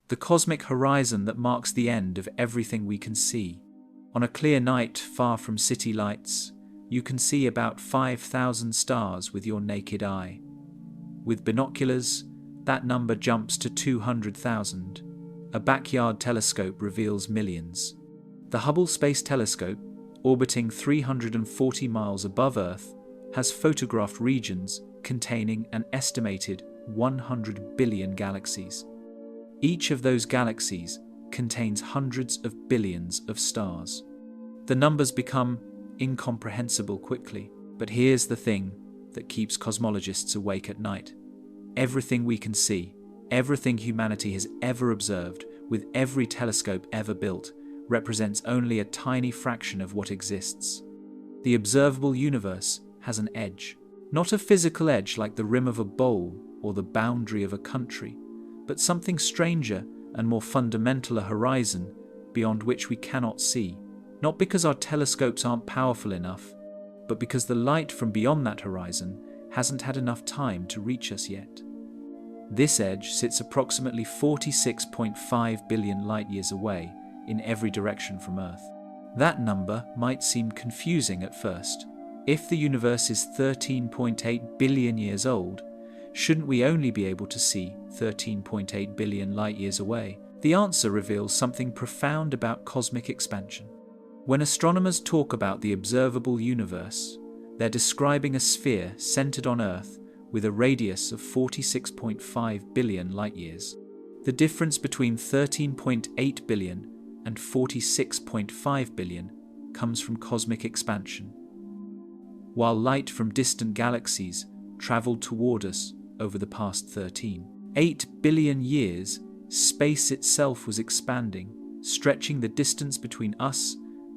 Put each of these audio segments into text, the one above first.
the cosmic horizon that marks the end of everything we can see. On a clear night far from city lights, you can see about 5,000 stars with your naked eye. With binoculars, that number jumps to 200,000. A backyard telescope reveals millions. The Hubble Space Telescope, orbiting 340 miles above Earth, has photographed regions containing an estimated 100 billion galaxies. Each of those galaxies contains hundreds of billions of stars. The numbers become incomprehensible quickly, but here's the thing that keeps cosmologists awake at night. Everything we can see, everything humanity has ever observed, with every telescope ever built, represents only a tiny fraction of what exists. The observable universe has an edge. Not a physical edge like the rim of a bowl or the boundary of a country, but something stranger and more fundamental, a horizon beyond which we cannot see. Not because our telescopes aren't powerful enough, but because the light from beyond that horizon hasn't had enough time to reach us yet. This edge sits approximately 46.5 billion light-years away in every direction from Earth. That number might seem confusing at first. If the universe is 13.8 billion years old, shouldn't we only be able to see 13.8 billion light-years away? The answer reveals something profound about cosmic expansion. When astronomers talk about the observable universe, they're describing a sphere centered on Earth with a radius of 46.5 billion light-years. The difference between 13.8 billion and 46.5 billion comes from cosmic expansion. While light from distant galaxies traveled toward us over the past 13.8 billion years, space itself was expanding, stretching the distance between us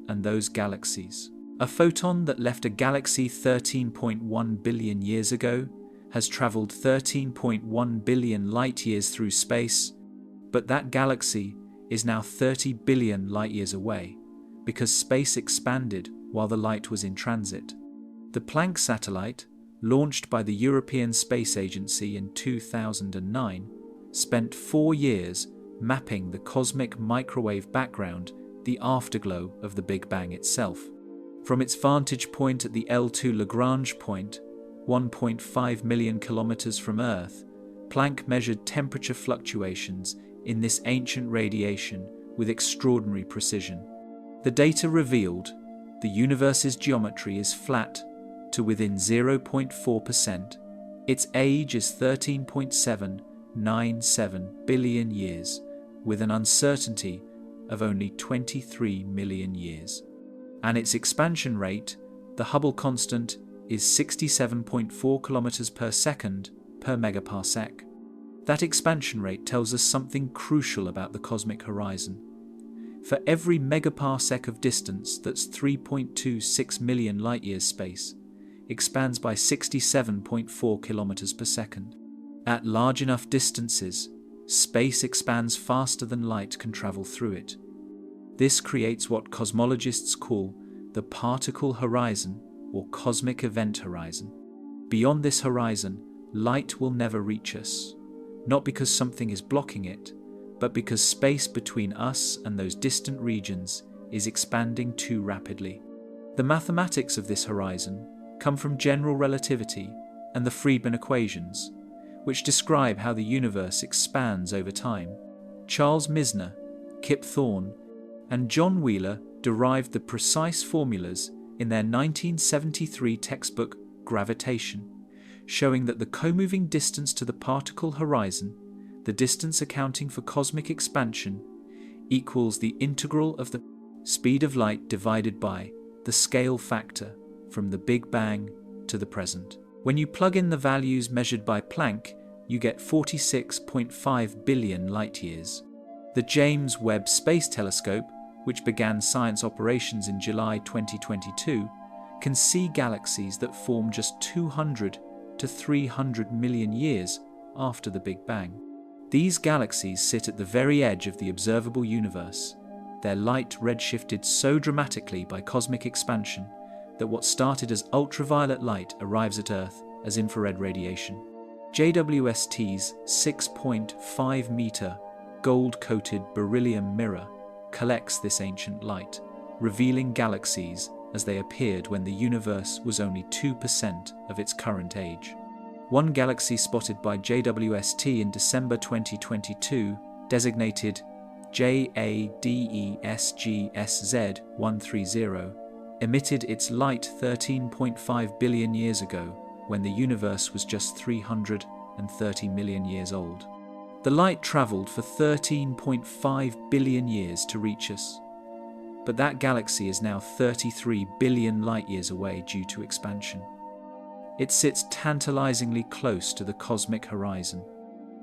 and those galaxies. A photon that left a galaxy 13.1 billion years ago has traveled 13.1 billion light-years through space, but that galaxy is now 30 billion light-years away because space expanded while the light was in transit. The Planck satellite, launched by the European Space Agency in 2009, spent 4 years mapping the cosmic microwave background, the afterglow of the Big Bang itself. From its vantage point at the L2 Lagrange point, 1.5 million kilometers from Earth, Planck measured temperature fluctuations in this ancient radiation with extraordinary precision. The data revealed the universe's geometry is flat to within 0.4%. Its age is 13.797 billion years, with an uncertainty of only 23 million years. And its expansion rate, the Hubble constant, is 67.4 kilometers per second per megaparsec. That expansion rate tells us something crucial about the cosmic horizon. For every megaparsec of distance that's 3.26 million light-years space, expands by 67.4 kilometers per second. At large enough distances, space expands faster than light can travel through it. This creates what cosmologists call the particle horizon or cosmic event horizon. Beyond this horizon, light will never reach us, not because something is blocking it, but because space between us and those distant regions is expanding too rapidly. The mathematics of this horizon come from general relativity and the Friedmann equations, which describe how the universe expands over time. Charles Misner, Kip Thorne, and John Wheeler derived the precise formulas in their 1973 textbook Gravitation, showing that the co-moving distance to the particle horizon, the distance accounting for cosmic expansion, equals the integral of the speed of light divided by the scale factor from the Big Bang to the present. When you plug in the values measured by Planck, you get 46.5 billion light-years. The James Webb Space Telescope, which began science operations in July 2022, can see galaxies that form just 200 to 300 million years after the Big Bang. These galaxies sit at the very edge of the observable universe, their light redshifted so dramatically by cosmic expansion that what started as ultraviolet light arrives at Earth as infrared radiation. JWST's 6.5-meter gold-coated beryllium mirror collects this ancient light, revealing galaxies as they appeared when the universe was only 2% of its current age. One galaxy spotted by JWST in December 2022, designated JADESGSZ130, emitted its light 13.5 billion years ago when the universe was just 330 million years old. The light traveled for 13.5 billion years to reach us, but that galaxy is now 33 billion light-years away due to expansion. It sits tantalizingly close to the cosmic horizon.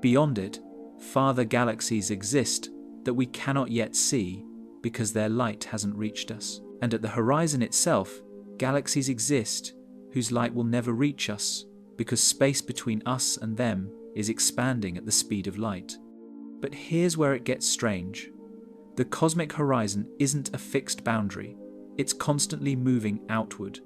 Beyond it, farther galaxies exist that we cannot yet see because their light hasn't reached us. And at the horizon itself, galaxies exist whose light will never reach us because space between us and them is expanding at the speed of light. But here's where it gets strange. The cosmic horizon isn't a fixed boundary. It's constantly moving outward.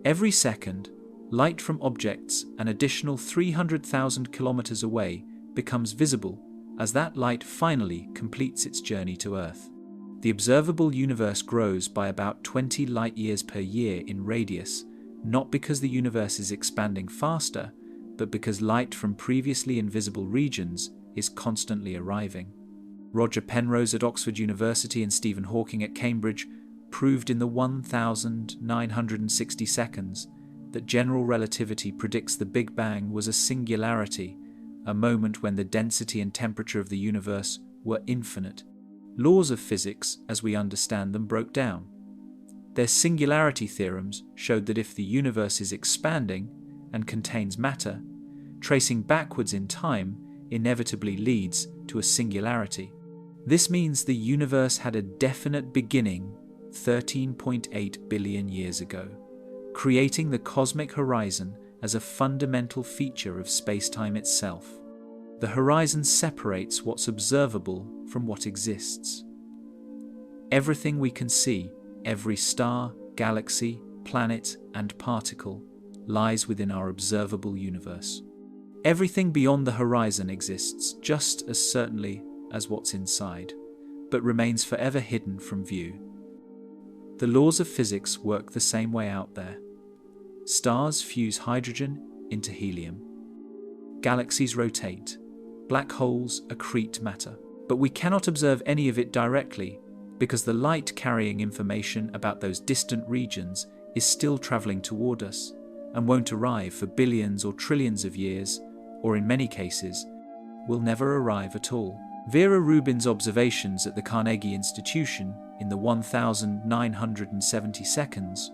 Every second, light from objects an additional 300,000 kilometers away becomes visible as that light finally completes its journey to Earth. The observable universe grows by about 20 light-years per year in radius, not because the universe is expanding faster, but because light from previously invisible regions is constantly arriving. Roger Penrose at Oxford University and Stephen Hawking at Cambridge proved in the 1,960 seconds that general relativity predicts the Big Bang was a singularity, a moment when the density and temperature of the universe were infinite. Laws of physics, as we understand them, broke down. Their singularity theorems showed that if the universe is expanding and contains matter, tracing backwards in time inevitably leads to a singularity. This means the universe had a definite beginning 13.8 billion years ago, creating the cosmic horizon as a fundamental feature of spacetime itself. The horizon separates what's observable from what exists. Everything we can see, every star, galaxy, planet, and particle, lies within our observable universe. Everything beyond the horizon exists just as certainly as what's inside, but remains forever hidden from view. The laws of physics work the same way out there. Stars fuse hydrogen into helium. Galaxies rotate. Black holes accrete matter. But we cannot observe any of it directly because the light carrying information about those distant regions is still traveling toward us and won't arrive for billions or trillions of years, or in many cases, will never arrive at all. Vera Rubin's observations at the Carnegie Institution in the 1,970 seconds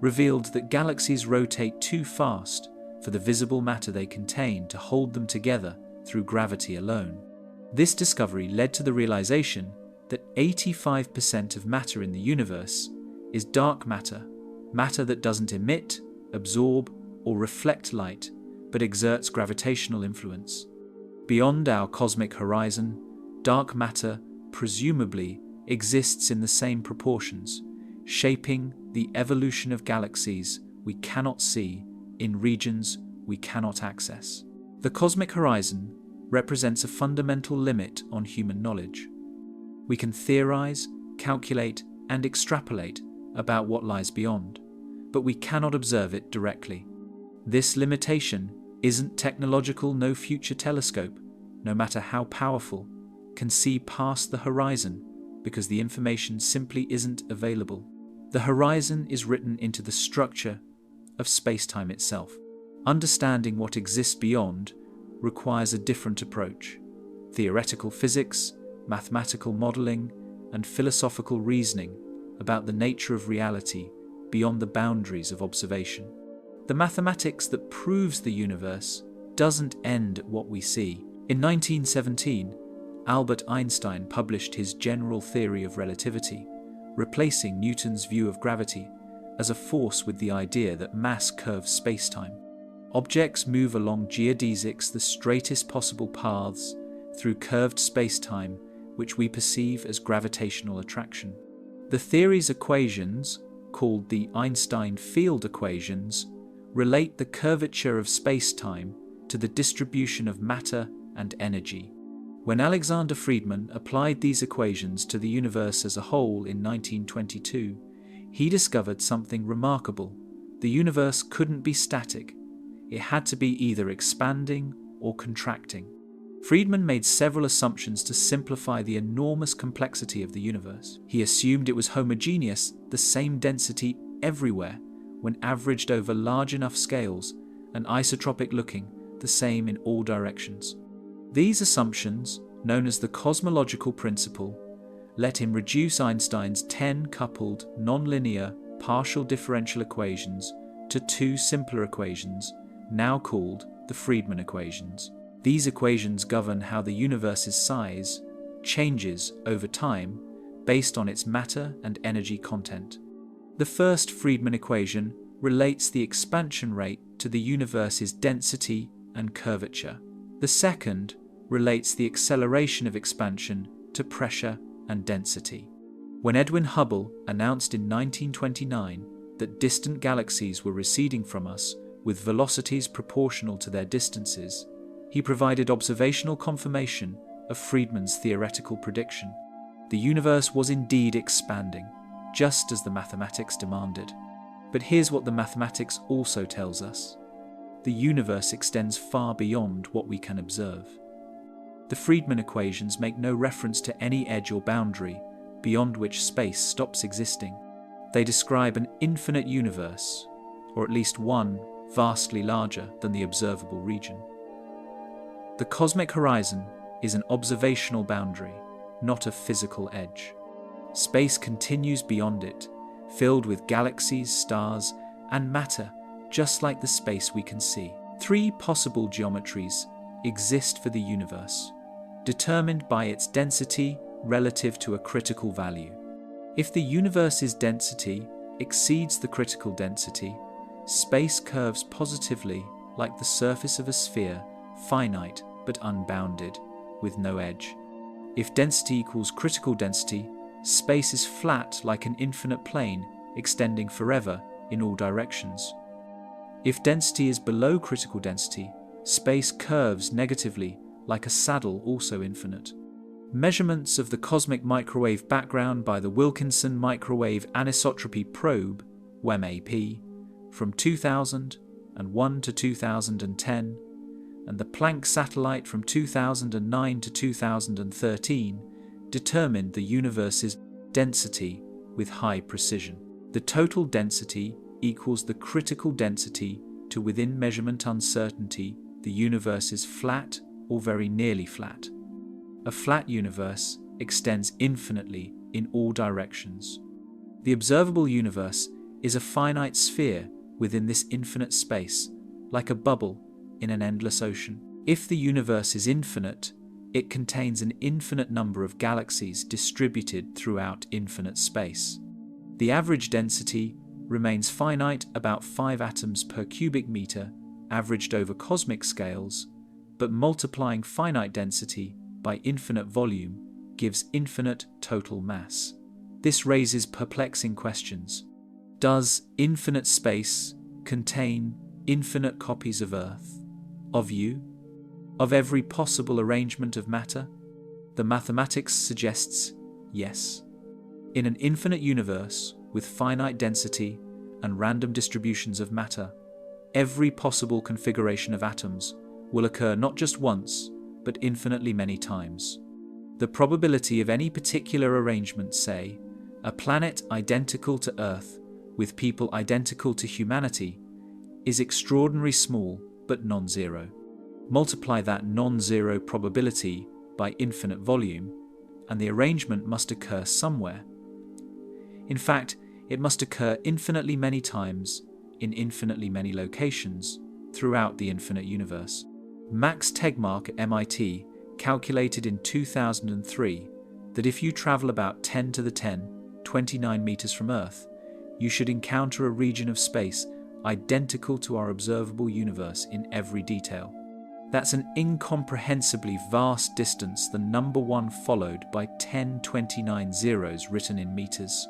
revealed that galaxies rotate too fast for the visible matter they contain to hold them together through gravity alone. This discovery led to the realization that 85% of matter in the universe is dark matter, matter that doesn't emit, absorb, or reflect light, but exerts gravitational influence. Beyond our cosmic horizon, dark matter presumably exists in the same proportions, shaping the evolution of galaxies we cannot see in regions we cannot access. The cosmic horizon represents a fundamental limit on human knowledge. We can theorize, calculate, and extrapolate about what lies beyond, but we cannot observe it directly. This limitation isn't technological. No future telescope, no matter how powerful, can see past the horizon because the information simply isn't available. The horizon is written into the structure of spacetime itself. Understanding what exists beyond requires a different approach. Theoretical physics, mathematical modeling, and philosophical reasoning about the nature of reality beyond the boundaries of observation. The mathematics that proves the universe doesn't end at what we see. In 1917, Albert Einstein published his general theory of relativity, replacing Newton's view of gravity as a force with the idea that mass curves spacetime. Objects move along geodesics, the straightest possible paths, through curved spacetime, which we perceive as gravitational attraction. The theory's equations, called the Einstein field equations, relate the curvature of spacetime to the distribution of matter and energy. When Alexander Friedmann applied these equations to the universe as a whole in 1922, he discovered something remarkable. The universe couldn't be static. It had to be either expanding or contracting. Friedmann made several assumptions to simplify the enormous complexity of the universe. He assumed it was homogeneous, the same density everywhere, when averaged over large enough scales, and isotropic looking, the same in all directions. These assumptions, known as the cosmological principle, let him reduce Einstein's 10 coupled, nonlinear, partial differential equations to 2 simpler equations, now called the Friedmann equations. These equations govern how the universe's size changes over time based on its matter and energy content. The first Friedmann equation relates the expansion rate to the universe's density and curvature. The second relates the acceleration of expansion to pressure and density. When Edwin Hubble announced in 1929 that distant galaxies were receding from us with velocities proportional to their distances, he provided observational confirmation of Friedmann's theoretical prediction. The universe was indeed expanding, just as the mathematics demanded. But here's what the mathematics also tells us. The universe extends far beyond what we can observe. The Friedmann equations make no reference to any edge or boundary beyond which space stops existing. They describe an infinite universe, or at least one vastly larger than the observable region. The cosmic horizon is an observational boundary, not a physical edge. Space continues beyond it, filled with galaxies, stars, and matter, just like the space we can see. 3 possible geometries exist for the universe, determined by its density relative to a critical value. If the universe's density exceeds the critical density, space curves positively like the surface of a sphere, finite but unbounded, with no edge. If density equals critical density, space is flat like an infinite plane extending forever in all directions. If density is below critical density, space curves negatively like a saddle also infinite. Measurements of the cosmic microwave background by the Wilkinson Microwave Anisotropy Probe, WMAP, from 2001 to 2010, and the Planck satellite from 2009 to 2013 determined the universe's density with high precision. The total density equals the critical density to within measurement uncertainty the universe is flat or very nearly flat. A flat universe extends infinitely in all directions. The observable universe is a finite sphere within this infinite space, like a bubble in an endless ocean. If the universe is infinite, it contains an infinite number of galaxies distributed throughout infinite space. The average density remains finite, about 5 atoms per cubic meter, averaged over cosmic scales, but multiplying finite density by infinite volume gives infinite total mass. This raises perplexing questions. Does infinite space contain infinite copies of Earth, of you, of every possible arrangement of matter? The mathematics suggests yes. In an infinite universe with finite density and random distributions of matter, every possible configuration of atoms will occur not just once, but infinitely many times. The probability of any particular arrangement, say, a planet identical to Earth with people identical to humanity, is extraordinarily small but non-zero. Multiply that non-zero probability by infinite volume, and the arrangement must occur somewhere. In fact, it must occur infinitely many times in infinitely many locations throughout the infinite universe. Max Tegmark at MIT calculated in 2003 that if you travel about 10 to the 10, 29 meters from Earth, you should encounter a region of space identical to our observable universe in every detail. That's an incomprehensibly vast distance, the number 1 followed by 1029 zeros written in meters.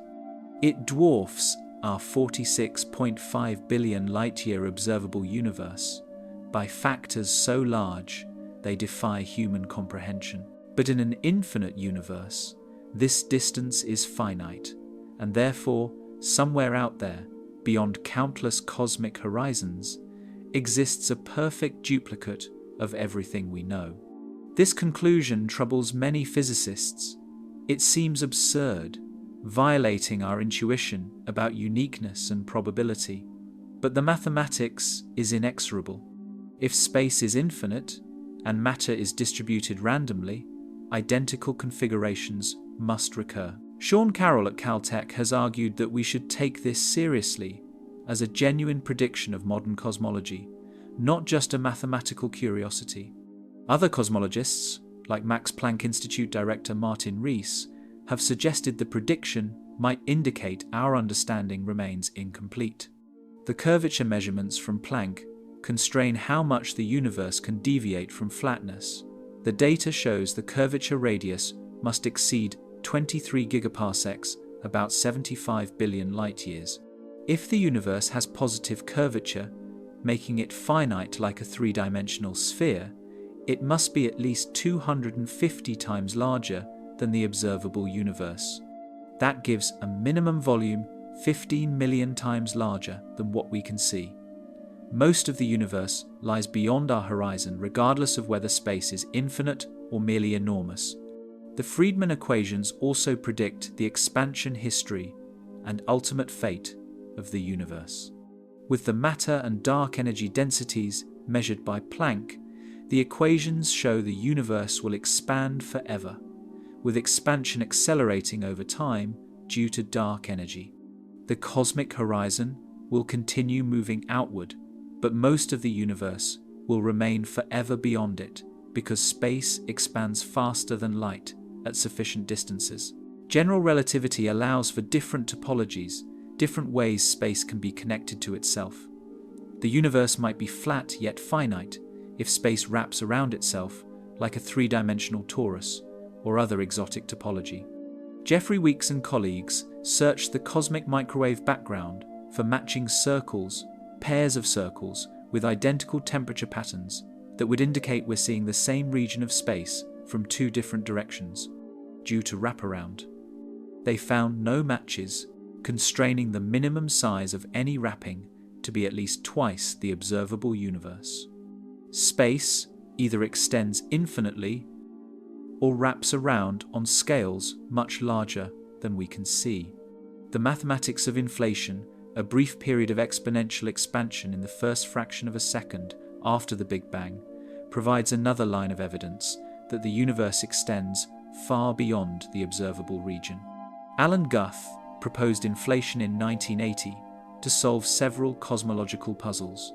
It dwarfs our 46.5 billion light-year observable universe by factors so large they defy human comprehension. But in an infinite universe, this distance is finite, and therefore, somewhere out there, beyond countless cosmic horizons, exists a perfect duplicate of everything we know. This conclusion troubles many physicists. It seems absurd, violating our intuition about uniqueness and probability. But the mathematics is inexorable. If space is infinite, and matter is distributed randomly, identical configurations must recur. Sean Carroll at Caltech has argued that we should take this seriously as a genuine prediction of modern cosmology, not just a mathematical curiosity. Other cosmologists, like Max Planck Institute director Martin Rees, have suggested the prediction might indicate our understanding remains incomplete. The curvature measurements from Planck constrain how much the universe can deviate from flatness. The data shows the curvature radius must exceed 23 gigaparsecs, about 75 billion light-years. If the universe has positive curvature, making it finite like a three-dimensional sphere, it must be at least 250 times larger than the observable universe. That gives a minimum volume 15 million times larger than what we can see. Most of the universe lies beyond our horizon, regardless of whether space is infinite or merely enormous. The Friedmann equations also predict the expansion history and ultimate fate of the universe. With the matter and dark energy densities measured by Planck, the equations show the universe will expand forever, with expansion accelerating over time due to dark energy. The cosmic horizon will continue moving outward, but most of the universe will remain forever beyond it because space expands faster than light at sufficient distances. General relativity allows for different topologies, different ways space can be connected to itself. The universe might be flat yet finite if space wraps around itself like a three-dimensional torus or other exotic topology. Jeffrey Weeks and colleagues searched the cosmic microwave background for matching circles, pairs of circles with identical temperature patterns that would indicate we're seeing the same region of space from two different directions, due to wraparound. They found no matches, constraining the minimum size of any wrapping to be at least twice the observable universe. Space either extends infinitely or wraps around on scales much larger than we can see. The mathematics of inflation, a brief period of exponential expansion in the first fraction of a second after the Big Bang, provides another line of evidence that the universe extends far beyond the observable region. Alan Guth proposed inflation in 1980 to solve several cosmological puzzles: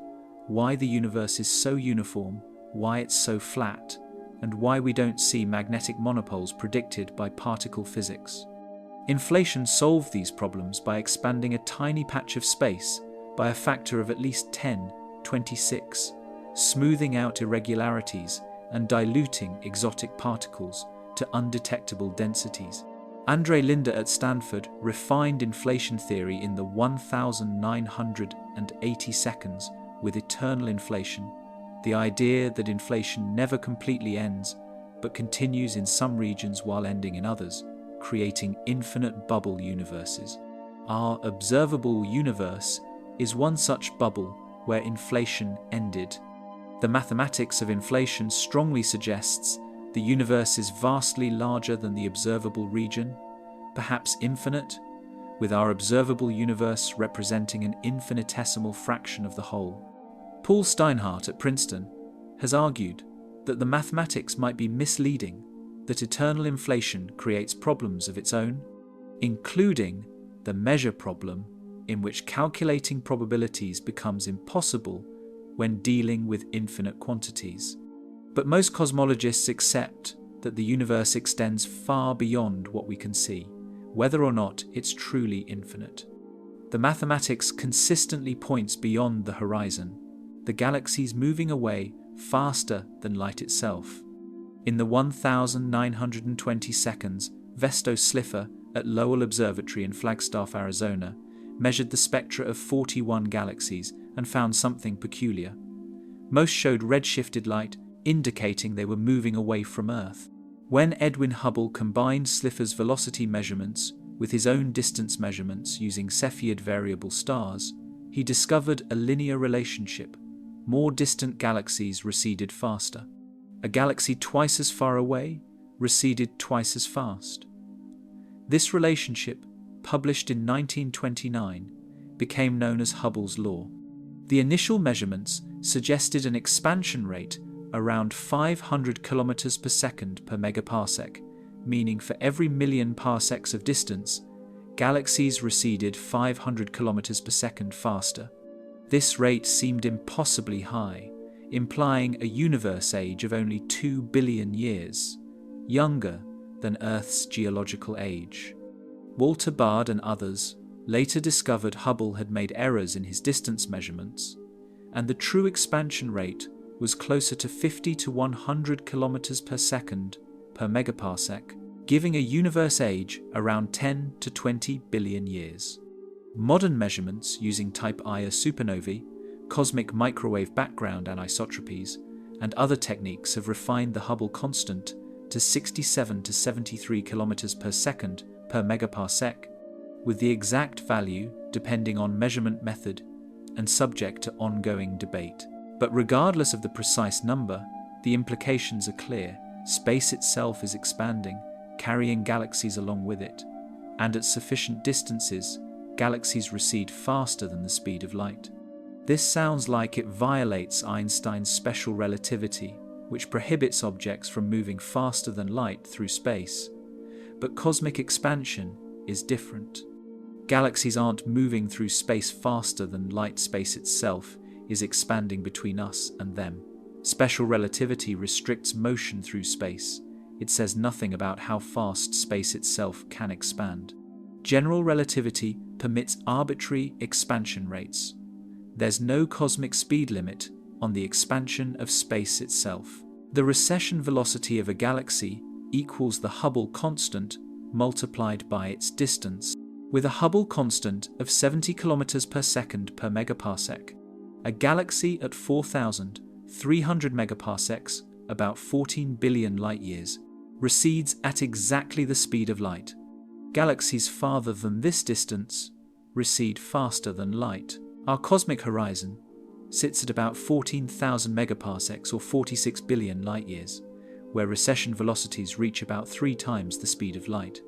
why the universe is so uniform, why it's so flat, and why we don't see magnetic monopoles predicted by particle physics. Inflation solved these problems by expanding a tiny patch of space by a factor of at least 10^26, smoothing out irregularities and diluting exotic particles to undetectable densities. Andre Linde at Stanford refined inflation theory in the 1,980 seconds with eternal inflation, the idea that inflation never completely ends but continues in some regions while ending in others, creating infinite bubble universes. Our observable universe is one such bubble where inflation ended. The mathematics of inflation strongly suggests the universe is vastly larger than the observable region, perhaps infinite, with our observable universe representing an infinitesimal fraction of the whole. Paul Steinhardt at Princeton has argued that the mathematics might be misleading, that eternal inflation creates problems of its own, including the measure problem, in which calculating probabilities becomes impossible when dealing with infinite quantities. But most cosmologists accept that the universe extends far beyond what we can see, whether or not it's truly infinite. The mathematics consistently points beyond the horizon, the galaxies moving away faster than light itself. In the 1,920 seconds, Vesto Slipher at Lowell Observatory in Flagstaff, Arizona, measured the spectra of 41 galaxies and found something peculiar. Most showed redshifted light, indicating they were moving away from Earth. When Edwin Hubble combined Slipher's velocity measurements with his own distance measurements using Cepheid variable stars, he discovered a linear relationship. More distant galaxies receded faster. A galaxy twice as far away receded twice as fast. This relationship, published in 1929, became known as Hubble's law. The initial measurements suggested an expansion rate around 500 kilometers per second per megaparsec, meaning for every million parsecs of distance, galaxies receded 500 kilometers per second faster. This rate seemed impossibly high, implying a universe age of only 2 billion years, younger than Earth's geological age. Walter Baade and others later discovered Hubble had made errors in his distance measurements, and the true expansion rate was closer to 50 to 100 kilometers per second per megaparsec, giving a universe age around 10 to 20 billion years. Modern measurements using Type Ia supernovae, cosmic microwave background anisotropies, and other techniques have refined the Hubble constant to 67 to 73 kilometers per second per megaparsec, with the exact value depending on measurement method and subject to ongoing debate. But regardless of the precise number, the implications are clear. Space itself is expanding, carrying galaxies along with it, and at sufficient distances, galaxies recede faster than the speed of light. This sounds like it violates Einstein's special relativity, which prohibits objects from moving faster than light through space. But cosmic expansion is different. Galaxies aren't moving through space faster than light. Space itself is expanding between us and them. Special relativity restricts motion through space. It says nothing about how fast space itself can expand. General relativity permits arbitrary expansion rates. There's no cosmic speed limit on the expansion of space itself. The recession velocity of a galaxy equals the Hubble constant multiplied by its distance. With a Hubble constant of 70 kilometers per second per megaparsec, a galaxy at 4,300 megaparsecs, about 14 billion light-years, recedes at exactly the speed of light. Galaxies farther than this distance recede faster than light. Our cosmic horizon sits at about 14,000 megaparsecs or 46 billion light-years, where recession velocities reach about 3 times the speed of light.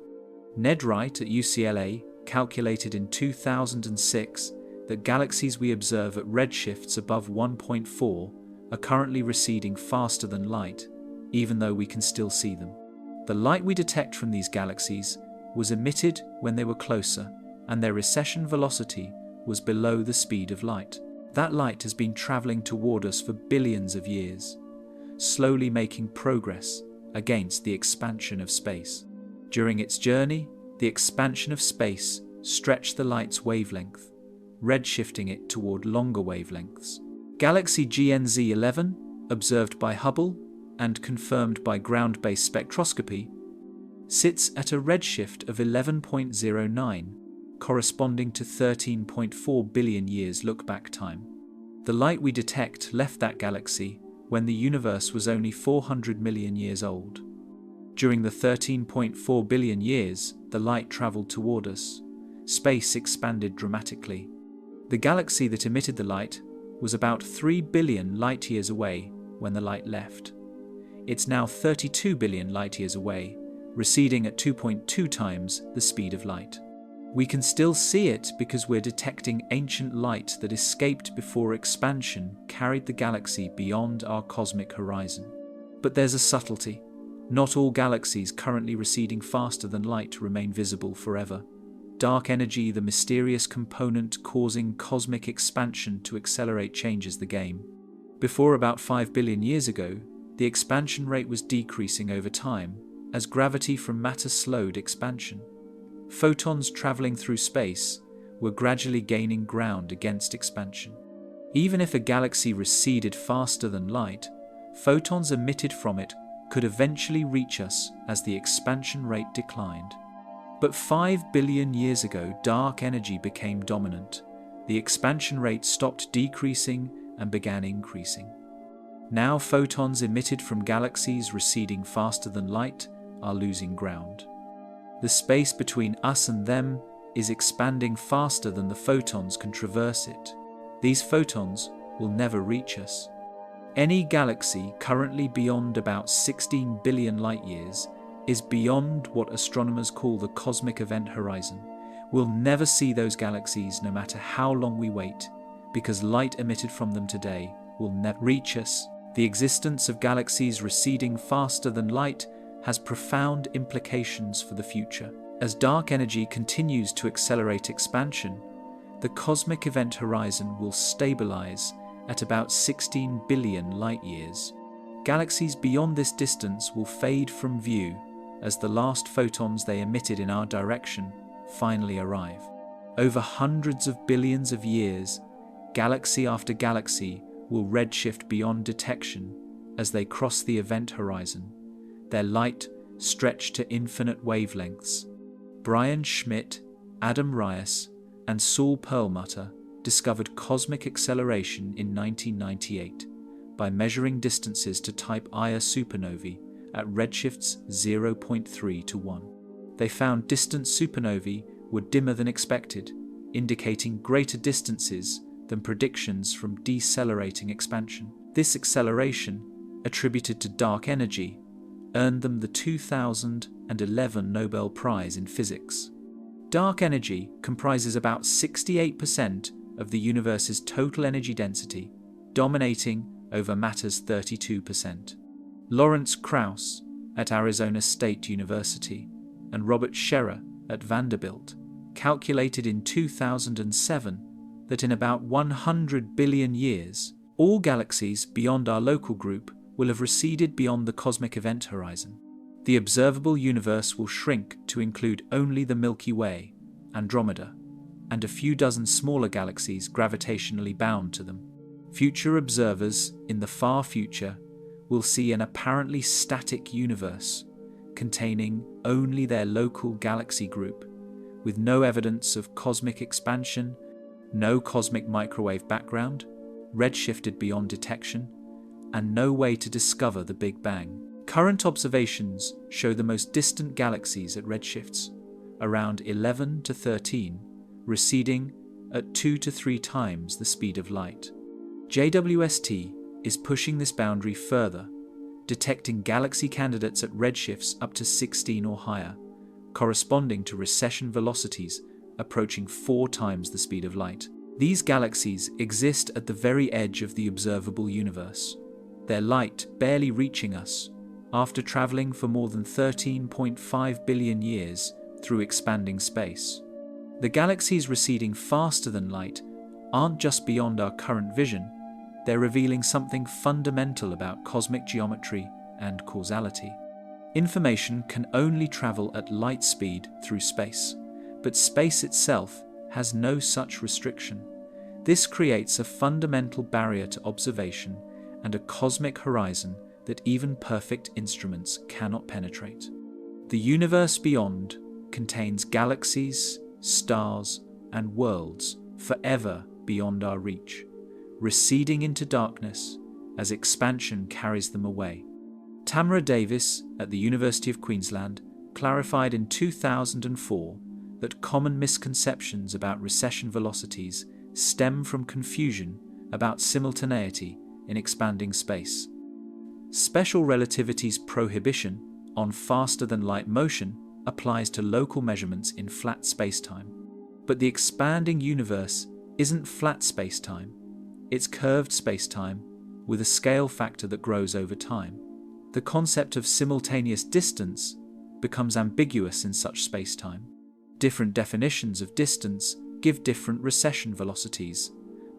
Ned Wright at UCLA calculated in 2006 that galaxies we observe at redshifts above 1.4 are currently receding faster than light, even though we can still see them. The light we detect from these galaxies was emitted when they were closer, and their recession velocity was below the speed of light. That light has been traveling toward us for billions of years, slowly making progress against the expansion of space. During its journey, the expansion of space stretched the light's wavelength, redshifting it toward longer wavelengths. Galaxy GNZ 11, observed by Hubble and confirmed by ground-based spectroscopy, sits at a redshift of 11.09, corresponding to 13.4 billion years look-back time. The light we detect left that galaxy when the universe was only 400 million years old. During the 13.4 billion years the light traveled toward us, space expanded dramatically. The galaxy that emitted the light was about 3 billion light-years away when the light left. It's now 32 billion light-years away, receding at 2.2 times the speed of light. We can still see it because we're detecting ancient light that escaped before expansion carried the galaxy beyond our cosmic horizon. But there's a subtlety. Not all galaxies currently receding faster than light remain visible forever. Dark energy, the mysterious component causing cosmic expansion to accelerate, changes the game. Before about 5 billion years ago, the expansion rate was decreasing over time as gravity from matter slowed expansion. Photons traveling through space were gradually gaining ground against expansion. Even if a galaxy receded faster than light, photons emitted from it could eventually reach us as the expansion rate declined. But 5 billion years ago, dark energy became dominant. The expansion rate stopped decreasing and began increasing. Now photons emitted from galaxies receding faster than light are losing ground. The space between us and them is expanding faster than the photons can traverse it. These photons will never reach us. Any galaxy currently beyond about 16 billion light-years is beyond what astronomers call the cosmic event horizon. We'll never see those galaxies no matter how long we wait, because light emitted from them today will never reach us. The existence of galaxies receding faster than light has profound implications for the future. As dark energy continues to accelerate expansion, the cosmic event horizon will stabilize at about 16 billion light-years. Galaxies beyond this distance will fade from view as the last photons they emitted in our direction finally arrive. Over hundreds of billions of years, galaxy after galaxy will redshift beyond detection as they cross the event horizon, their light stretched to infinite wavelengths. Brian Schmidt, Adam Riess, and Saul Perlmutter discovered cosmic acceleration in 1998 by measuring distances to Type Ia supernovae at redshifts 0.3 to 1. They found distant supernovae were dimmer than expected, indicating greater distances than predictions from decelerating expansion. This acceleration, attributed to dark energy, earned them the 2011 Nobel Prize in Physics. Dark energy comprises about 68% of the universe's total energy density, dominating over matter's 32%. Lawrence Krauss at Arizona State University and Robert Scherer at Vanderbilt calculated in 2007 that in about 100 billion years, all galaxies beyond our local group will have receded beyond the cosmic event horizon. The observable universe will shrink to include only the Milky Way, Andromeda, and a few dozen smaller galaxies gravitationally bound to them. Future observers in the far future will see an apparently static universe containing only their local galaxy group, with no evidence of cosmic expansion, no cosmic microwave background, redshifted beyond detection, and no way to discover the Big Bang. Current observations show the most distant galaxies at redshifts, around 11 to 13, receding at 2 to 3 times the speed of light. JWST is pushing this boundary further, detecting galaxy candidates at redshifts up to 16 or higher, corresponding to recession velocities approaching 4 times the speed of light. These galaxies exist at the very edge of the observable universe, their light barely reaching us after traveling for more than 13.5 billion years through expanding space. The galaxies receding faster than light aren't just beyond our current vision, they're revealing something fundamental about cosmic geometry and causality. Information can only travel at light speed through space, but space itself has no such restriction. This creates a fundamental barrier to observation and a cosmic horizon that even perfect instruments cannot penetrate. The universe beyond contains galaxies, stars, and worlds forever beyond our reach, receding into darkness as expansion carries them away. Tamara Davis at the University of Queensland clarified in 2004 that common misconceptions about recession velocities stem from confusion about simultaneity in expanding space. Special relativity's prohibition on faster-than-light motion applies to local measurements in flat spacetime. But the expanding universe isn't flat spacetime, it's curved spacetime with a scale factor that grows over time. The concept of simultaneous distance becomes ambiguous in such spacetime. Different definitions of distance give different recession velocities,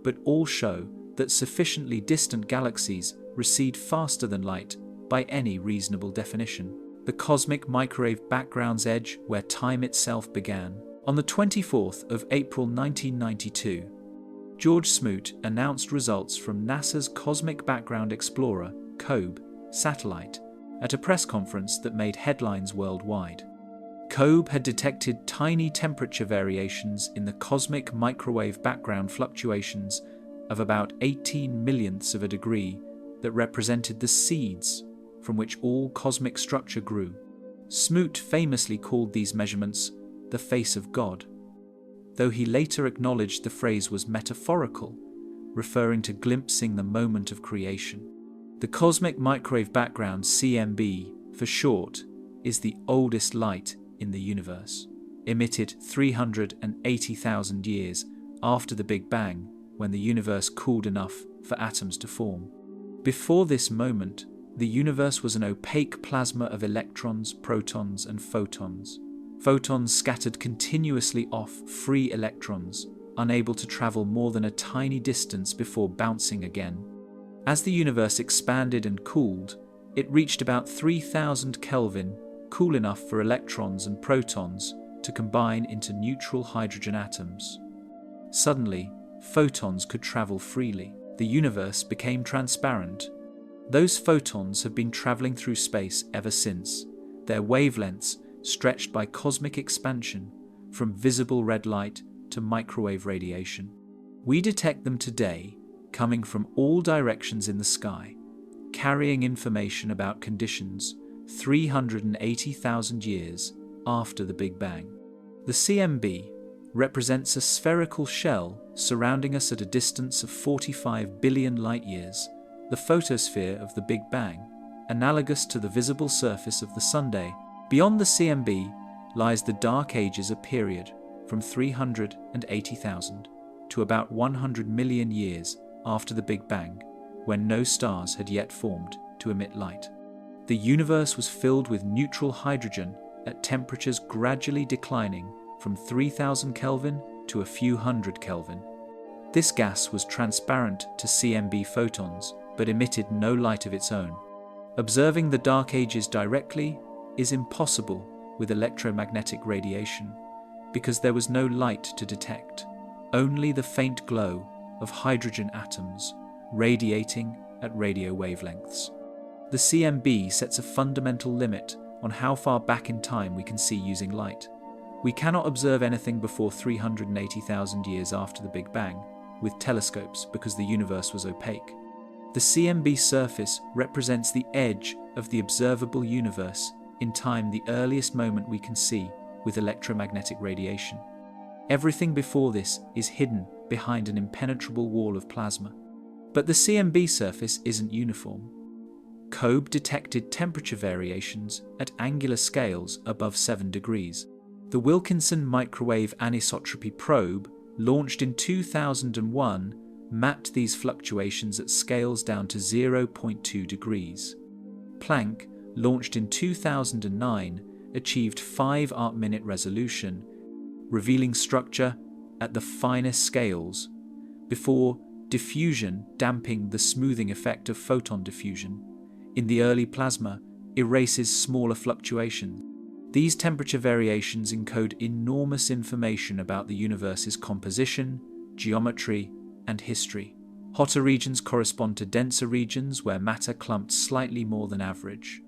but all show that sufficiently distant galaxies recede faster than light by any reasonable definition. The cosmic microwave background's edge where time itself began. On the 24th of April 1992, George Smoot announced results from NASA's Cosmic Background Explorer (COBE) satellite at a press conference that made headlines worldwide. COBE had detected tiny temperature variations in the cosmic microwave background fluctuations of about 18 millionths of a degree that represented the seeds from which all cosmic structure grew. Smoot famously called these measurements the face of God, though he later acknowledged the phrase was metaphorical, referring to glimpsing the moment of creation. The cosmic microwave background, CMB for short, is the oldest light in the universe, emitted 380,000 years after the Big Bang, when the universe cooled enough for atoms to form. Before this moment, the universe was an opaque plasma of electrons, protons, and photons. Photons scattered continuously off free electrons, unable to travel more than a tiny distance before bouncing again. As the universe expanded and cooled, it reached about 3000 Kelvin, cool enough for electrons and protons to combine into neutral hydrogen atoms. Suddenly, photons could travel freely. The universe became transparent. Those photons have been traveling through space ever since, their wavelengths stretched by cosmic expansion from visible red light to microwave radiation. We detect them today, coming from all directions in the sky, carrying information about conditions 380,000 years after the Big Bang. The CMB represents a spherical shell surrounding us at a distance of 45 billion light-years, the photosphere of the Big Bang, analogous to the visible surface of the Sunday. Beyond the CMB lies the Dark Ages, a period from 380,000 to about 100 million years after the Big Bang, when no stars had yet formed to emit light. The universe was filled with neutral hydrogen at temperatures gradually declining from 3000 Kelvin to a few hundred Kelvin. This gas was transparent to CMB photons, but emitted no light of its own. Observing the Dark Ages directly is impossible with electromagnetic radiation, because there was no light to detect, only the faint glow of hydrogen atoms radiating at radio wavelengths. The CMB sets a fundamental limit on how far back in time we can see using light. We cannot observe anything before 380,000 years after the Big Bang with telescopes because the universe was opaque. The CMB surface represents the edge of the observable universe, in time the earliest moment we can see with electromagnetic radiation. Everything before this is hidden behind an impenetrable wall of plasma. But the CMB surface isn't uniform. COBE detected temperature variations at angular scales above 7 degrees. The Wilkinson Microwave Anisotropy Probe, launched in 2001, mapped these fluctuations at scales down to 0.2 degrees. Planck, launched in 2009, achieved 5 arc-minute resolution, revealing structure at the finest scales, before diffusion damping the smoothing effect of photon diffusion in the early plasma erases smaller fluctuations. These temperature variations encode enormous information about the universe's composition, geometry, and history. Hotter regions correspond to denser regions where matter clumped slightly more than average.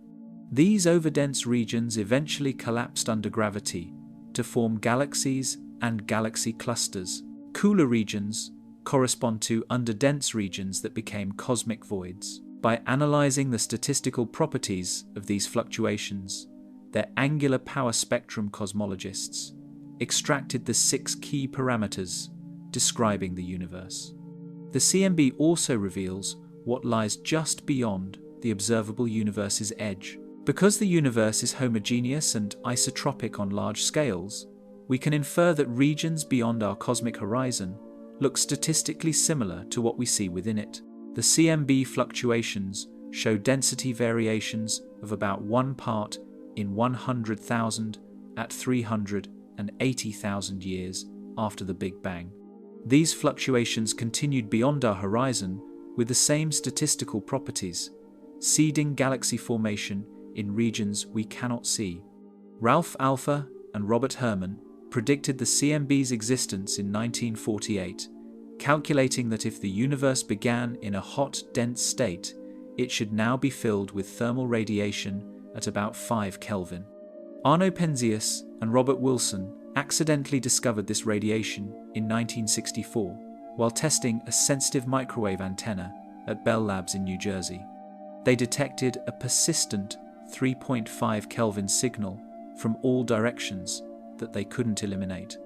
These overdense regions eventually collapsed under gravity to form galaxies and galaxy clusters. Cooler regions correspond to underdense regions that became cosmic voids. By analyzing the statistical properties of these fluctuations, their angular power spectrum cosmologists extracted the 6 key parameters describing the universe. The CMB also reveals what lies just beyond the observable universe's edge. Because the universe is homogeneous and isotropic on large scales, we can infer that regions beyond our cosmic horizon look statistically similar to what we see within it. The CMB fluctuations show density variations of about 1 part in 100,000 at 380,000 years after the Big Bang. These fluctuations continued beyond our horizon with the same statistical properties, seeding galaxy formation in regions we cannot see. Ralph Alpher and Robert Herman predicted the CMB's existence in 1948, calculating that if the universe began in a hot, dense state, it should now be filled with thermal radiation at about 5 Kelvin. Arno Penzias and Robert Wilson accidentally discovered this radiation in 1964 while testing a sensitive microwave antenna at Bell Labs in New Jersey. They detected a persistent 3.5 Kelvin signal from all directions that they couldn't eliminate.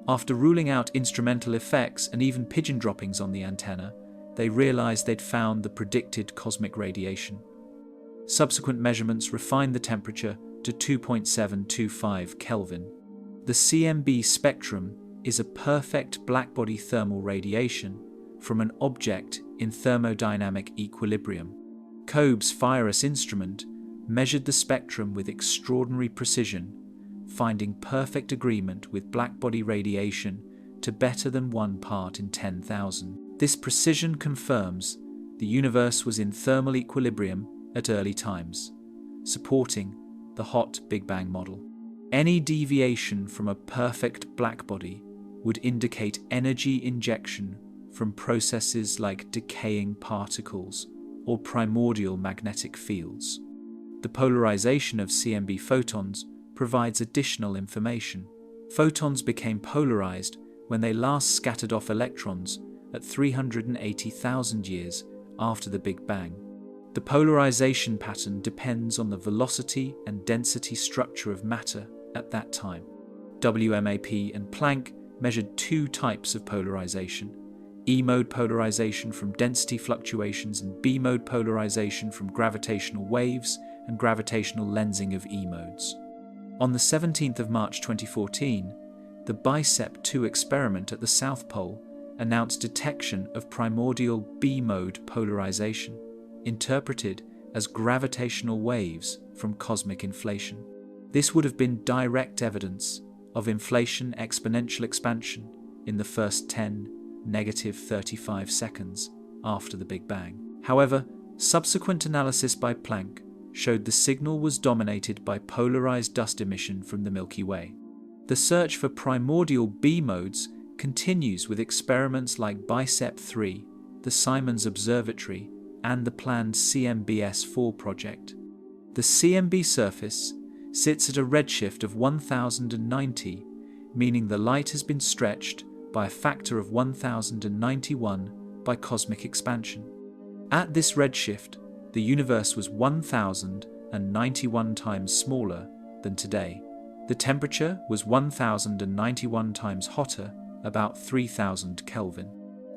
After ruling out instrumental effects and even pigeon droppings on the antenna, they realized they'd found the predicted cosmic radiation. Subsequent measurements refined the temperature to 2.725 Kelvin. The CMB spectrum is a perfect blackbody thermal radiation from an object in thermodynamic equilibrium. COBE's FIRUS instrument measured the spectrum with extraordinary precision, finding perfect agreement with blackbody radiation to better than 1 part in 10,000. This precision confirms the universe was in thermal equilibrium at early times, supporting the hot Big Bang model. Any deviation from a perfect blackbody would indicate energy injection from processes like decaying particles or primordial magnetic fields. The polarization of CMB photons provides additional information. Photons became polarized when they last scattered off electrons at 380,000 years after the Big Bang. The polarization pattern depends on the velocity and density structure of matter at that time. WMAP and Planck measured 2 types of polarization: E-mode polarization from density fluctuations and B-mode polarization from gravitational waves and gravitational lensing of E-modes. On the 17th of March 2014, the BICEP-2 experiment at the South Pole announced detection of primordial B-mode polarization, interpreted as gravitational waves from cosmic inflation. This would have been direct evidence of inflation exponential expansion in the first 10⁻35 seconds after the Big Bang. However, subsequent analysis by Planck showed the signal was dominated by polarized dust emission from the Milky Way. The search for primordial B modes continues with experiments like BICEP-3, the Simons Observatory, and the planned CMBS-4 project. The CMB surface sits at a redshift of 1090, meaning the light has been stretched by a factor of 1091 by cosmic expansion. At this redshift, the universe was 1091 times smaller than today. The temperature was 1091 times hotter, about 3000 Kelvin.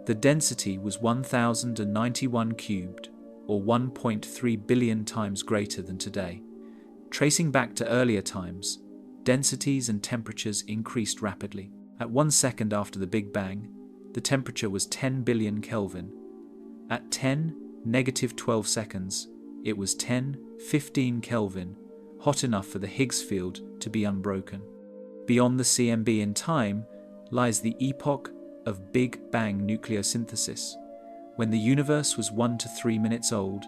The density was 1091 cubed, or 1.3 billion times greater than today. Tracing back to earlier times, densities and temperatures increased rapidly. At 1 second after the Big Bang, the temperature was 10 billion Kelvin. At 10⁻12 seconds, it was 1015 Kelvin, hot enough for the Higgs field to be unbroken. Beyond the CMB in time lies the epoch of Big Bang nucleosynthesis, when the universe was 1 to 3 minutes old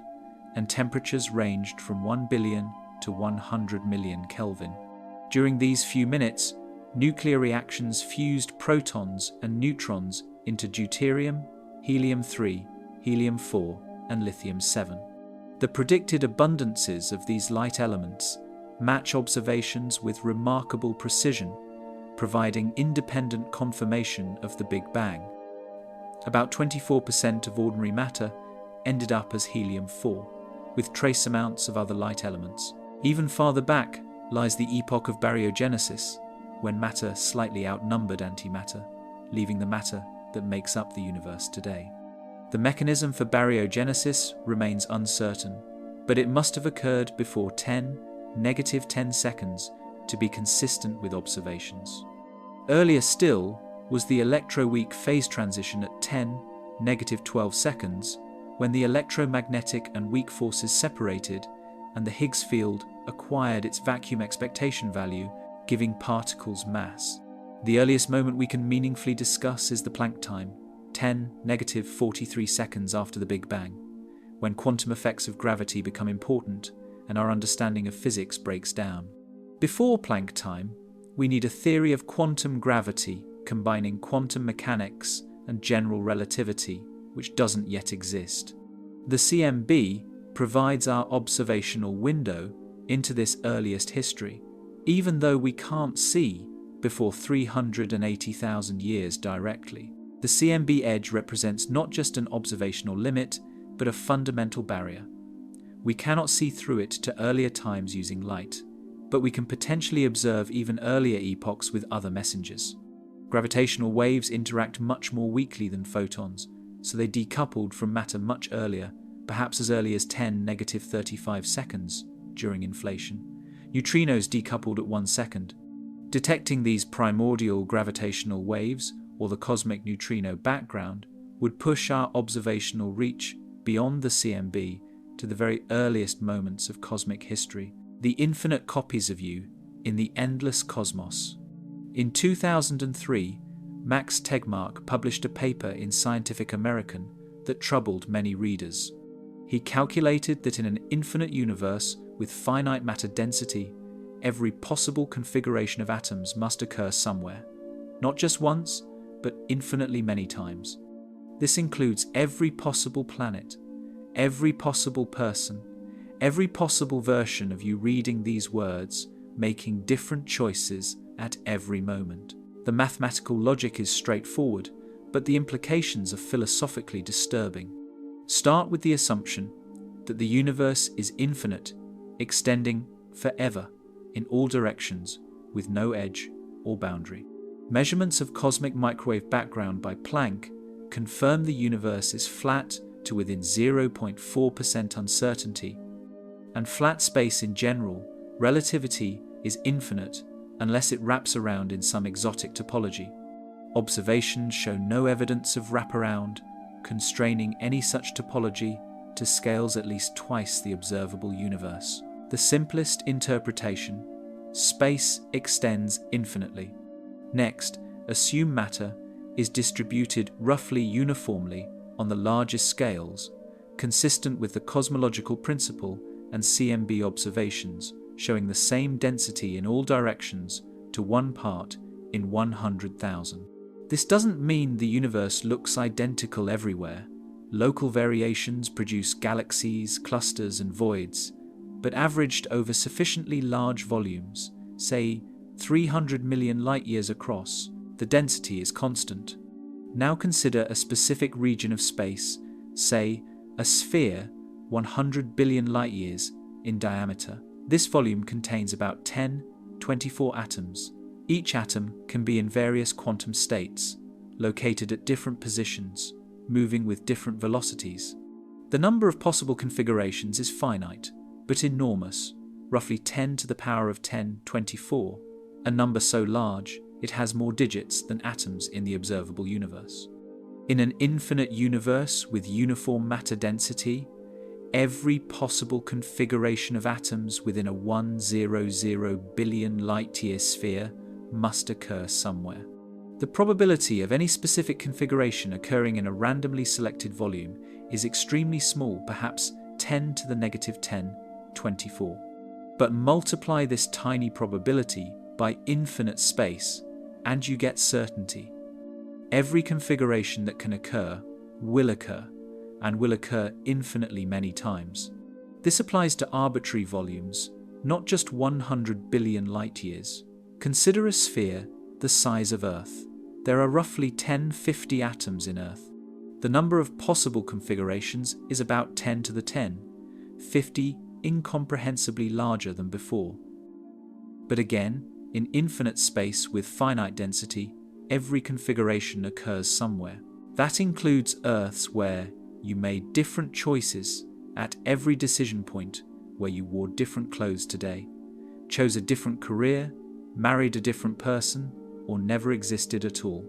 and temperatures ranged from 1 billion to 100 million Kelvin. During these few minutes, nuclear reactions fused protons and neutrons into deuterium, helium-3, helium-4, and lithium-7. The predicted abundances of these light elements match observations with remarkable precision, providing independent confirmation of the Big Bang. About 24% of ordinary matter ended up as helium-4, with trace amounts of other light elements. Even farther back lies the epoch of baryogenesis, when matter slightly outnumbered antimatter, leaving the matter that makes up the universe today. The mechanism for baryogenesis remains uncertain, but it must have occurred before 10⁻10 seconds to be consistent with observations. Earlier still was the electroweak phase transition at 10⁻12 seconds, when the electromagnetic and weak forces separated and the Higgs field acquired its vacuum expectation value, giving particles mass. The earliest moment we can meaningfully discuss is the Planck time, 10⁻43 seconds after the Big Bang, when quantum effects of gravity become important and our understanding of physics breaks down. Before Planck time, we need a theory of quantum gravity combining quantum mechanics and general relativity, which doesn't yet exist. The CMB provides our observational window into this earliest history, even though we can't see before 380,000 years directly. The CMB edge represents not just an observational limit, but a fundamental barrier. We cannot see through it to earlier times using light, but we can potentially observe even earlier epochs with other messengers. Gravitational waves interact much more weakly than photons, so they decoupled from matter much earlier, perhaps as early as 10⁻35 seconds during inflation. Neutrinos decoupled at 1 second. Detecting these primordial gravitational waves, or the cosmic neutrino background, would push our observational reach beyond the CMB to the very earliest moments of cosmic history, the infinite copies of you in the endless cosmos. In 2003, Max Tegmark published a paper in Scientific American that troubled many readers. He calculated that in an infinite universe with finite matter density, every possible configuration of atoms must occur somewhere, not just once, but infinitely many times. This includes every possible planet, every possible person, every possible version of you reading these words, making different choices at every moment. The mathematical logic is straightforward, but the implications are philosophically disturbing. Start with the assumption that the universe is infinite, extending forever in all directions with no edge or boundary. Measurements of cosmic microwave background by Planck confirm the universe is flat to within 0.4% uncertainty, and flat space in general, relativity is infinite unless it wraps around in some exotic topology. Observations show no evidence of wraparound, constraining any such topology to scales at least twice the observable universe. The simplest interpretation: space extends infinitely. Next, assume matter is distributed roughly uniformly on the largest scales, consistent with the cosmological principle and CMB observations, showing the same density in all directions to 1 part in 100,000. This doesn't mean the universe looks identical everywhere. Local variations produce galaxies, clusters, and voids, but averaged over sufficiently large volumes, say 300 million light-years across, the density is constant. Now consider a specific region of space, say a sphere 100 billion light-years in diameter. This volume contains about 10^24 atoms. Each atom can be in various quantum states, located at different positions, moving with different velocities. The number of possible configurations is finite, but enormous, roughly 10 to the power of 10^24, a number so large it has more digits than atoms in the observable universe. In an infinite universe with uniform matter density, every possible configuration of atoms within a 100 billion light-year sphere must occur somewhere. The probability of any specific configuration occurring in a randomly selected volume is extremely small, perhaps 10 to the negative 10^24. But multiply this tiny probability by infinite space, and you get certainty. Every configuration that can occur, and will occur infinitely many times. This applies to arbitrary volumes, not just 100 billion light-years. Consider a sphere the size of Earth. There are roughly 1050 atoms in Earth. The number of possible configurations is about 10 to the 10, 50 incomprehensibly larger than before. But again, in infinite space with finite density, every configuration occurs somewhere. That includes Earths where you made different choices at every decision point, where you wore different clothes today, chose a different career, married a different person, or never existed at all.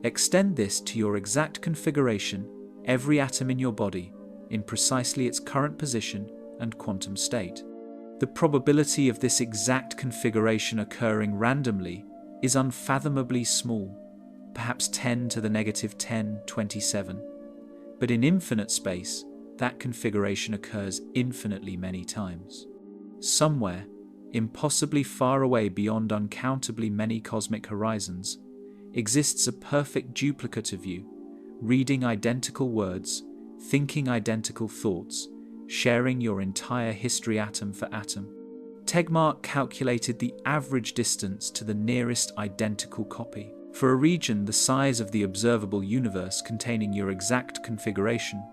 Extend this to your exact configuration, every atom in your body, in precisely its current position and quantum state. The probability of this exact configuration occurring randomly is unfathomably small, perhaps 10 to the negative 10^27. But in infinite space, that configuration occurs infinitely many times. Somewhere, impossibly far away beyond uncountably many cosmic horizons, exists a perfect duplicate of you, reading identical words, thinking identical thoughts, sharing your entire history atom for atom. Tegmark calculated the average distance to the nearest identical copy. For a region the size of the observable universe containing your exact configuration,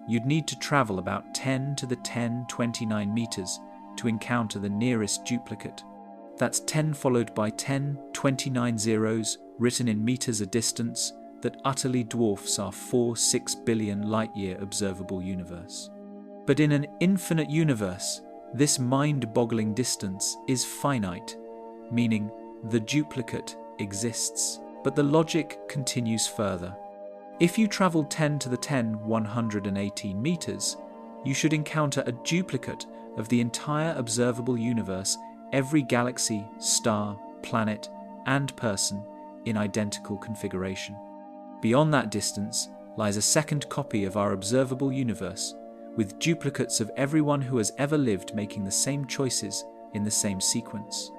you'd need to travel about 10 to the 1029 meters to encounter the nearest duplicate. That's 10 followed by 1029 zeros written in meters a distance that utterly dwarfs our 4-6 billion light-year observable universe. But in an infinite universe, this mind-boggling distance is finite, meaning the duplicate exists. But the logic continues further. If you travel 10 to the 118 meters, you should encounter a duplicate of the entire observable universe, every galaxy, star, planet, and person in identical configuration. Beyond that distance lies a second copy of our observable universe, with duplicates of everyone who has ever lived making the same choices in the same sequence.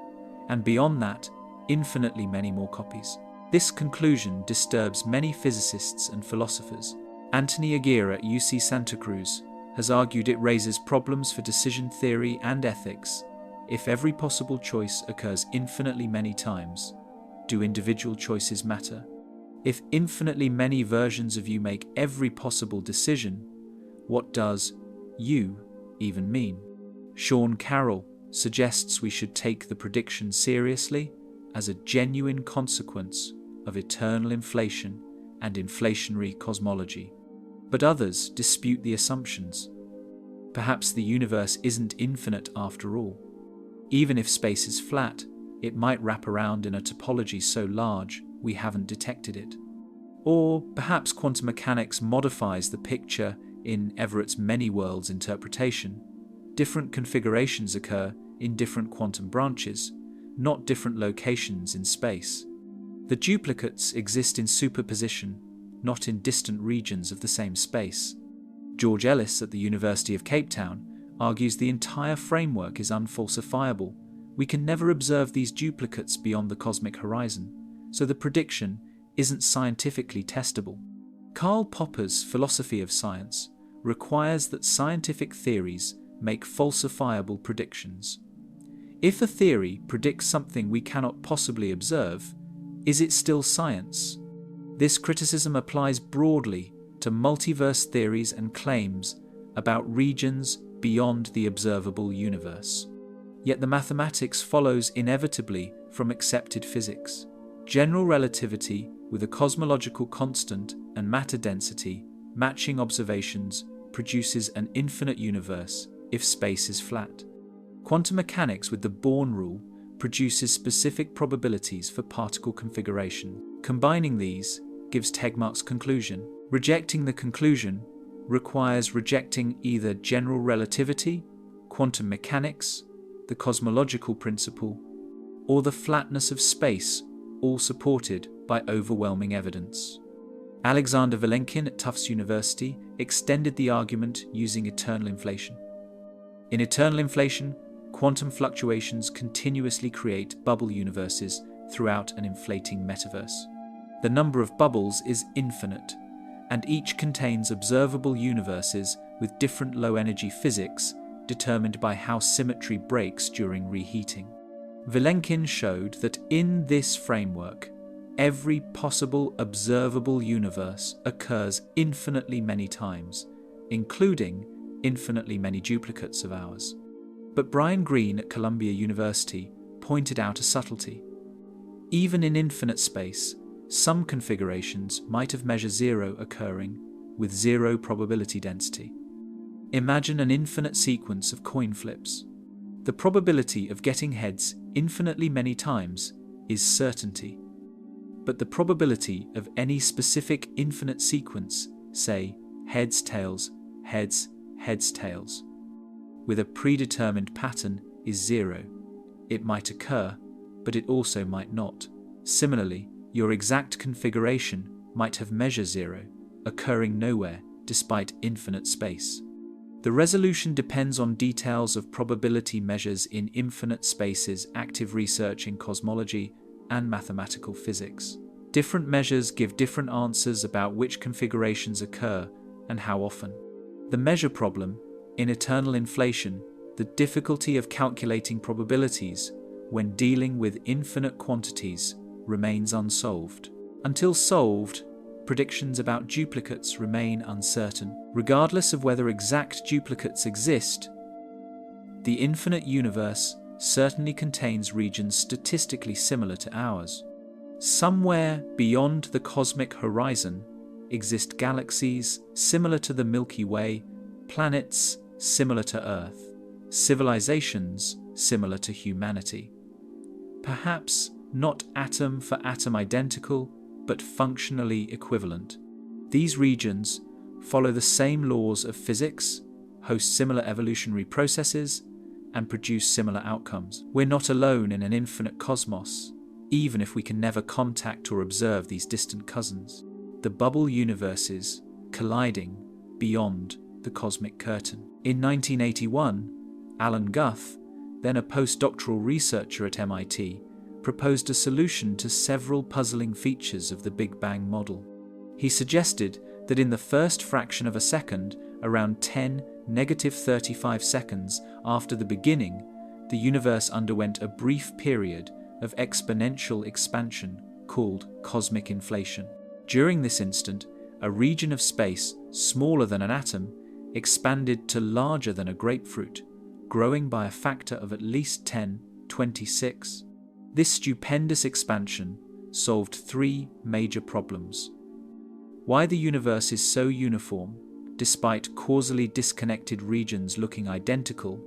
And beyond that, infinitely many more copies. This conclusion disturbs many physicists and philosophers. Anthony Aguirre at UC Santa Cruz has argued it raises problems for decision theory and ethics. If every possible choice occurs infinitely many times, do individual choices matter? If infinitely many versions of you make every possible decision, what does you even mean? Sean Carroll suggests we should take the prediction seriously as a genuine consequence of eternal inflation and inflationary cosmology. But others dispute the assumptions. Perhaps the universe isn't infinite after all. Even if space is flat, it might wrap around in a topology so large we haven't detected it. Or perhaps quantum mechanics modifies the picture in Everett's many worlds interpretation. Different configurations occur in different quantum branches, not different locations in space. The duplicates exist in superposition, not in distant regions of the same space. George Ellis at the University of Cape Town argues the entire framework is unfalsifiable. We can never observe these duplicates beyond the cosmic horizon, so the prediction isn't scientifically testable. Karl Popper's philosophy of science requires that scientific theories make falsifiable predictions. If a theory predicts something we cannot possibly observe, is it still science? This criticism applies broadly to multiverse theories and claims about regions beyond the observable universe. Yet the mathematics follows inevitably from accepted physics. General relativity with a cosmological constant and matter density matching observations produces an infinite universe if space is flat. Quantum mechanics with the Born rule produces specific probabilities for particle configuration. Combining these gives Tegmark's conclusion. Rejecting the conclusion requires rejecting either general relativity, quantum mechanics, the cosmological principle, or the flatness of space, all supported by overwhelming evidence. Alexander Vilenkin at Tufts University extended the argument using eternal inflation. In eternal inflation, quantum fluctuations continuously create bubble universes throughout an inflating metaverse. The number of bubbles is infinite, and each contains observable universes with different low-energy physics determined by how symmetry breaks during reheating. Vilenkin showed that in this framework, every possible observable universe occurs infinitely many times, including infinitely many duplicates of ours. But Brian Greene at Columbia University pointed out a subtlety. Even in infinite space, some configurations might have measure zero occurring with zero probability density. Imagine an infinite sequence of coin flips. The probability of getting heads infinitely many times is certainty. But the probability of any specific infinite sequence, say heads, tails, heads, heads, tails, with a predetermined pattern is zero. It might occur, but it also might not. Similarly, your exact configuration might have measure zero, occurring nowhere despite infinite space. The resolution depends on details of probability measures in infinite spaces, active research in cosmology and mathematical physics. Different measures give different answers about which configurations occur and how often. The measure problem, in eternal inflation, the difficulty of calculating probabilities when dealing with infinite quantities remains unsolved. Until solved, predictions about duplicates remain uncertain. Regardless of whether exact duplicates exist, the infinite universe certainly contains regions statistically similar to ours. Somewhere beyond the cosmic horizon exist galaxies similar to the Milky Way, planets similar to Earth, civilizations similar to humanity. Perhaps not atom for atom identical, but functionally equivalent. These regions follow the same laws of physics, host similar evolutionary processes, and produce similar outcomes. We're not alone in an infinite cosmos, even if we can never contact or observe these distant cousins. The bubble universes colliding beyond the cosmic curtain. In 1981, Alan Guth, then a postdoctoral researcher at MIT, proposed a solution to several puzzling features of the Big Bang model. He suggested that in the first fraction of a second, around 10⁻35 seconds after the beginning, the universe underwent a brief period of exponential expansion called cosmic inflation. During this instant, a region of space smaller than an atom expanded to larger than a grapefruit, growing by a factor of at least 10^26. This stupendous expansion solved three major problems: why the universe is so uniform, despite causally disconnected regions looking identical,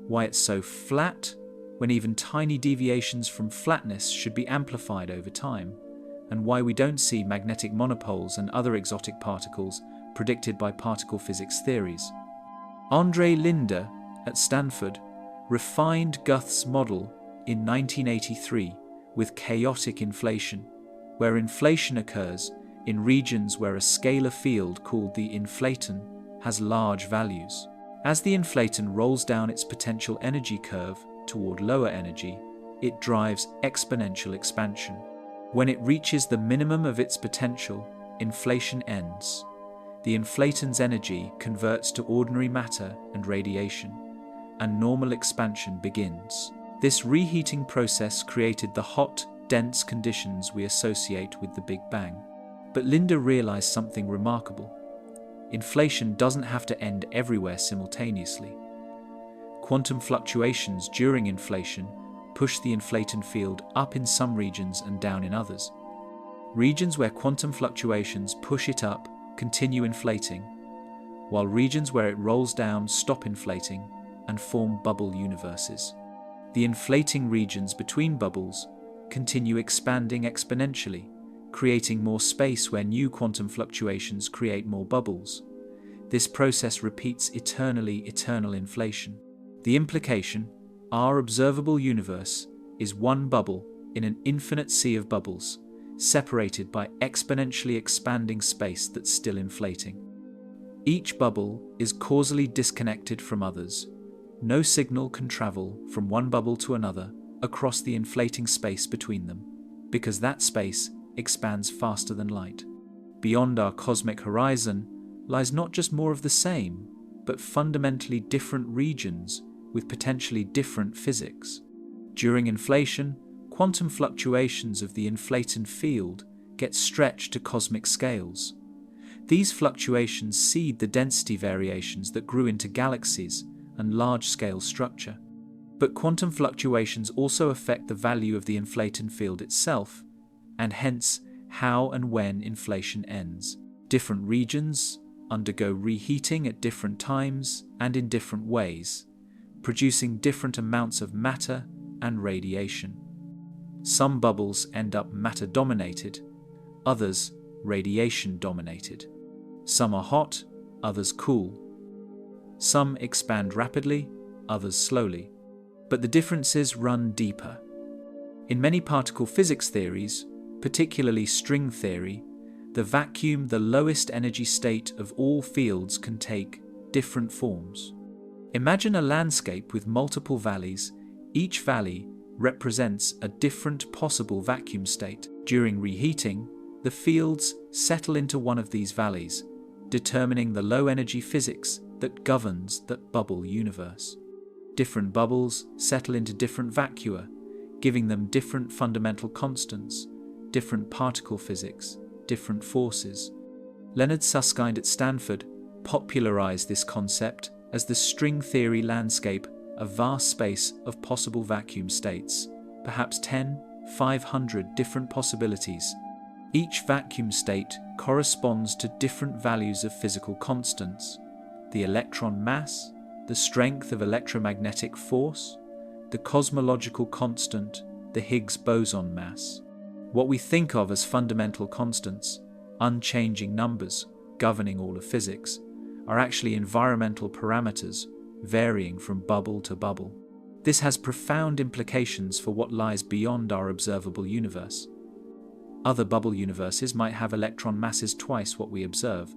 why it's so flat, when even tiny deviations from flatness should be amplified over time, and why we don't see magnetic monopoles and other exotic particles predicted by particle physics theories. Andre Linde at Stanford refined Guth's model in 1983 with chaotic inflation, where inflation occurs in regions where a scalar field called the inflaton has large values. As the inflaton rolls down its potential energy curve toward lower energy, it drives exponential expansion. When it reaches the minimum of its potential, inflation ends. The inflaton's energy converts to ordinary matter and radiation, and normal expansion begins. This reheating process created the hot, dense conditions we associate with the Big Bang. But Linde realized something remarkable. Inflation doesn't have to end everywhere simultaneously. Quantum fluctuations during inflation push the inflaton field up in some regions and down in others. Regions where quantum fluctuations push it up continue inflating, while regions where it rolls down stop inflating and form bubble universes. The inflating regions between bubbles continue expanding exponentially, creating more space where new quantum fluctuations create more bubbles. This process repeats eternal inflation. The implication: our observable universe is one bubble in an infinite sea of bubbles, separated by exponentially expanding space that's still inflating. Each bubble is causally disconnected from others. No signal can travel from one bubble to another across the inflating space between them, because that space expands faster than light. Beyond our cosmic horizon lies not just more of the same, but fundamentally different regions with potentially different physics. During inflation, quantum fluctuations of the inflaton field get stretched to cosmic scales. These fluctuations seed the density variations that grew into galaxies and large-scale structure. But quantum fluctuations also affect the value of the inflaton field itself, and hence how and when inflation ends. Different regions undergo reheating at different times and in different ways, producing different amounts of matter and radiation. Some bubbles end up matter-dominated, others radiation-dominated. Some are hot, others cool. Some expand rapidly, others slowly. But the differences run deeper. In many particle physics theories, particularly string theory, the vacuum, the lowest energy state of all fields, can take different forms. Imagine a landscape with multiple valleys. Each valley represents a different possible vacuum state. During reheating, the fields settle into one of these valleys, determining the low energy physics that governs that bubble universe. Different bubbles settle into different vacua, giving them different fundamental constants, different particle physics, different forces, Leonard Susskind at Stanford popularized this concept as the string theory landscape, a vast space of possible vacuum states, perhaps 500 different possibilities. Each vacuum state corresponds to different values of physical constants: the electron mass, the strength of electromagnetic force, the cosmological constant, the Higgs boson mass. What we think of as fundamental constants, unchanging numbers governing all of physics, are actually environmental parameters varying from bubble to bubble. This has profound implications for what lies beyond our observable universe. Other bubble universes might have electron masses twice what we observe,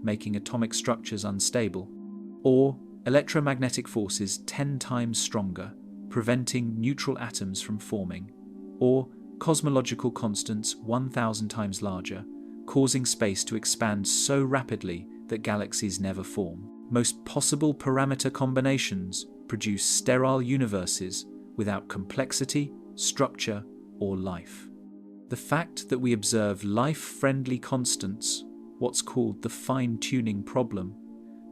making atomic structures unstable, or electromagnetic forces 10 times stronger, preventing neutral atoms from forming, or cosmological constants 1,000 times larger, causing space to expand so rapidly that galaxies never form. Most possible parameter combinations produce sterile universes without complexity, structure, or life. The fact that we observe life-friendly constants, what's called the fine-tuning problem,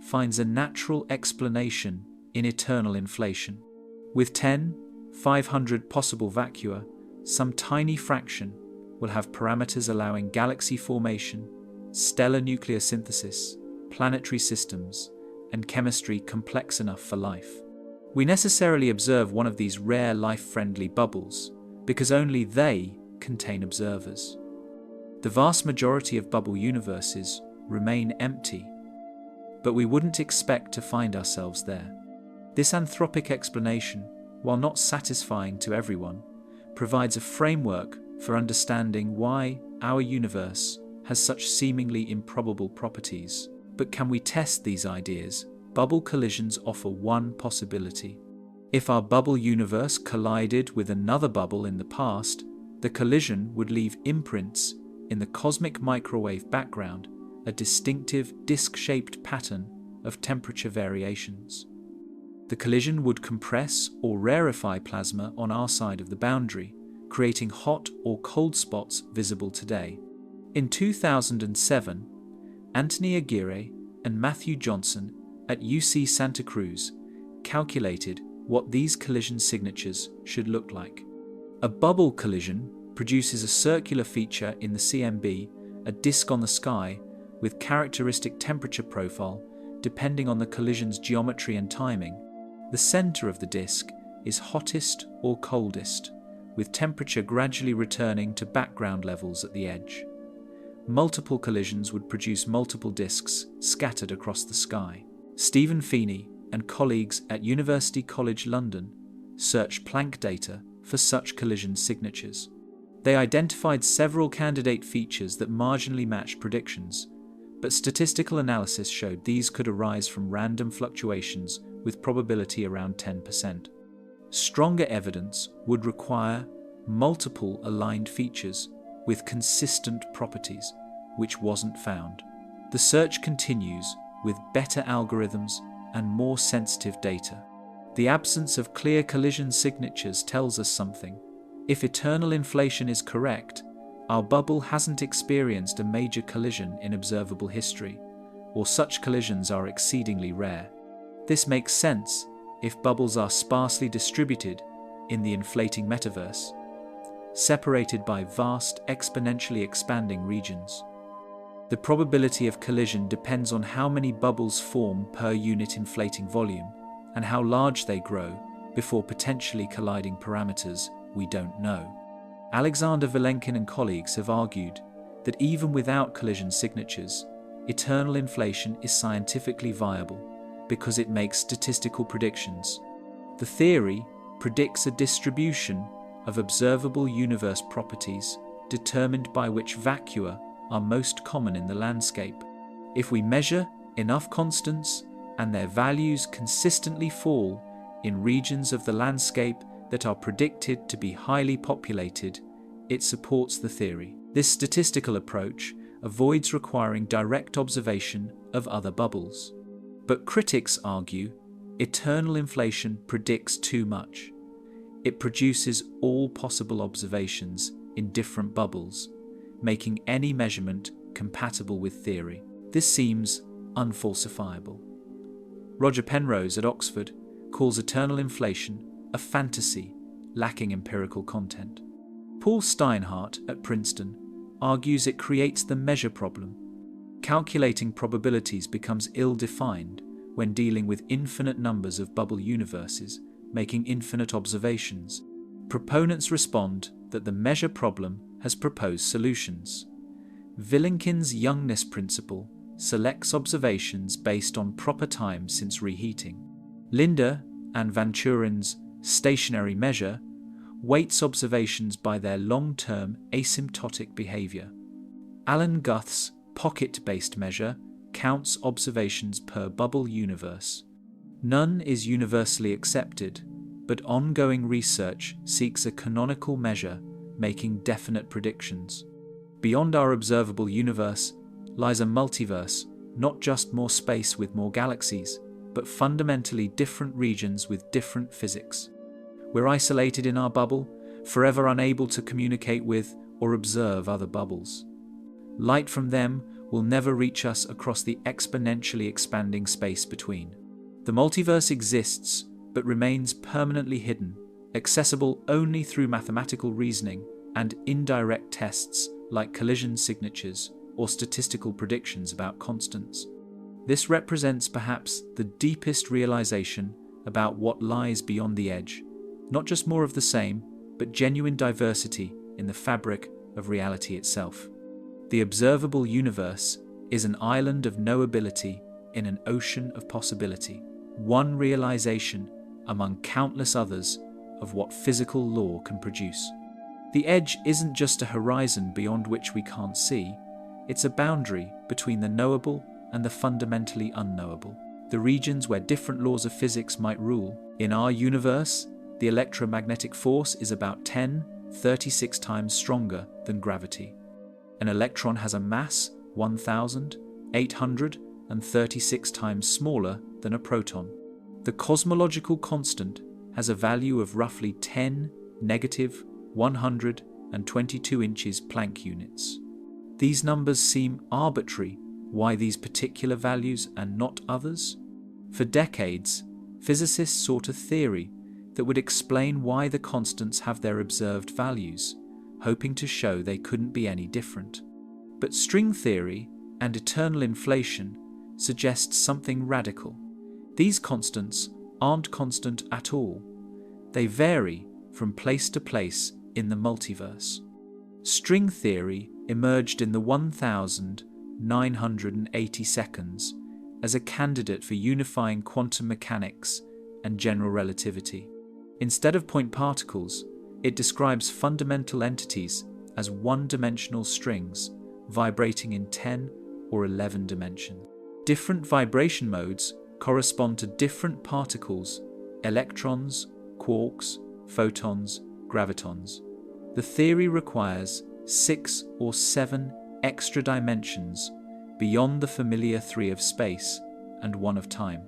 finds a natural explanation in eternal inflation. With 500 possible vacua, some tiny fraction will have parameters allowing galaxy formation, stellar nuclear synthesis, planetary systems, and chemistry complex enough for life. We necessarily observe one of these rare life-friendly bubbles because only they contain observers. The vast majority of bubble universes remain empty, but we wouldn't expect to find ourselves there. This anthropic explanation, while not satisfying to everyone, provides a framework for understanding why our universe has such seemingly improbable properties. But can we test these ideas? Bubble collisions offer one possibility. If our bubble universe collided with another bubble in the past, the collision would leave imprints in the cosmic microwave background, a distinctive disc-shaped pattern of temperature variations. The collision would compress or rarefy plasma on our side of the boundary, creating hot or cold spots visible today. In 2007, Anthony Aguirre and Matthew Johnson at UC Santa Cruz calculated what these collision signatures should look like. A bubble collision produces a circular feature in the CMB, a disk on the sky, with characteristic temperature profile depending on the collision's geometry and timing. The center of the disk is hottest or coldest, with temperature gradually returning to background levels at the edge. Multiple collisions would produce multiple disks scattered across the sky. Stephen Feeney and colleagues at University College London searched Planck data for such collision signatures. They identified several candidate features that marginally matched predictions, but statistical analysis showed these could arise from random fluctuations with probability around 10%. Stronger evidence would require multiple aligned features with consistent properties, which wasn't found. The search continues with better algorithms and more sensitive data. The absence of clear collision signatures tells us something. If eternal inflation is correct, our bubble hasn't experienced a major collision in observable history, or such collisions are exceedingly rare. This makes sense if bubbles are sparsely distributed in the inflating metaverse, separated by vast, exponentially expanding regions. The probability of collision depends on how many bubbles form per unit inflating volume, and how large they grow before potentially colliding parameters we don't know. Alexander Vilenkin and colleagues have argued that even without collision signatures, eternal inflation is scientifically viable because it makes statistical predictions. The theory predicts a distribution of observable universe properties determined by which vacua are most common in the landscape. If we measure enough constants and their values consistently fall in regions of the landscape that are predicted to be highly populated, it supports the theory. This statistical approach avoids requiring direct observation of other bubbles. But critics argue eternal inflation predicts too much. It produces all possible observations in different bubbles, making any measurement compatible with theory. This seems unfalsifiable. Roger Penrose at Oxford calls eternal inflation a fantasy lacking empirical content. Paul Steinhardt at Princeton argues it creates the measure problem. Calculating probabilities becomes ill-defined when dealing with infinite numbers of bubble universes, making infinite observations. Proponents respond that the measure problem has proposed solutions. Vilenkin's youngness principle selects observations based on proper time since reheating. Linde and Van Turen's stationary measure weights observations by their long-term asymptotic behavior. Alan Guth's pocket-based measure counts observations per bubble universe. None is universally accepted, but ongoing research seeks a canonical measure, making definite predictions. Beyond our observable universe lies a multiverse, not just more space with more galaxies, but fundamentally different regions with different physics. We're isolated in our bubble, forever unable to communicate with or observe other bubbles. Light from them will never reach us across the exponentially expanding space between. The multiverse exists, but remains permanently hidden, accessible only through mathematical reasoning and indirect tests like collision signatures or statistical predictions about constants. This represents perhaps the deepest realization about what lies beyond the edge, not just more of the same, but genuine diversity in the fabric of reality itself. The observable universe is an island of knowability in an ocean of possibility, one realization among countless others of what physical law can produce. The edge isn't just a horizon beyond which we can't see, it's a boundary between the knowable and the fundamentally unknowable, the regions where different laws of physics might rule. In our universe, the electromagnetic force is about 1036 times stronger than gravity. An electron has a mass 1,836 times smaller than a proton. The cosmological constant has a value of roughly 10 negative 122 inches Planck units. These numbers seem arbitrary. Why these particular values and not others? For decades, physicists sought a theory that would explain why the constants have their observed values, hoping to show they couldn't be any different. But string theory and eternal inflation suggest something radical. These constants aren't constant at all. They vary from place to place in the multiverse. String theory emerged in the 1980 seconds as a candidate for unifying quantum mechanics and general relativity. Instead of point particles, it describes fundamental entities as one-dimensional strings vibrating in 10 or 11 dimensions. Different vibration modes correspond to different particles: electrons, quarks, photons, gravitons. The theory requires 6 or 7 extra dimensions beyond the familiar 3 of space and 1 of time.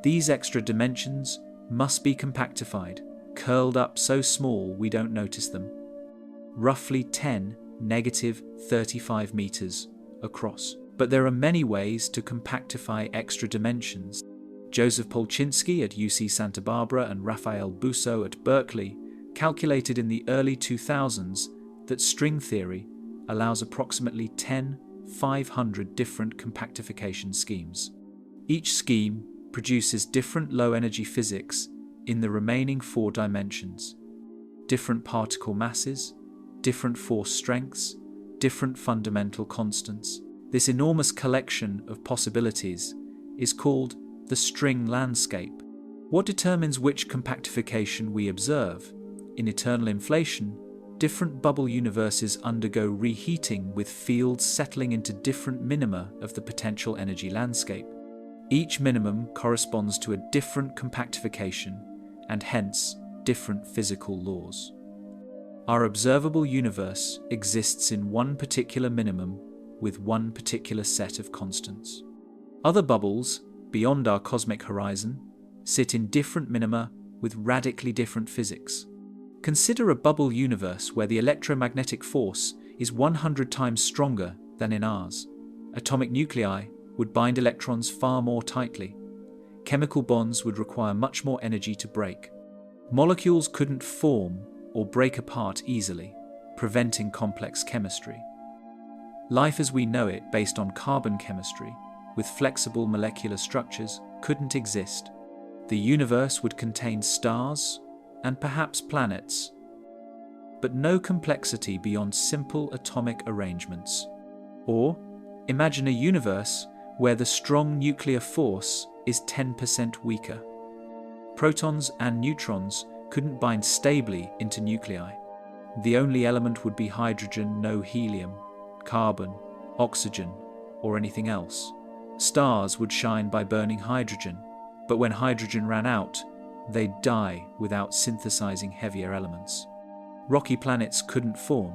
These extra dimensions must be compactified, curled up so small we don't notice them. Roughly 10 negative 35 meters across. But there are many ways to compactify extra dimensions. Joseph Polchinski at UC Santa Barbara and Raphael Busso at Berkeley calculated in the early 2000s that string theory allows approximately 10,500 different compactification schemes. Each scheme produces different low-energy physics in the remaining 4 dimensions, different particle masses, different force strengths, different fundamental constants. This enormous collection of possibilities is called the string landscape. What determines which compactification we observe? In eternal inflation, different bubble universes undergo reheating with fields settling into different minima of the potential energy landscape. Each minimum corresponds to a different compactification and hence different physical laws. Our observable universe exists in one particular minimum with one particular set of constants. Other bubbles, beyond our cosmic horizon, sit in different minima with radically different physics. Consider a bubble universe where the electromagnetic force is 100 times stronger than in ours. Atomic nuclei would bind electrons far more tightly. Chemical bonds would require much more energy to break. Molecules couldn't form or break apart easily, preventing complex chemistry. Life as we know it, based on carbon chemistry, with flexible molecular structures, couldn't exist. The universe would contain stars and perhaps planets, but no complexity beyond simple atomic arrangements. Or imagine a universe where the strong nuclear force is 10% weaker. Protons and neutrons couldn't bind stably into nuclei. The only element would be hydrogen, no helium, carbon, oxygen, or anything else. Stars would shine by burning hydrogen, but when hydrogen ran out, they'd die without synthesizing heavier elements. Rocky planets couldn't form.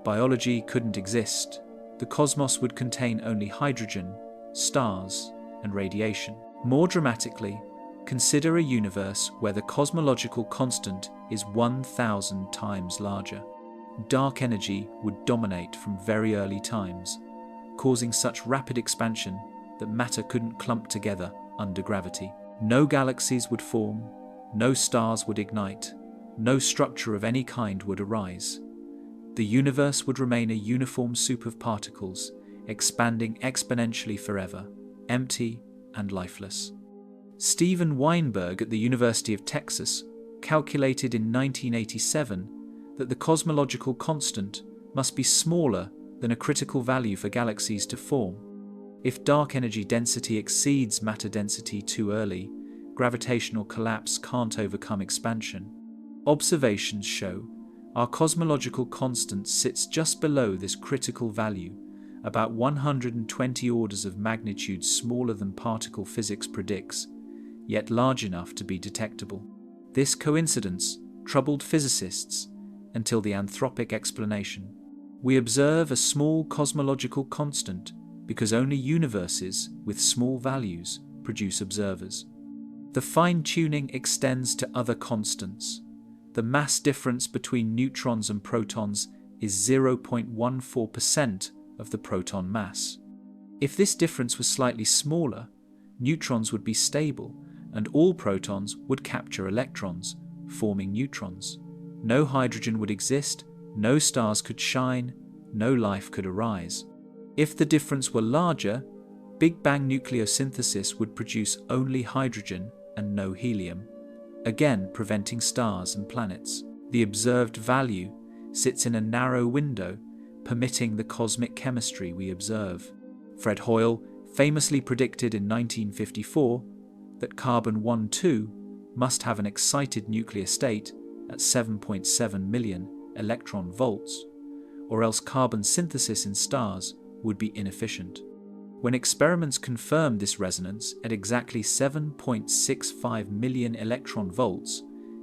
Biology couldn't exist. The cosmos would contain only hydrogen, stars, and radiation. More dramatically, consider a universe where the cosmological constant is 1,000 times larger. Dark energy would dominate from very early times, causing such rapid expansion that matter couldn't clump together under gravity. No galaxies would form, no stars would ignite, no structure of any kind would arise. The universe would remain a uniform soup of particles, expanding exponentially forever, empty and lifeless. Steven Weinberg at the University of Texas calculated in 1987 that the cosmological constant must be smaller than a critical value for galaxies to form. If dark energy density exceeds matter density too early, gravitational collapse can't overcome expansion. Observations show our cosmological constant sits just below this critical value, about 120 orders of magnitude smaller than particle physics predicts, yet large enough to be detectable. This coincidence troubled physicists until the anthropic explanation. We observe a small cosmological constant because only universes with small values produce observers. The fine-tuning extends to other constants. The mass difference between neutrons and protons is 0.14% of the proton mass. If this difference was slightly smaller, neutrons would be stable and all protons would capture electrons, forming neutrons. No hydrogen would exist, no stars could shine, no life could arise. If the difference were larger, Big Bang nucleosynthesis would produce only hydrogen and no helium, again preventing stars and planets. The observed value sits in a narrow window, permitting the cosmic chemistry we observe. Fred Hoyle famously predicted in 1954 that carbon-12 must have an excited nuclear state at 7.7 million electron volts, or else carbon synthesis in stars would be inefficient. When experiments confirmed this resonance at exactly 7.65 million electron volts,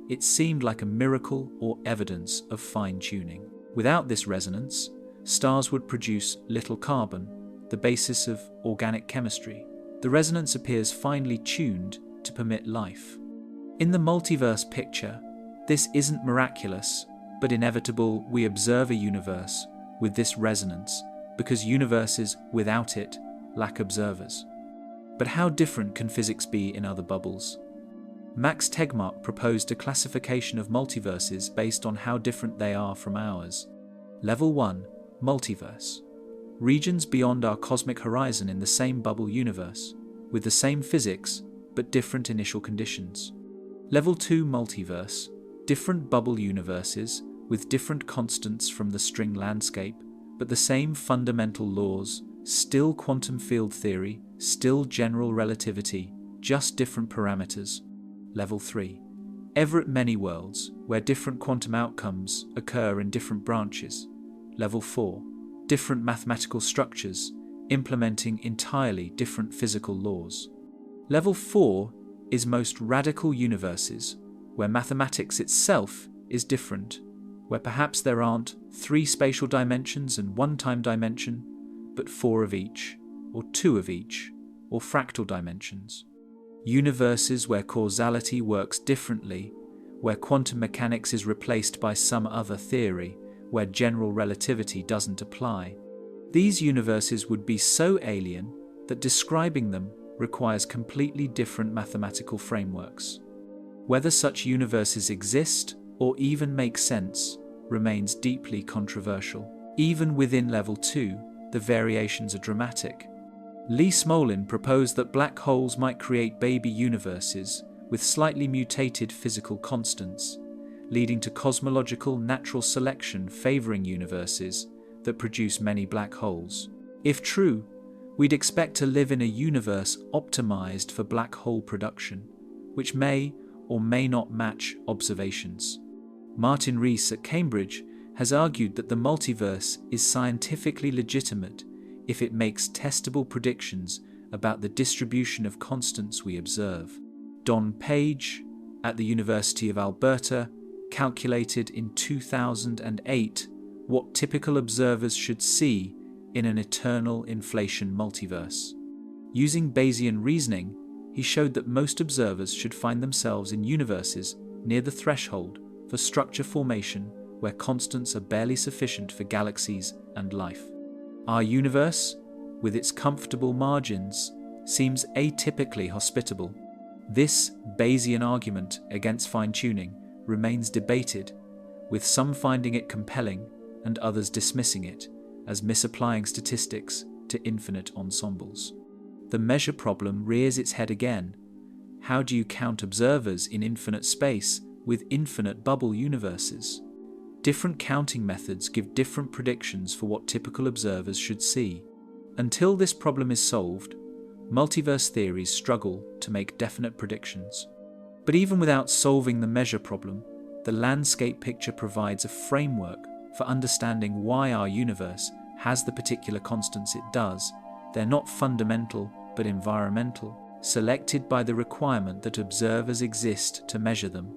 it seemed like a miracle or evidence of fine-tuning. Without this resonance, stars would produce little carbon, the basis of organic chemistry. The resonance appears finely tuned to permit life. In the multiverse picture, this isn't miraculous, but inevitable. We observe a universe with this resonance because universes without it lack observers. But how different can physics be in other bubbles? Max Tegmark proposed a classification of multiverses based on how different they are from ours. Level 1, multiverse. Regions beyond our cosmic horizon in the same bubble universe, with the same physics but different initial conditions. Level 2, multiverse. Different bubble universes with different constants from the string landscape, but the same fundamental laws, still quantum field theory, still general relativity, just different parameters. Level 3. Everett many worlds, where different quantum outcomes occur in different branches. Level 4. Different mathematical structures, implementing entirely different physical laws. Level 4 is most radical universes, where mathematics itself is different, where perhaps there aren't 3 spatial dimensions and 1 time dimension, but 4 of each, or 2 of each, or fractal dimensions. Universes where causality works differently, where quantum mechanics is replaced by some other theory, where general relativity doesn't apply. These universes would be so alien that describing them requires completely different mathematical frameworks. Whether such universes exist or even make sense remains deeply controversial. Even within Level 2, the variations are dramatic. Lee Smolin proposed that black holes might create baby universes with slightly mutated physical constants, leading to cosmological natural selection favoring universes that produce many black holes. If true, we'd expect to live in a universe optimized for black hole production, which may or may not match observations. Martin Rees at Cambridge has argued that the multiverse is scientifically legitimate if it makes testable predictions about the distribution of constants we observe. Don Page at the University of Alberta calculated in 2008 what typical observers should see in an eternal inflation multiverse. Using Bayesian reasoning, he showed that most observers should find themselves in universes near the threshold for structure formation where constants are barely sufficient for galaxies and life. Our universe, with its comfortable margins, seems atypically hospitable. This Bayesian argument against fine-tuning remains debated, with some finding it compelling and others dismissing it as misapplying statistics to infinite ensembles. The measure problem rears its head again. How do you count observers in infinite space with infinite bubble universes? Different counting methods give different predictions for what typical observers should see. Until this problem is solved, multiverse theories struggle to make definite predictions. But even without solving the measure problem, the landscape picture provides a framework for understanding why our universe has the particular constants it does. They're not fundamental, but environmental, selected by the requirement that observers exist to measure them.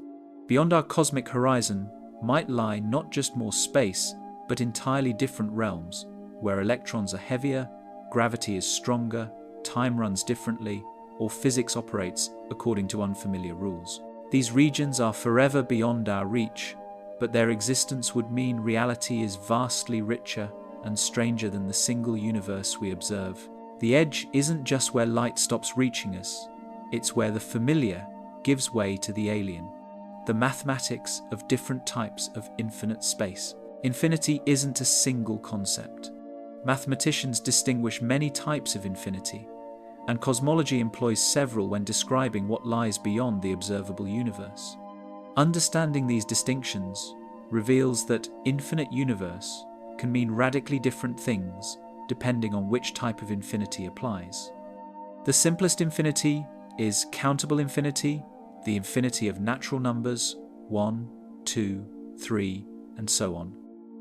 Beyond our cosmic horizon might lie not just more space, but entirely different realms, where electrons are heavier, gravity is stronger, time runs differently, or physics operates according to unfamiliar rules. These regions are forever beyond our reach, but their existence would mean reality is vastly richer and stranger than the single universe we observe. The edge isn't just where light stops reaching us, it's where the familiar gives way to the alien. The mathematics of different types of infinite space. Infinity isn't a single concept. Mathematicians distinguish many types of infinity, and cosmology employs several when describing what lies beyond the observable universe. Understanding these distinctions reveals that infinite universe can mean radically different things depending on which type of infinity applies. The simplest infinity is countable infinity, the infinity of natural numbers, 1, 2, 3, and so on.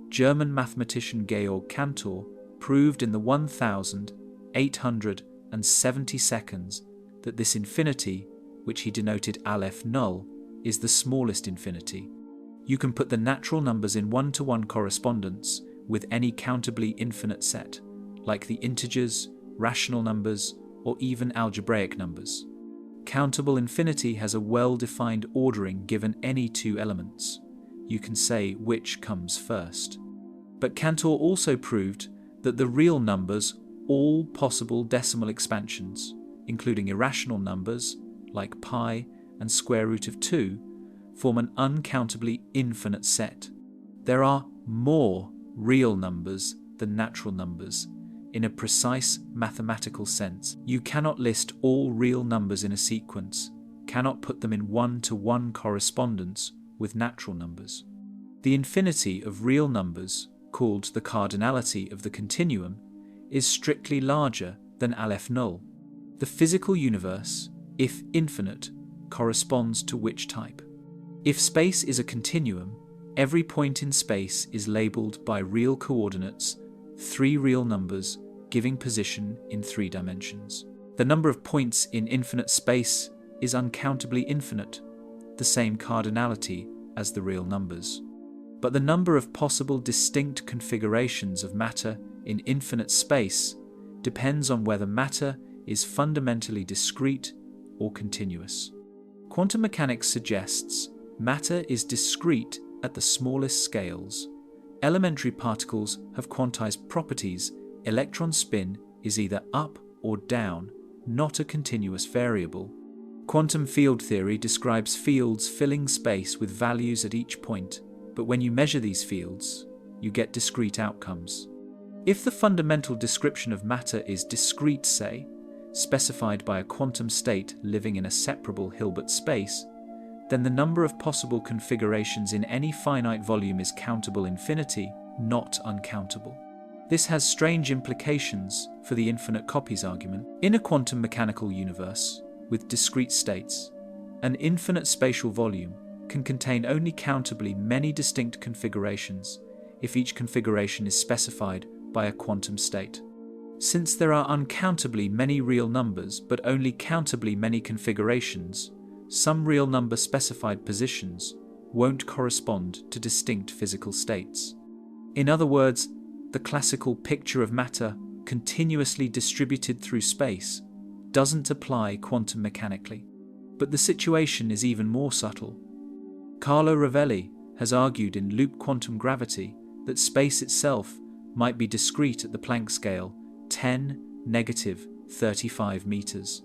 German mathematician Georg Cantor proved in the 1870 seconds that this infinity, which he denoted Aleph null, is the smallest infinity. You can put the natural numbers in one-to-one correspondence with any countably infinite set, like the integers, rational numbers, or even algebraic numbers. Countable infinity has a well-defined ordering given any two elements. You can say which comes first. But Cantor also proved that the real numbers, all possible decimal expansions, including irrational numbers like pi and square root of 2, form an uncountably infinite set. There are more real numbers than natural numbers. In a precise mathematical sense, you cannot list all real numbers in a sequence, cannot put them in one-to-one correspondence with natural numbers. The infinity of real numbers, called the cardinality of the continuum, is strictly larger than Aleph null. The physical universe, if infinite, corresponds to which type? If space is a continuum, every point in space is labelled by real coordinates, 3 real numbers giving position in 3 dimensions. The number of points in infinite space is uncountably infinite, the same cardinality as the real numbers. But the number of possible distinct configurations of matter in infinite space depends on whether matter is fundamentally discrete or continuous. Quantum mechanics suggests matter is discrete at the smallest scales. Elementary particles have quantized properties. Electron spin is either up or down, not a continuous variable. Quantum field theory describes fields filling space with values at each point, but when you measure these fields, you get discrete outcomes. If the fundamental description of matter is discrete, say, specified by a quantum state living in a separable Hilbert space, then the number of possible configurations in any finite volume is countable infinity, not uncountable. This has strange implications for the infinite copies argument. In a quantum mechanical universe, with discrete states, an infinite spatial volume can contain only countably many distinct configurations if each configuration is specified by a quantum state. Since there are uncountably many real numbers but only countably many configurations, some real number specified positions won't correspond to distinct physical states. In other words, the classical picture of matter continuously distributed through space doesn't apply quantum mechanically. But the situation is even more subtle. Carlo Rovelli has argued in Loop Quantum Gravity that space itself might be discrete at the Planck scale 10⁻35 meters.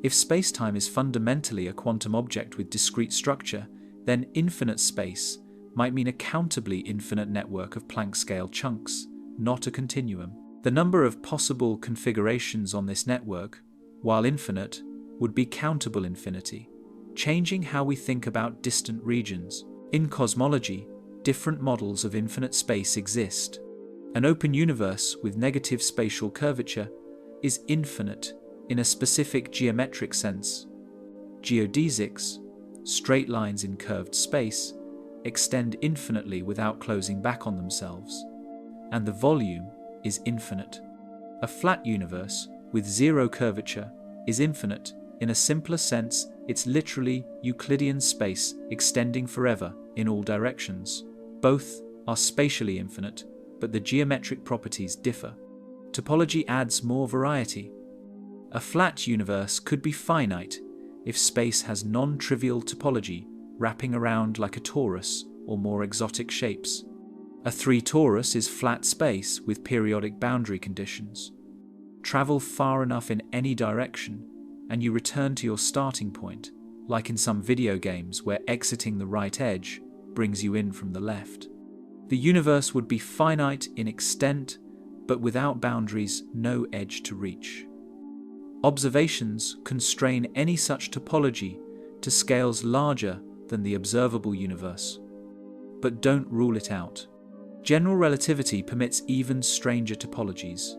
If spacetime is fundamentally a quantum object with discrete structure, then infinite space might mean a countably infinite network of Planck scale chunks, not a continuum. The number of possible configurations on this network, while infinite, would be countable infinity, changing how we think about distant regions. In cosmology, different models of infinite space exist. An open universe with negative spatial curvature is infinite in a specific geometric sense. Geodesics, straight lines in curved space, extend infinitely without closing back on themselves, and the volume is infinite. A flat universe with zero curvature is infinite. In a simpler sense, it's literally Euclidean space extending forever in all directions. Both are spatially infinite, but the geometric properties differ. Topology adds more variety. A flat universe could be finite if space has non-trivial topology wrapping around like a torus or more exotic shapes. A 3 torus is flat space with periodic boundary conditions. Travel far enough in any direction, and you return to your starting point, like in some video games where exiting the right edge brings you in from the left. The universe would be finite in extent, but without boundaries, no edge to reach. Observations constrain any such topology to scales larger than the observable universe, but don't rule it out. General relativity permits even stranger topologies.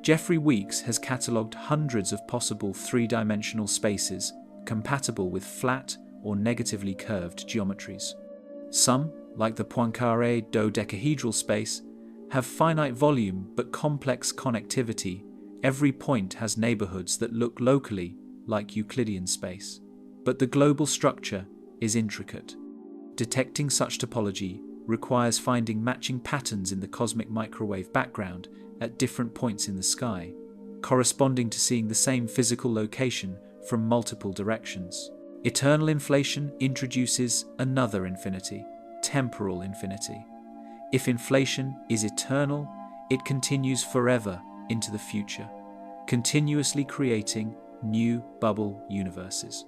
Jeffrey Weeks has catalogued hundreds of possible 3-dimensional spaces compatible with flat or negatively curved geometries. Some, like the Poincaré dodecahedral space, have finite volume but complex connectivity. Every point has neighborhoods that look locally like Euclidean space, but the global structure is intricate. Detecting such topology requires finding matching patterns in the cosmic microwave background at different points in the sky, corresponding to seeing the same physical location from multiple directions. Eternal inflation introduces another infinity, temporal infinity. If inflation is eternal, it continues forever into the future, continuously creating new bubble universes.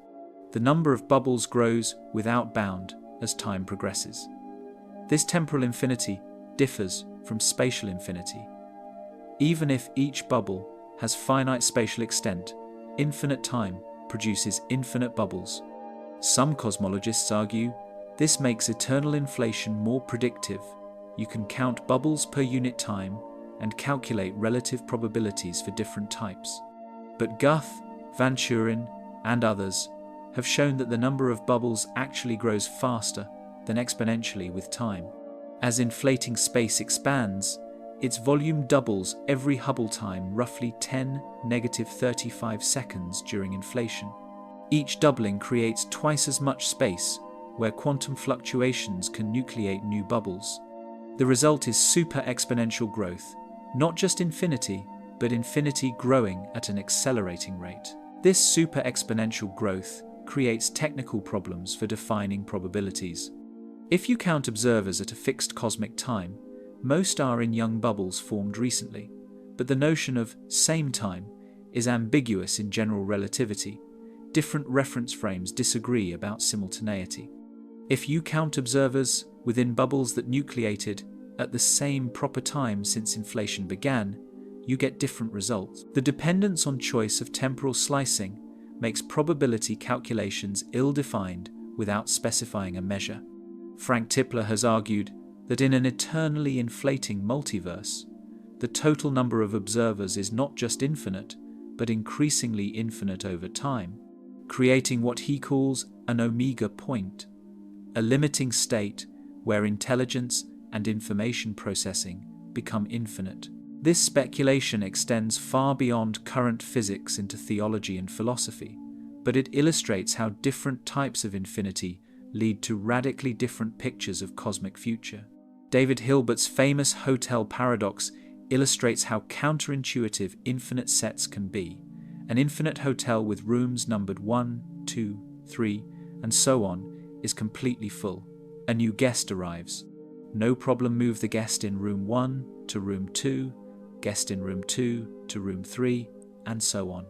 The number of bubbles grows without bound as time progresses. This temporal infinity differs from spatial infinity. Even if each bubble has finite spatial extent, infinite time produces infinite bubbles. Some cosmologists argue this makes eternal inflation more predictive. You can count bubbles per unit time and calculate relative probabilities for different types. But Guth, Van Turen, and others have shown that the number of bubbles actually grows faster than exponentially with time. As inflating space expands, its volume doubles every Hubble time, roughly 10⁻35 seconds during inflation. Each doubling creates twice as much space where quantum fluctuations can nucleate new bubbles. The result is super exponential growth, not just infinity, but infinity growing at an accelerating rate. This super exponential growth creates technical problems for defining probabilities. If you count observers at a fixed cosmic time, most are in young bubbles formed recently, but the notion of same time is ambiguous in general relativity. Different reference frames disagree about simultaneity. If you count observers within bubbles that nucleated at the same proper time since inflation began, you get different results. The dependence on choice of temporal slicing makes probability calculations ill-defined without specifying a measure. Frank Tipler has argued that in an eternally inflating multiverse, the total number of observers is not just infinite, but increasingly infinite over time, creating what he calls an omega point, a limiting state where intelligence and information processing become infinite. This speculation extends far beyond current physics into theology and philosophy, but it illustrates how different types of infinity lead to radically different pictures of cosmic future. David Hilbert's famous hotel paradox illustrates how counterintuitive infinite sets can be. An infinite hotel with rooms numbered 1, 2, 3, and so on is completely full. A new guest arrives. No problem, move the guest in room 1 to room 2, guest in room 2 to room 3, and so on.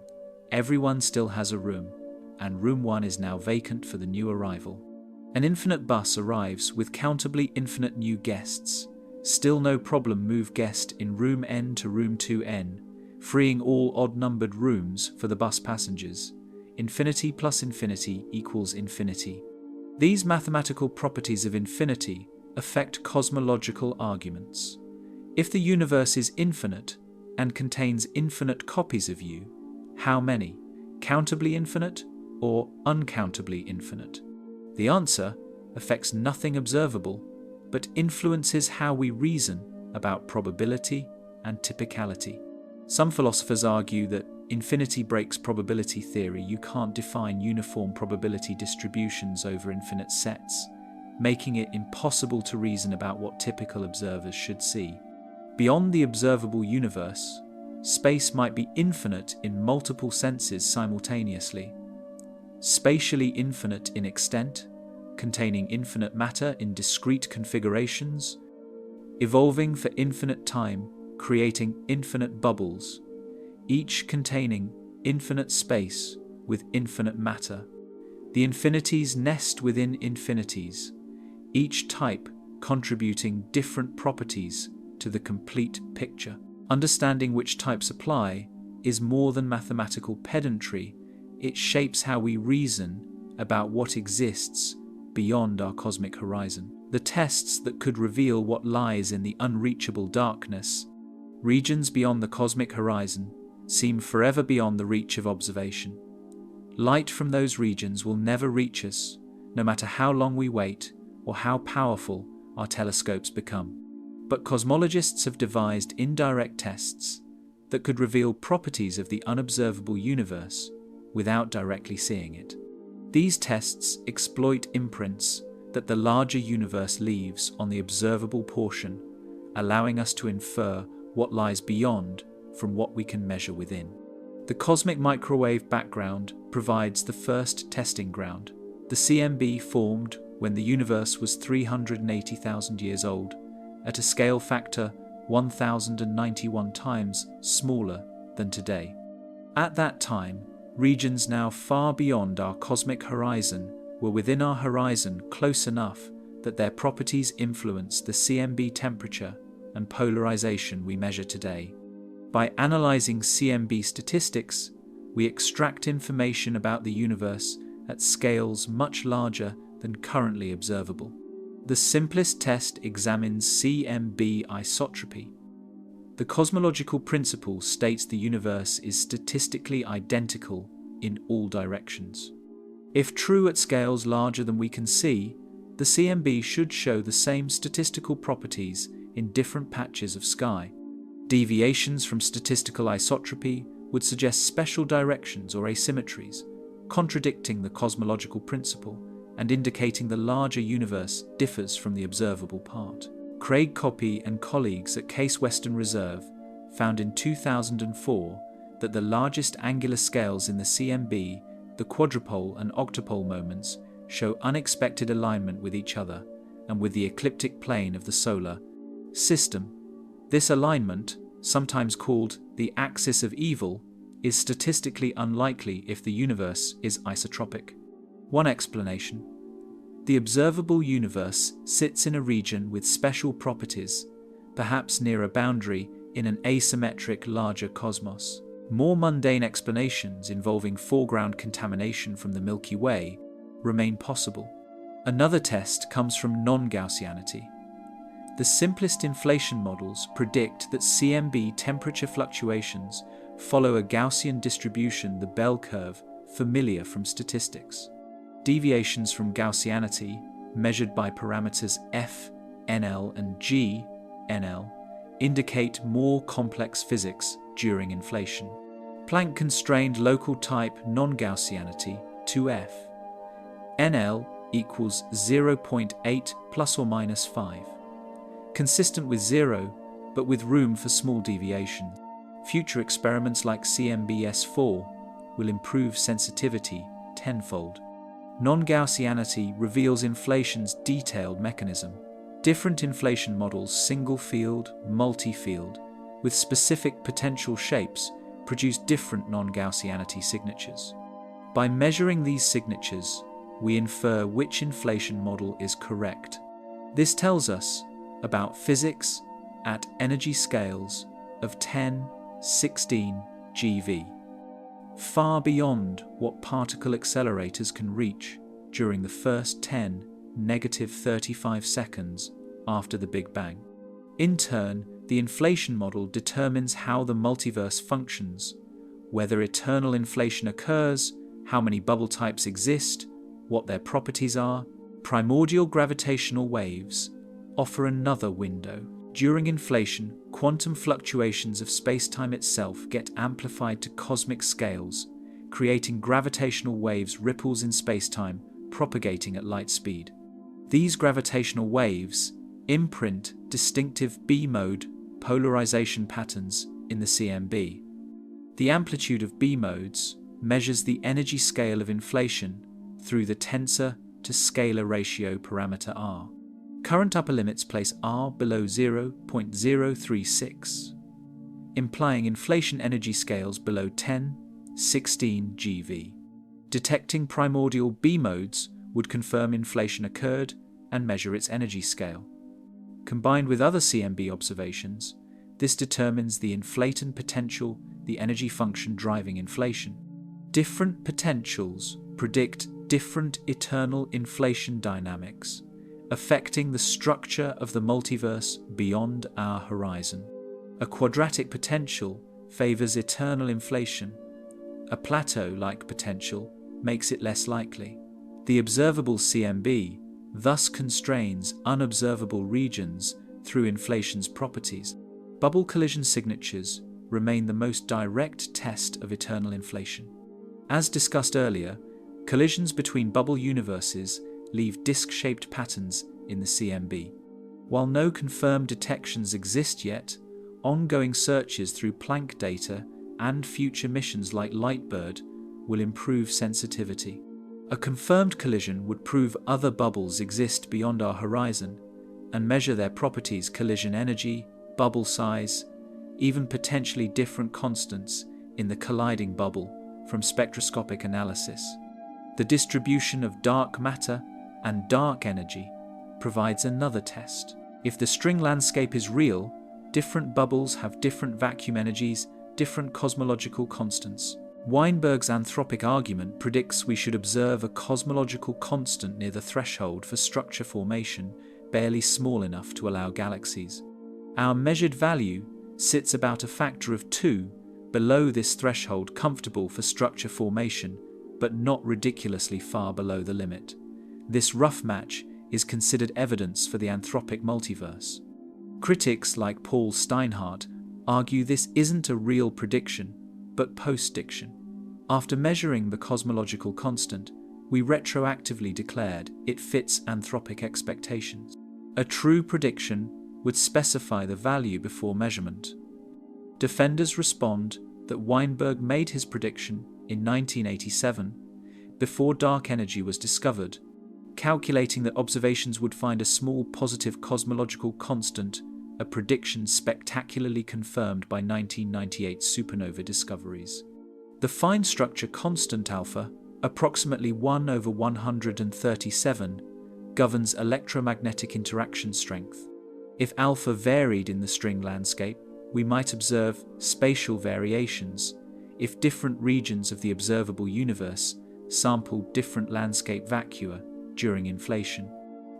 Everyone still has a room, and room 1 is now vacant for the new arrival. An infinite bus arrives with countably infinite new guests. Still no problem, move guest in room N to room 2N, freeing all odd-numbered rooms for the bus passengers. Infinity plus infinity equals infinity. These mathematical properties of infinity affect cosmological arguments. If the universe is infinite and contains infinite copies of you, how many? Countably infinite or uncountably infinite? The answer affects nothing observable, but influences how we reason about probability and typicality. Some philosophers argue that infinity breaks probability theory. You can't define uniform probability distributions over infinite sets, making it impossible to reason about what typical observers should see. Beyond the observable universe, space might be infinite in multiple senses simultaneously. Spatially infinite in extent, containing infinite matter in discrete configurations, evolving for infinite time, creating infinite bubbles, each containing infinite space with infinite matter. The infinities nest within infinities, each type contributing different properties to the complete picture. Understanding which types apply is more than mathematical pedantry. It shapes how we reason about what exists beyond our cosmic horizon. The tests that could reveal what lies in the unreachable darkness, regions beyond the cosmic horizon, seem forever beyond the reach of observation. Light from those regions will never reach us, no matter how long we wait or how powerful our telescopes become. But cosmologists have devised indirect tests that could reveal properties of the unobservable universe without directly seeing it. These tests exploit imprints that the larger universe leaves on the observable portion, allowing us to infer what lies beyond from what we can measure within. The cosmic microwave background provides the first testing ground. The CMB formed when the universe was 380,000 years old, at a scale factor 1,091 times smaller than today. At that time, regions now far beyond our cosmic horizon were within our horizon close enough that their properties influence the CMB temperature and polarization we measure today. By analyzing CMB statistics, we extract information about the universe at scales much larger than currently observable. The simplest test examines CMB isotropy. The cosmological principle states the universe is statistically identical in all directions. If true at scales larger than we can see, the CMB should show the same statistical properties in different patches of sky. Deviations from statistical isotropy would suggest special directions or asymmetries, contradicting the cosmological principle and indicating the larger universe differs from the observable part. Craig Coppey and colleagues at Case Western Reserve found in 2004 that the largest angular scales in the CMB, the quadrupole and octopole moments, show unexpected alignment with each other and with the ecliptic plane of the solar system. This alignment, sometimes called the axis of evil, is statistically unlikely if the universe is isotropic. One explanation: the observable universe sits in a region with special properties, perhaps near a boundary in an asymmetric larger cosmos. More mundane explanations involving foreground contamination from the Milky Way remain possible. Another test comes from non-Gaussianity. The simplest inflation models predict that CMB temperature fluctuations follow a Gaussian distribution, the bell curve, familiar from statistics. Deviations from Gaussianity, measured by parameters f, nl, and g, nl, indicate more complex physics during inflation. Planck-constrained local type non-Gaussianity 2f. nl equals 0.8 plus or minus 5. Consistent with 0, but with room for small deviation. Future experiments like CMB-S4 will improve sensitivity tenfold. Non-Gaussianity reveals inflation's detailed mechanism. Different inflation models, single field, multi-field, with specific potential shapes, produce different non-Gaussianity signatures. By measuring these signatures, we infer which inflation model is correct. This tells us about physics at energy scales of 10, 16 GeV, far beyond what particle accelerators can reach during the first 10, -35 seconds after the Big Bang. In turn, the inflation model determines how the multiverse functions, whether eternal inflation occurs, how many bubble types exist, what their properties are. Primordial gravitational waves offer another window. During inflation, quantum fluctuations of spacetime itself get amplified to cosmic scales, creating gravitational waves, ripples in spacetime, propagating at light speed. These gravitational waves imprint distinctive B-mode polarization patterns in the CMB. The amplitude of B-modes measures the energy scale of inflation through the tensor to scalar ratio parameter r. Current upper limits place r below 0.036, implying inflation energy scales below 10, 16 GeV. Detecting primordial B-modes would confirm inflation occurred and measure its energy scale. Combined with other CMB observations, this determines the inflaton potential, the energy function driving inflation. Different potentials predict different eternal inflation dynamics, affecting the structure of the multiverse beyond our horizon. A quadratic potential favors eternal inflation. A plateau-like potential makes it less likely. The observable CMB thus constrains unobservable regions through inflation's properties. Bubble collision signatures remain the most direct test of eternal inflation. As discussed earlier, collisions between bubble universes leave disc-shaped patterns in the CMB. While no confirmed detections exist yet, ongoing searches through Planck data and future missions like LightBird will improve sensitivity. A confirmed collision would prove other bubbles exist beyond our horizon and measure their properties: collision energy, bubble size, even potentially different constants in the colliding bubble from spectroscopic analysis. The distribution of dark matter and dark energy provides another test. If the string landscape is real, different bubbles have different vacuum energies, different cosmological constants. Weinberg's anthropic argument predicts we should observe a cosmological constant near the threshold for structure formation, barely small enough to allow galaxies. Our measured value sits about a factor of 2 below this threshold, comfortable for structure formation, but not ridiculously far below the limit. This rough match is considered evidence for the anthropic multiverse. Critics like Paul Steinhardt argue this isn't a real prediction, but postdiction. After measuring the cosmological constant, we retroactively declared it fits anthropic expectations. A true prediction would specify the value before measurement. Defenders respond that Weinberg made his prediction in 1987, before dark energy was discovered, calculating that observations would find a small positive cosmological constant, a prediction spectacularly confirmed by 1998 supernova discoveries. The fine structure constant alpha, approximately 1/137, governs electromagnetic interaction strength. If alpha varied in the string landscape, we might observe spatial variations if different regions of the observable universe sampled different landscape vacua during inflation.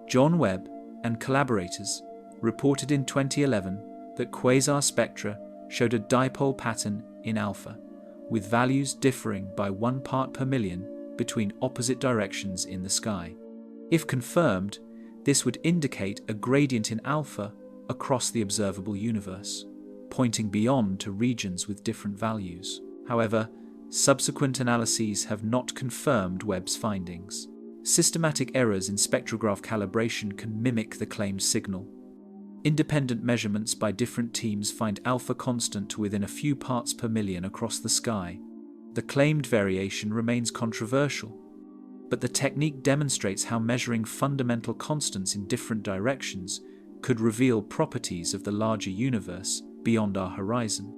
John Webb and collaborators reported in 2011 that quasar spectra showed a dipole pattern in alpha, with values differing by 1 part per million between opposite directions in the sky. If confirmed, this would indicate a gradient in alpha across the observable universe, pointing beyond to regions with different values. However, subsequent analyses have not confirmed Webb's findings. Systematic errors in spectrograph calibration can mimic the claimed signal. Independent measurements by different teams find alpha constant to within a few parts per million across the sky. The claimed variation remains controversial, but the technique demonstrates how measuring fundamental constants in different directions could reveal properties of the larger universe beyond our horizon.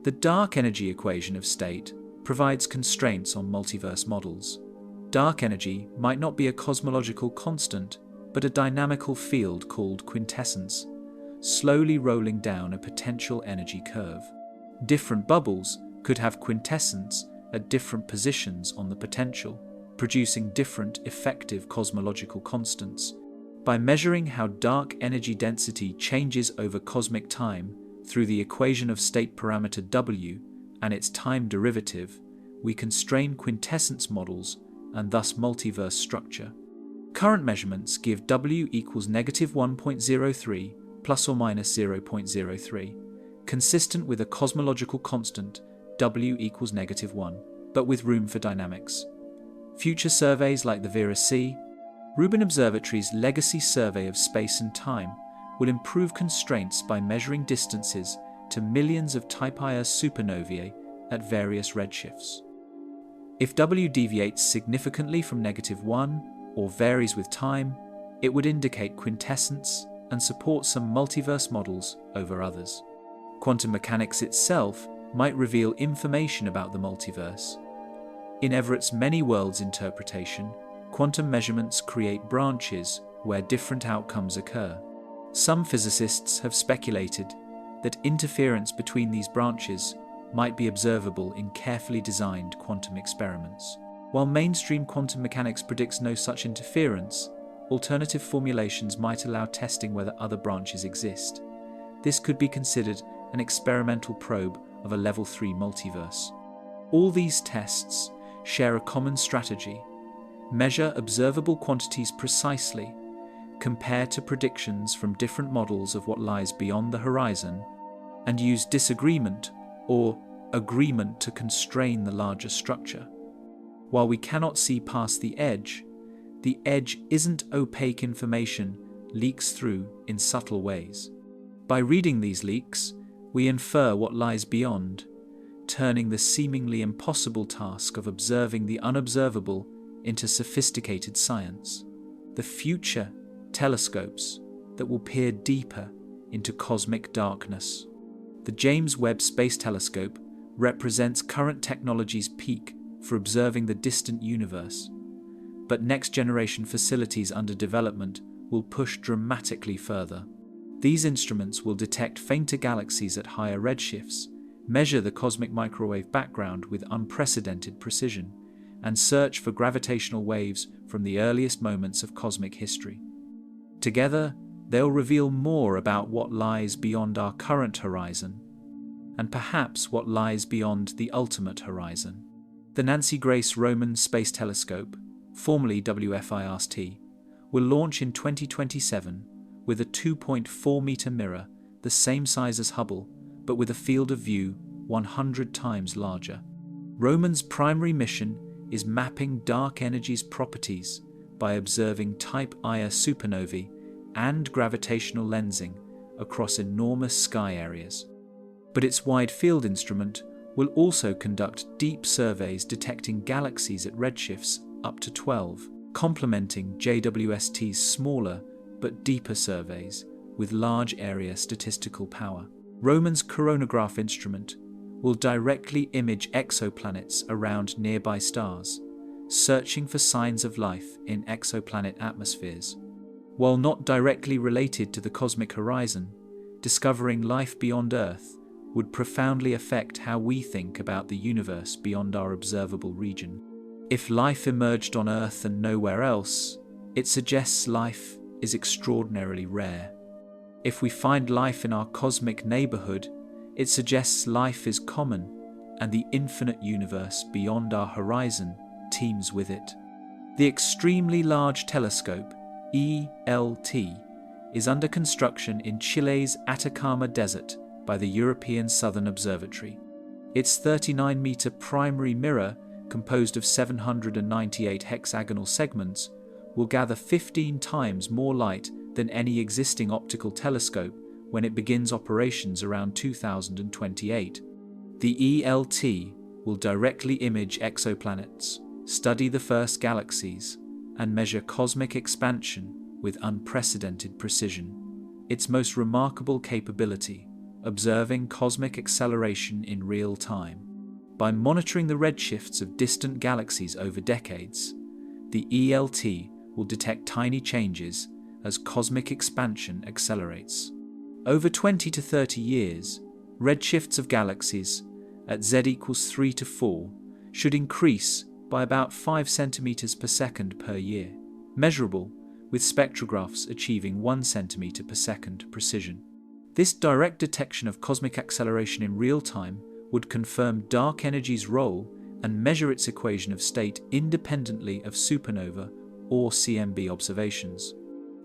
The dark energy equation of state provides constraints on multiverse models. Dark energy might not be a cosmological constant, but a dynamical field called quintessence, slowly rolling down a potential energy curve. Different bubbles could have quintessence at different positions on the potential, producing different effective cosmological constants. By measuring how dark energy density changes over cosmic time through the equation of state parameter W and its time derivative, we constrain quintessence models and thus multiverse structure. Current measurements give W equals -1.03 plus or minus 0.03, consistent with a cosmological constant W equals -1, but with room for dynamics. Future surveys like the Vera-C, Rubin Observatory's legacy survey of space and time will improve constraints by measuring distances to millions of Type Ia supernovae at various redshifts. If W deviates significantly from -1 or varies with time, it would indicate quintessence and support some multiverse models over others. Quantum mechanics itself might reveal information about the multiverse. In Everett's many worlds interpretation, quantum measurements create branches where different outcomes occur. Some physicists have speculated that interference between these branches might be observable in carefully designed quantum experiments. While mainstream quantum mechanics predicts no such interference, alternative formulations might allow testing whether other branches exist. This could be considered an experimental probe of a level 3 multiverse. All these tests share a common strategy: measure observable quantities precisely, compare to predictions from different models of what lies beyond the horizon, and use disagreement or agreement to constrain the larger structure. While we cannot see past the edge isn't opaque. Information leaks through in subtle ways. By reading these leaks, we infer what lies beyond, turning the seemingly impossible task of observing the unobservable into sophisticated science. The future telescopes that will peer deeper into cosmic darkness. The James Webb Space Telescope represents current technology's peak for observing the distant universe, but next-generation facilities under development will push dramatically further. These instruments will detect fainter galaxies at higher redshifts, measure the cosmic microwave background with unprecedented precision, and search for gravitational waves from the earliest moments of cosmic history. Together, they'll reveal more about what lies beyond our current horizon, and perhaps what lies beyond the ultimate horizon. The Nancy Grace Roman Space Telescope, formerly WFIRST, will launch in 2027 with a 2.4-meter mirror, the same size as Hubble, but with a field of view 100 times larger. Roman's primary mission is mapping dark energy's properties by observing Type Ia supernovae and gravitational lensing across enormous sky areas. But its wide field instrument will also conduct deep surveys detecting galaxies at redshifts up to 12, complementing JWST's smaller but deeper surveys with large area statistical power. Roman's coronagraph instrument will directly image exoplanets around nearby stars, searching for signs of life in exoplanet atmospheres. While not directly related to the cosmic horizon, discovering life beyond Earth would profoundly affect how we think about the universe beyond our observable region. If life emerged on Earth and nowhere else, it suggests life is extraordinarily rare. If we find life in our cosmic neighborhood, it suggests life is common and the infinite universe beyond our horizon teems with it. The Extremely Large Telescope, ELT, is under construction in Chile's Atacama Desert by the European Southern Observatory. Its 39-meter primary mirror, composed of 798 hexagonal segments, will gather 15 times more light than any existing optical telescope when it begins operations around 2028. The ELT will directly image exoplanets, study the first galaxies, and measure cosmic expansion with unprecedented precision. Its most remarkable capability, observing cosmic acceleration in real time. By monitoring the redshifts of distant galaxies over decades, the ELT will detect tiny changes as cosmic expansion accelerates. Over 20 to 30 years, redshifts of galaxies at z equals 3 to 4 should increase by about 5 centimeters per second per year, measurable with spectrographs achieving 1 centimeter per second precision. This direct detection of cosmic acceleration in real time would confirm dark energy's role and measure its equation of state independently of supernova or CMB observations.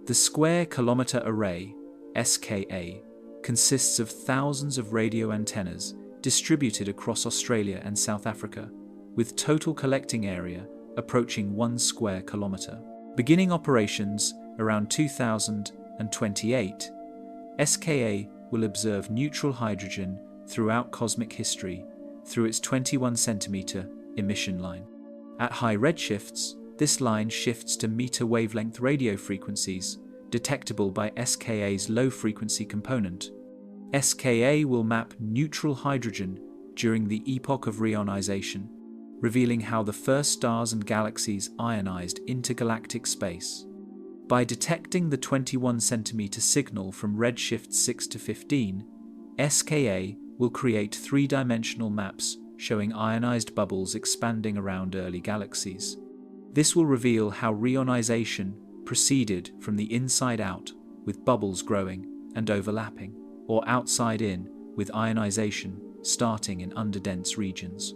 The Square Kilometre Array, SKA, consists of thousands of radio antennas distributed across Australia and South Africa, with total collecting area approaching 1 square kilometre. Beginning operations around 2028, SKA will observe neutral hydrogen throughout cosmic history through its 21 centimetre emission line. At high redshifts, this line shifts to meter wavelength radio frequencies detectable by SKA's low-frequency component. SKA will map neutral hydrogen during the epoch of reionization, revealing how the first stars and galaxies ionized intergalactic space. By detecting the 21 centimeter signal from redshifts 6 to 15, SKA will create three-dimensional maps showing ionized bubbles expanding around early galaxies. This will reveal how reionization proceeded from the inside out, with bubbles growing and overlapping, or outside in, with ionization starting in underdense regions.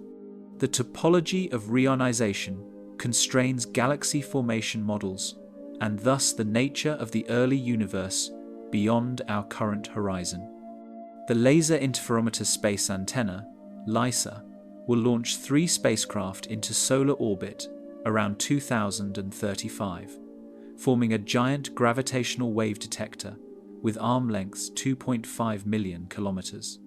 The topology of reionization constrains galaxy formation models, and thus the nature of the early universe beyond our current horizon. The Laser Interferometer Space Antenna, LISA, will launch 3 spacecraft into solar orbit around 2035, forming a giant gravitational wave detector with arm lengths 2.5 million kilometers.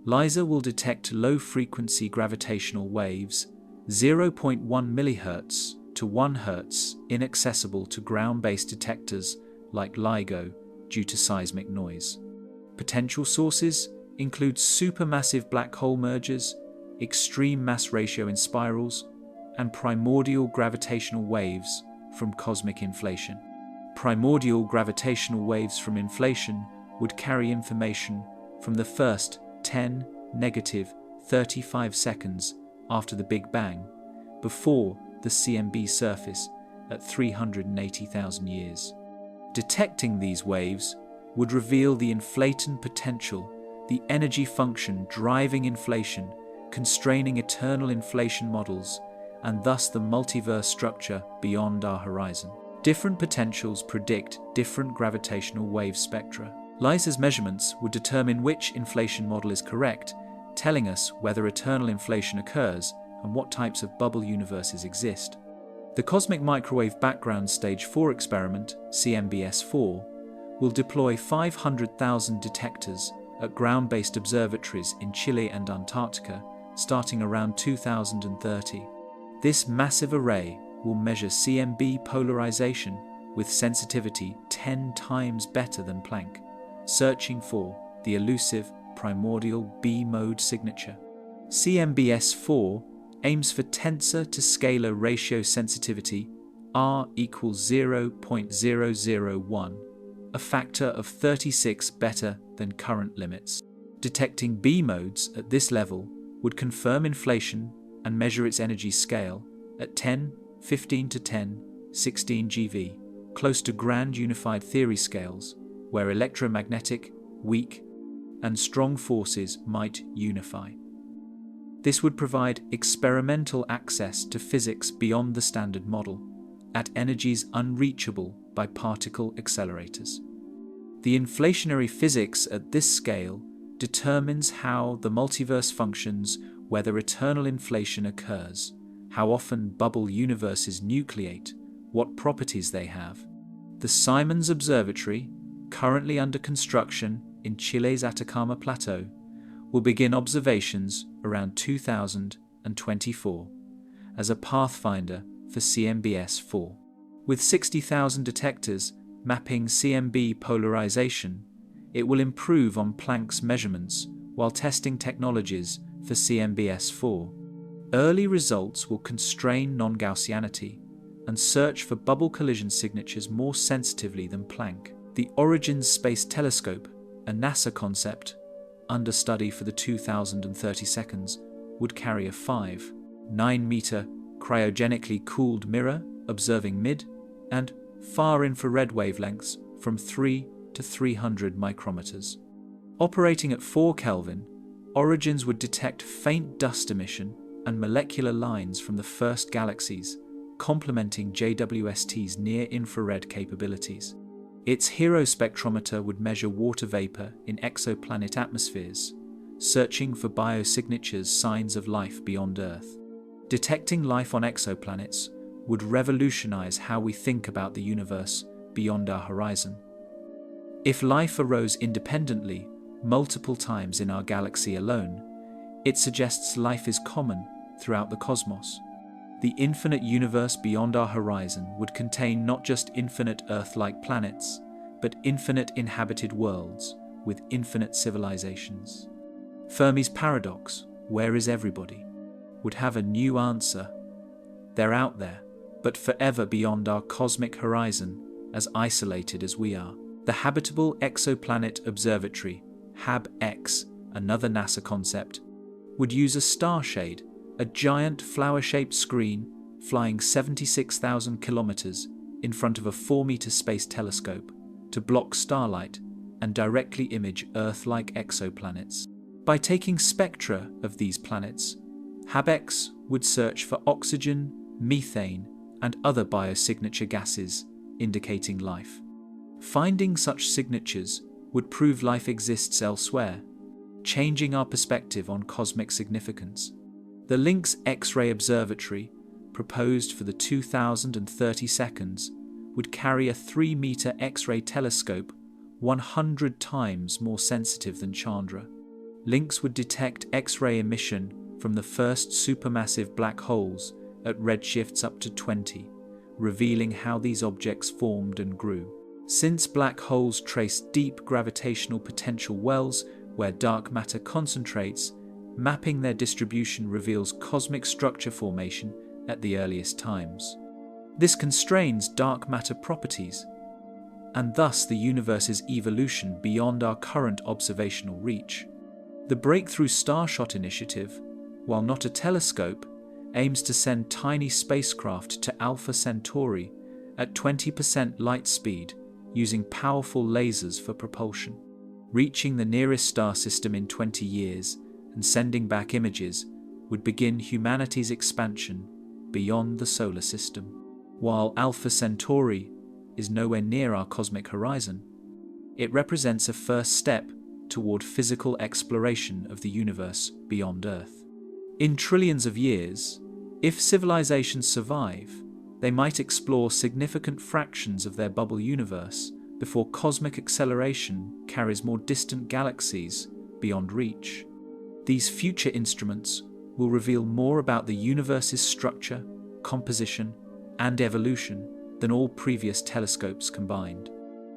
LISA will detect low-frequency gravitational waves 0.1 MHz to 1 Hz inaccessible to ground-based detectors like LIGO due to seismic noise. Potential sources include supermassive black hole mergers, extreme mass ratio in spirals, and primordial gravitational waves from cosmic inflation. Primordial gravitational waves from inflation would carry information from the first 10-35 seconds after the Big Bang, before the CMB surface at 380,000 years. Detecting these waves would reveal the inflaton potential, the energy function driving inflation, constraining eternal inflation models, and thus the multiverse structure beyond our horizon. Different potentials predict different gravitational wave spectra. LISA's measurements would determine which inflation model is correct, telling us whether eternal inflation occurs and what types of bubble universes exist. The Cosmic Microwave Background Stage 4 experiment, CMBS-4, will deploy 500,000 detectors at ground-based observatories in Chile and Antarctica starting around 2030. This massive array will measure CMB polarization with sensitivity 10 times better than Planck, searching for the elusive primordial B-mode signature. CMBS-4 aims for tensor to scalar ratio sensitivity R equals 0.001, a factor of 36 better than current limits. Detecting B modes at this level would confirm inflation and measure its energy scale at 10, 15 to 10, 16 GeV, close to grand unified theory scales, where electromagnetic, weak, and strong forces might unify. This would provide experimental access to physics beyond the standard model, at energies unreachable by particle accelerators. The inflationary physics at this scale determines how the multiverse functions, whether eternal inflation occurs, how often bubble universes nucleate, what properties they have. The Simons Observatory, currently under construction in Chile's Atacama Plateau, will begin observations around 2024 as a pathfinder for CMBS-4. With 60,000 detectors mapping CMB polarization, it will improve on Planck's measurements while testing technologies for CMBS-4. Early results will constrain non-Gaussianity and search for bubble collision signatures more sensitively than Planck. The Hubble Space Telescope, a NASA concept, understudy for the 2030 seconds, would carry a 9-meter cryogenically cooled mirror observing mid- and far-infrared wavelengths from 3 to 300 micrometers. Operating at 4 Kelvin, Origins would detect faint dust emission and molecular lines from the first galaxies, complementing JWST's near-infrared capabilities. Its HERO spectrometer would measure water vapor in exoplanet atmospheres, searching for biosignatures, signs of life beyond Earth. Detecting life on exoplanets would revolutionize how we think about the universe beyond our horizon. If life arose independently multiple times in our galaxy alone, it suggests life is common throughout the cosmos. The infinite universe beyond our horizon would contain not just infinite Earth-like planets, but infinite inhabited worlds with infinite civilizations. Fermi's paradox, where is everybody, would have a new answer. They're out there, but forever beyond our cosmic horizon, as isolated as we are. The Habitable Exoplanet Observatory, HAB-X, another NASA concept, would use a star shade, a giant flower-shaped screen flying 76,000 kilometers in front of a 4-meter space telescope to block starlight and directly image Earth-like exoplanets. By taking spectra of these planets, HAB-X would search for oxygen, methane, and other biosignature gases indicating life. Finding such signatures would prove life exists elsewhere, changing our perspective on cosmic significance. The Lynx X-ray Observatory, proposed for the 2030 seconds, would carry a 3-meter X-ray telescope 100 times more sensitive than Chandra. Lynx would detect X-ray emission from the first supermassive black holes at redshifts up to 20, revealing how these objects formed and grew. Since black holes trace deep gravitational potential wells where dark matter concentrates, mapping their distribution reveals cosmic structure formation at the earliest times. This constrains dark matter properties, and thus the universe's evolution beyond our current observational reach. The Breakthrough Starshot initiative, while not a telescope, aims to send tiny spacecraft to Alpha Centauri at 20% light speed using powerful lasers for propulsion. Reaching the nearest star system in 20 years and sending back images would begin humanity's expansion beyond the solar system. While Alpha Centauri is nowhere near our cosmic horizon, it represents a first step toward physical exploration of the universe beyond Earth. In trillions of years, if civilizations survive, they might explore significant fractions of their bubble universe before cosmic acceleration carries more distant galaxies beyond reach. These future instruments will reveal more about the universe's structure, composition, and evolution than all previous telescopes combined.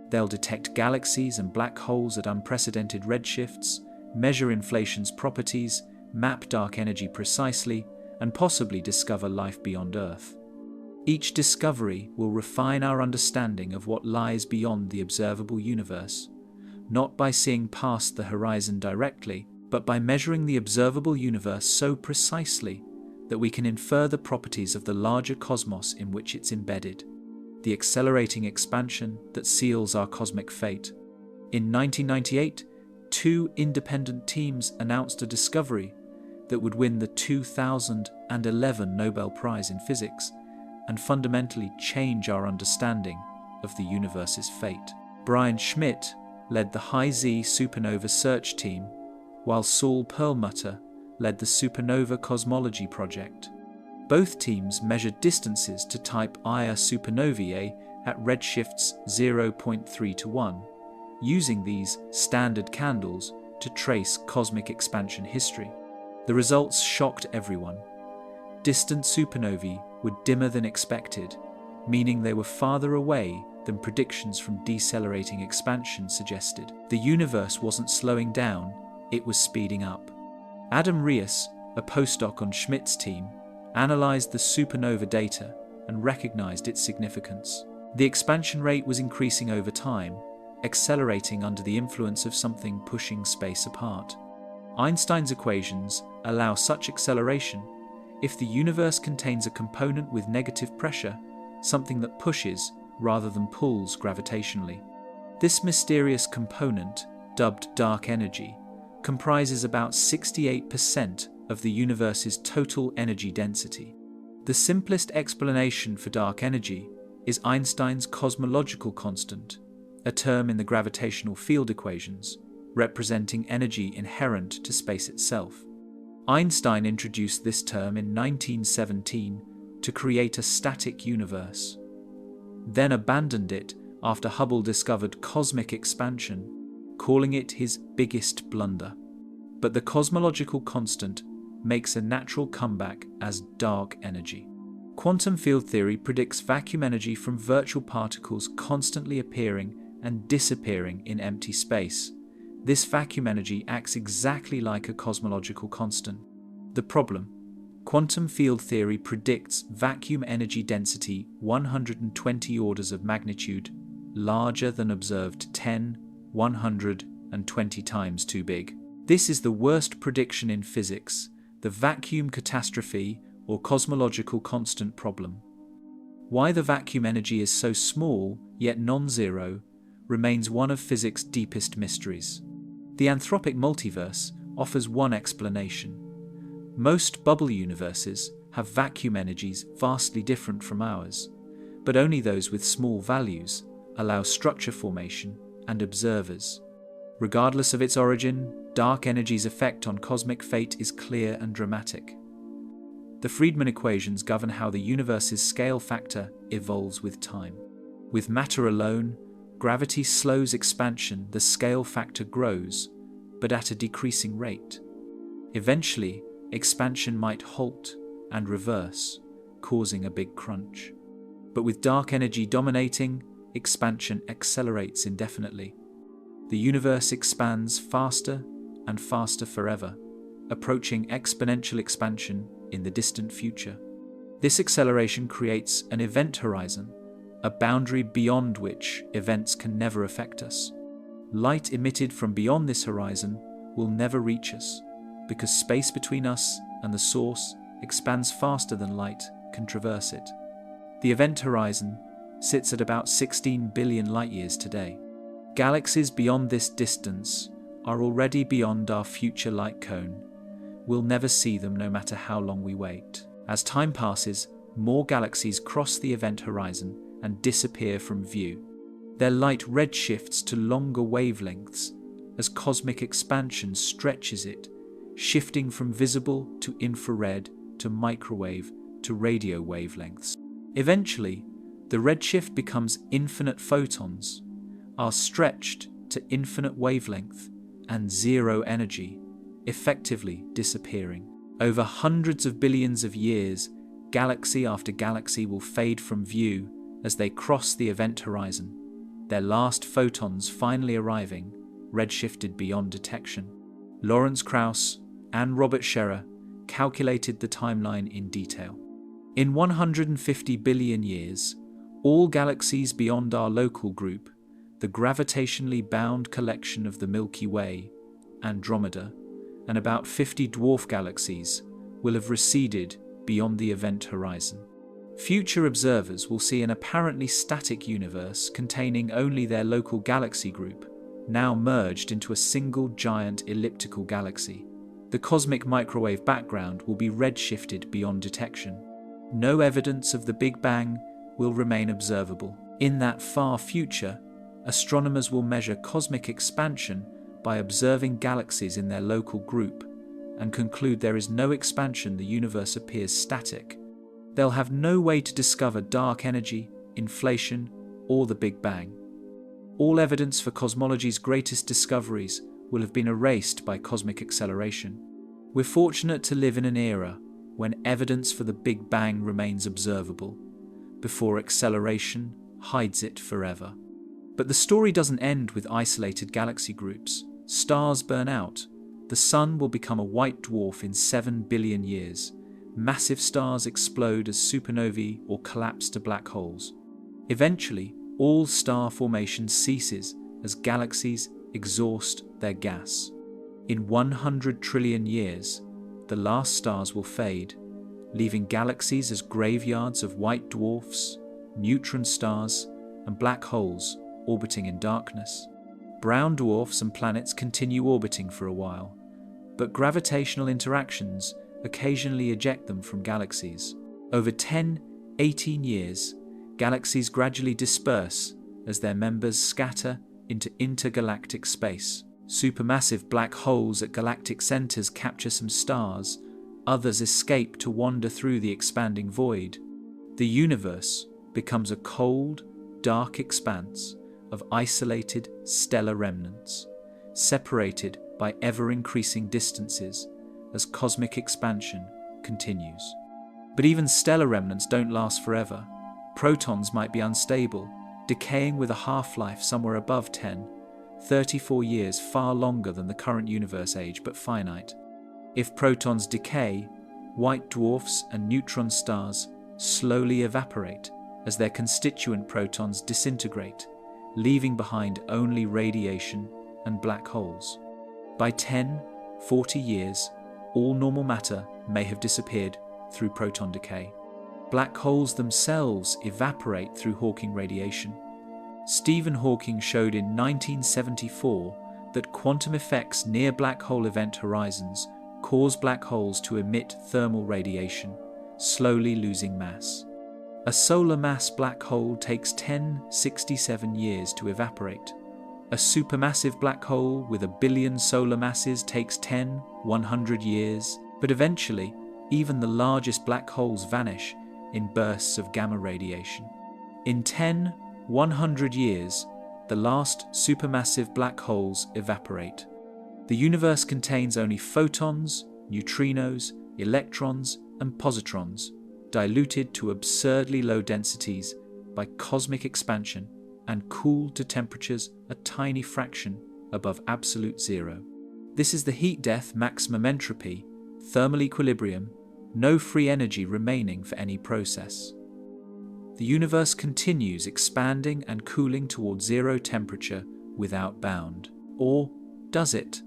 They'll detect galaxies and black holes at unprecedented redshifts, measure inflation's properties, map dark energy precisely, and possibly discover life beyond Earth. Each discovery will refine our understanding of what lies beyond the observable universe, not by seeing past the horizon directly, but by measuring the observable universe so precisely that we can infer the properties of the larger cosmos in which it's embedded, the accelerating expansion that seals our cosmic fate. In 1998, 2 independent teams announced a discovery that would win the 2011 Nobel Prize in Physics and fundamentally change our understanding of the universe's fate. Brian Schmidt led the High Z supernova search team, while Saul Perlmutter led the Supernova Cosmology Project. Both teams measured distances to type Ia supernovae at redshifts 0.3 to 1, using these standard candles to trace cosmic expansion history. The results shocked everyone. Distant supernovae were dimmer than expected, meaning they were farther away than predictions from decelerating expansion suggested. The universe wasn't slowing down, it was speeding up. Adam Rees, a postdoc on Schmidt's team, analyzed the supernova data and recognized its significance. The expansion rate was increasing over time, accelerating under the influence of something pushing space apart. Einstein's equations allow such acceleration if the universe contains a component with negative pressure, something that pushes rather than pulls gravitationally. This mysterious component, dubbed dark energy, comprises about 68% of the universe's total energy density. The simplest explanation for dark energy is Einstein's cosmological constant, a term in the gravitational field equations, representing energy inherent to space itself. Einstein introduced this term in 1917 to create a static universe, then abandoned it after Hubble discovered cosmic expansion, calling it his biggest blunder. But the cosmological constant makes a natural comeback as dark energy. Quantum field theory predicts vacuum energy from virtual particles constantly appearing and disappearing in empty space. This vacuum energy acts exactly like a cosmological constant. The problem: quantum field theory predicts vacuum energy density 120 orders of magnitude larger than observed 10, 120 times too big. This is the worst prediction in physics, the vacuum catastrophe or cosmological constant problem. Why the vacuum energy is so small, yet non-zero, remains one of physics' deepest mysteries. The anthropic multiverse offers one explanation. Most bubble universes have vacuum energies vastly different from ours, but only those with small values allow structure formation and observers. Regardless of its origin, dark energy's effect on cosmic fate is clear and dramatic. The Friedmann equations govern how the universe's scale factor evolves with time. With matter alone, gravity slows expansion, the scale factor grows, but at a decreasing rate. Eventually, expansion might halt and reverse, causing a big crunch. But with dark energy dominating, expansion accelerates indefinitely. The universe expands faster and faster forever, approaching exponential expansion in the distant future. This acceleration creates an event horizon, a boundary beyond which events can never affect us. Light emitted from beyond this horizon will never reach us, because space between us and the source expands faster than light can traverse it. The event horizon sits at about 16 billion light-years today. Galaxies beyond this distance are already beyond our future light cone. We'll never see them no matter how long we wait. As time passes, more galaxies cross the event horizon and disappear from view. Their light redshifts to longer wavelengths as cosmic expansion stretches it, shifting from visible to infrared to microwave to radio wavelengths. Eventually, the redshift becomes infinite photons, are stretched to infinite wavelength and zero energy, effectively disappearing. Over hundreds of billions of years, galaxy after galaxy will fade from view as they cross the event horizon, their last photons finally arriving, redshifted beyond detection. Lawrence Krauss, and Robert Scherer calculated the timeline in detail. In 150 billion years, all galaxies beyond our local group, the gravitationally bound collection of the Milky Way, Andromeda, and about 50 dwarf galaxies will have receded beyond the event horizon. Future observers will see an apparently static universe containing only their local galaxy group, now merged into a single giant elliptical galaxy. The cosmic microwave background will be redshifted beyond detection. No evidence of the Big Bang will remain observable. In that far future, astronomers will measure cosmic expansion by observing galaxies in their local group and conclude there is no expansion, the universe appears static. They'll have no way to discover dark energy, inflation, or the Big Bang. All evidence for cosmology's greatest discoveries will have been erased by cosmic acceleration. We're fortunate to live in an era when evidence for the Big Bang remains observable, before acceleration hides it forever. But the story doesn't end with isolated galaxy groups. Stars burn out. The Sun will become a white dwarf in 7 billion years. Massive stars explode as supernovae or collapse to black holes. Eventually, all star formation ceases as galaxies exhaust their gas. In 100 trillion years, the last stars will fade, leaving galaxies as graveyards of white dwarfs, neutron stars, and black holes orbiting in darkness. Brown dwarfs and planets continue orbiting for a while, but gravitational interactions occasionally eject them from galaxies. Over 10-18 years, galaxies gradually disperse as their members scatter into intergalactic space. Supermassive black holes at galactic centers capture some stars, others escape to wander through the expanding void. The universe becomes a cold, dark expanse of isolated stellar remnants, separated by ever-increasing distances as cosmic expansion continues. But even stellar remnants don't last forever. Protons might be unstable, decaying with a half-life somewhere above 10-34 years, far longer than the current universe age, but finite. If protons decay, white dwarfs and neutron stars slowly evaporate as their constituent protons disintegrate, leaving behind only radiation and black holes. By 10-40 years, all normal matter may have disappeared through proton decay. Black holes themselves evaporate through Hawking radiation. Stephen Hawking showed in 1974 that quantum effects near black hole event horizons cause black holes to emit thermal radiation, slowly losing mass. A solar mass black hole takes 1067 years to evaporate. A supermassive black hole with 1 billion solar masses takes 100 years, but eventually, even the largest black holes vanish in bursts of gamma radiation. In 100 years, the last supermassive black holes evaporate. The universe contains only photons, neutrinos, electrons, and positrons, diluted to absurdly low densities by cosmic expansion and cooled to temperatures a tiny fraction above absolute zero. This is the heat death maximum entropy, thermal equilibrium, no free energy remaining for any process. The universe continues expanding and cooling toward zero temperature without bound. Or does it?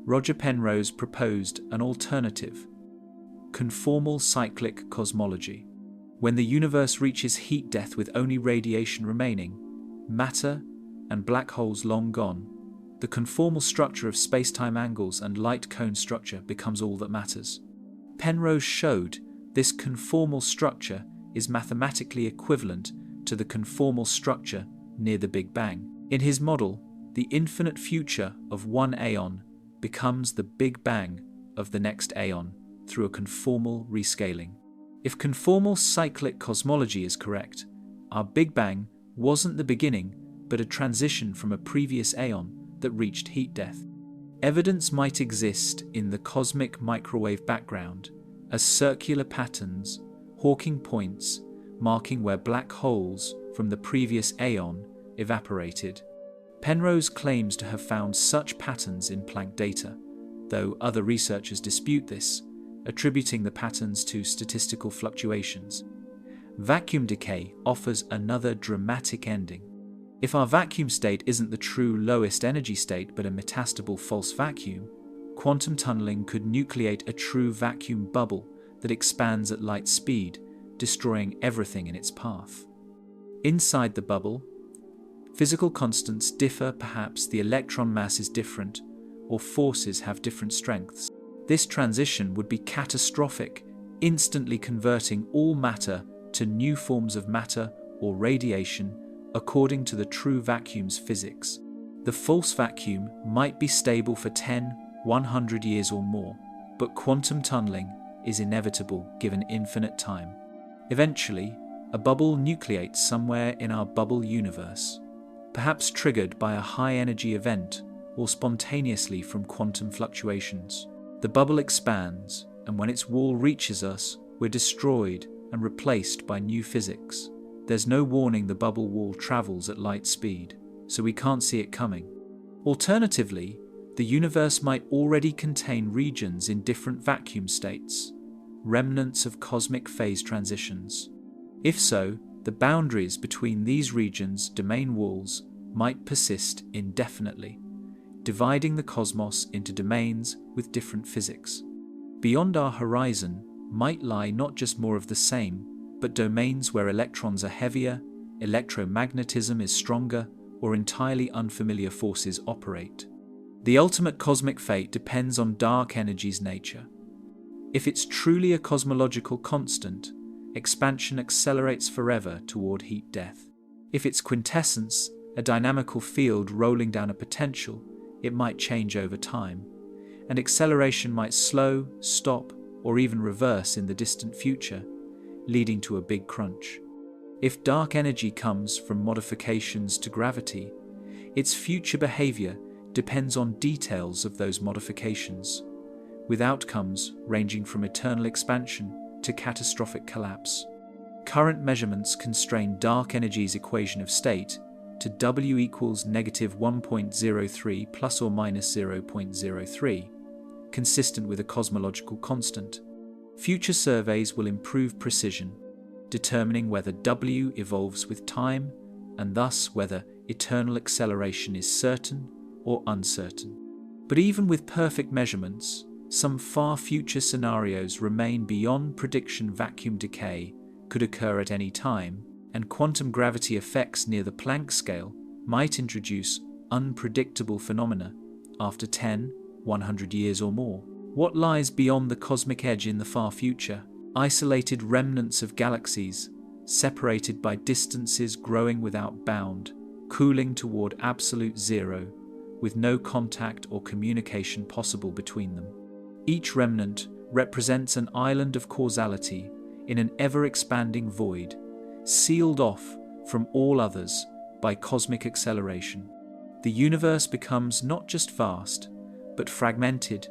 Roger Penrose proposed an alternative: conformal cyclic cosmology. When the universe reaches heat death with only radiation remaining, matter and black holes long gone, the conformal structure of space-time angles and light cone structure becomes all that matters. Penrose showed this conformal structure is mathematically equivalent to the conformal structure near the Big Bang. In his model, the infinite future of one aeon becomes the Big Bang of the next aeon through a conformal rescaling. If conformal cyclic cosmology is correct, our Big Bang wasn't the beginning, but a transition from a previous aeon that reached heat death. Evidence might exist in the cosmic microwave background as circular patterns, Hawking points, marking where black holes from the previous aeon evaporated. Penrose claims to have found such patterns in Planck data, though other researchers dispute this, attributing the patterns to statistical fluctuations. Vacuum decay offers another dramatic ending. If our vacuum state isn't the true lowest energy state but a metastable false vacuum, quantum tunneling could nucleate a true vacuum bubble that expands at light speed, destroying everything in its path. Inside the bubble, physical constants differ, perhaps the electron mass is different, or forces have different strengths. This transition would be catastrophic, instantly converting all matter to new forms of matter or radiation according to the true vacuum's physics. The false vacuum might be stable for 10, 100 years or more, but quantum tunneling is inevitable given infinite time. Eventually, a bubble nucleates somewhere in our bubble universe, perhaps triggered by a high-energy event or spontaneously from quantum fluctuations. The bubble expands, and when its wall reaches us, we're destroyed and replaced by new physics. There's no warning the bubble wall travels at light speed, so we can't see it coming. Alternatively, the universe might already contain regions in different vacuum states, remnants of cosmic phase transitions. If so, the boundaries between these regions' domain walls might persist indefinitely, dividing the cosmos into domains with different physics. Beyond our horizon might lie not just more of the same, but domains where electrons are heavier, electromagnetism is stronger, or entirely unfamiliar forces operate. The ultimate cosmic fate depends on dark energy's nature. If it's truly a cosmological constant, expansion accelerates forever toward heat death. If it's quintessence, a dynamical field rolling down a potential, it might change over time, and acceleration might slow, stop, or even reverse in the distant future, leading to a big crunch. If dark energy comes from modifications to gravity, its future behavior depends on details of those modifications, with outcomes ranging from eternal expansion to catastrophic collapse. Current measurements constrain dark energy's equation of state to W equals negative 1.03 plus or minus 0.03, consistent with a cosmological constant. Future surveys will improve precision, determining whether W evolves with time, and thus whether eternal acceleration is certain or uncertain. But even with perfect measurements, some far future scenarios remain beyond prediction. Vacuum decay could occur at any time, and quantum gravity effects near the Planck scale might introduce unpredictable phenomena after 10, 100 years or more. What lies beyond the cosmic edge in the far future? Isolated remnants of galaxies, separated by distances growing without bound, cooling toward absolute zero, with no contact or communication possible between them. Each remnant represents an island of causality in an ever-expanding void, sealed off from all others by cosmic acceleration. The universe becomes not just vast, but fragmented,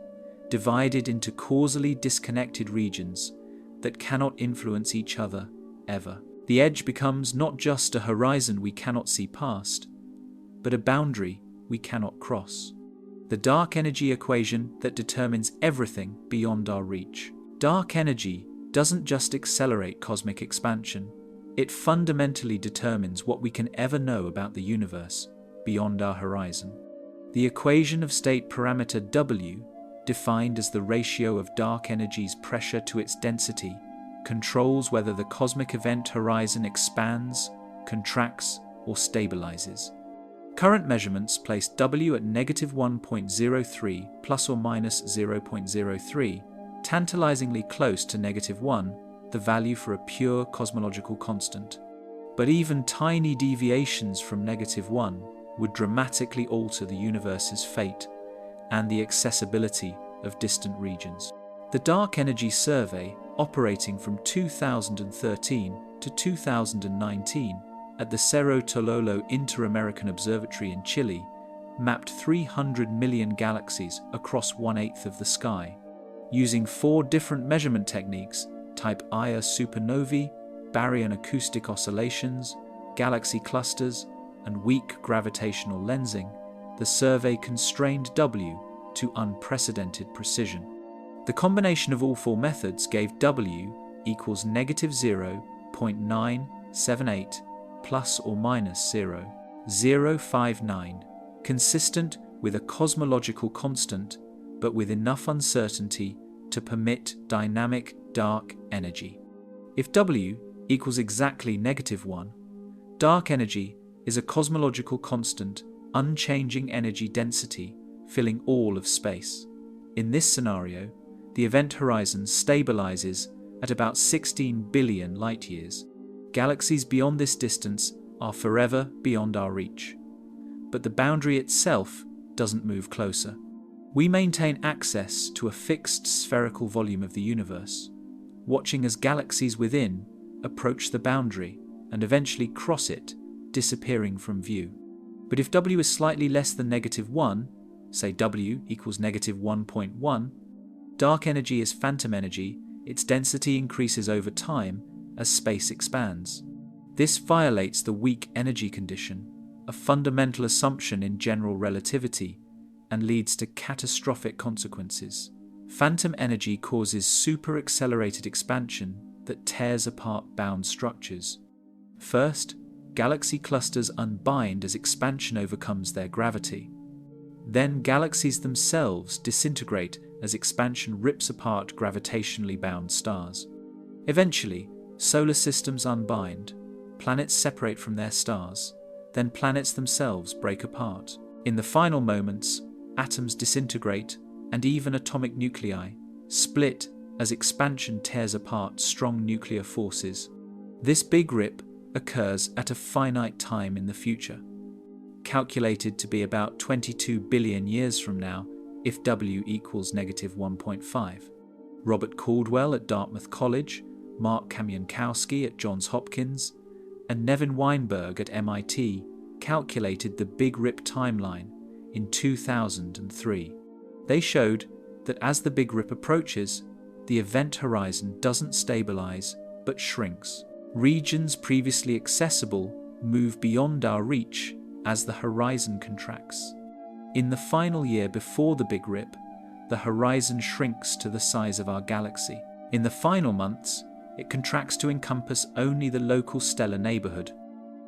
divided into causally disconnected regions that cannot influence each other ever. The edge becomes not just a horizon we cannot see past, but a boundary we cannot cross. The dark energy equation that determines everything beyond our reach. Dark energy doesn't just accelerate cosmic expansion, it fundamentally determines what we can ever know about the universe beyond our horizon. The equation of state parameter W, defined as the ratio of dark energy's pressure to its density, controls whether the cosmic event horizon expands, contracts, or stabilizes. Current measurements place W at negative 1.03 plus or minus 0.03, tantalizingly close to negative 1, the value for a pure cosmological constant. But even tiny deviations from negative 1 would dramatically alter the universe's fate and the accessibility of distant regions. The Dark Energy Survey, operating from 2013 to 2019 at the Cerro Tololo Inter-American Observatory in Chile, mapped 300 million galaxies across 1/8 of the sky. Using 4 different measurement techniques, type Ia supernovae, baryon acoustic oscillations, galaxy clusters, and weak gravitational lensing, the survey constrained W to unprecedented precision. The combination of all four methods gave W equals negative 0.978 plus or minus 0.059, consistent with a cosmological constant, but with enough uncertainty to permit dynamic dark energy. If W equals exactly -1, dark energy is a cosmological constant, unchanging energy density filling all of space. In this scenario, the event horizon stabilizes at about 16 billion light-years. Galaxies beyond this distance are forever beyond our reach. But the boundary itself doesn't move closer. We maintain access to a fixed spherical volume of the universe, watching as galaxies within approach the boundary and eventually cross it, disappearing from view. But if W is slightly less than -1, say W equals -1.1, dark energy is phantom energy. Its density increases over time as space expands. This violates the weak energy condition, a fundamental assumption in general relativity, and leads to catastrophic consequences. Phantom energy causes super-accelerated expansion that tears apart bound structures. First, galaxy clusters unbind as expansion overcomes their gravity. Then galaxies themselves disintegrate as expansion rips apart gravitationally bound stars. Eventually, solar systems unbind, planets separate from their stars, then planets themselves break apart. In the final moments, atoms disintegrate, and even atomic nuclei split as expansion tears apart strong nuclear forces. This big rip occurs at a finite time in the future, calculated to be about 22 billion years from now if W equals -1.5. Robert Caldwell at Dartmouth College, Mark Kamienkowski at Johns Hopkins, and Nevin Weinberg at MIT calculated the Big Rip timeline in 2003. They showed that as the Big Rip approaches, the event horizon doesn't stabilize but shrinks. Regions previously accessible move beyond our reach as the horizon contracts. In the final year before the Big Rip, the horizon shrinks to the size of our galaxy. In the final months, it contracts to encompass only the local stellar neighborhood.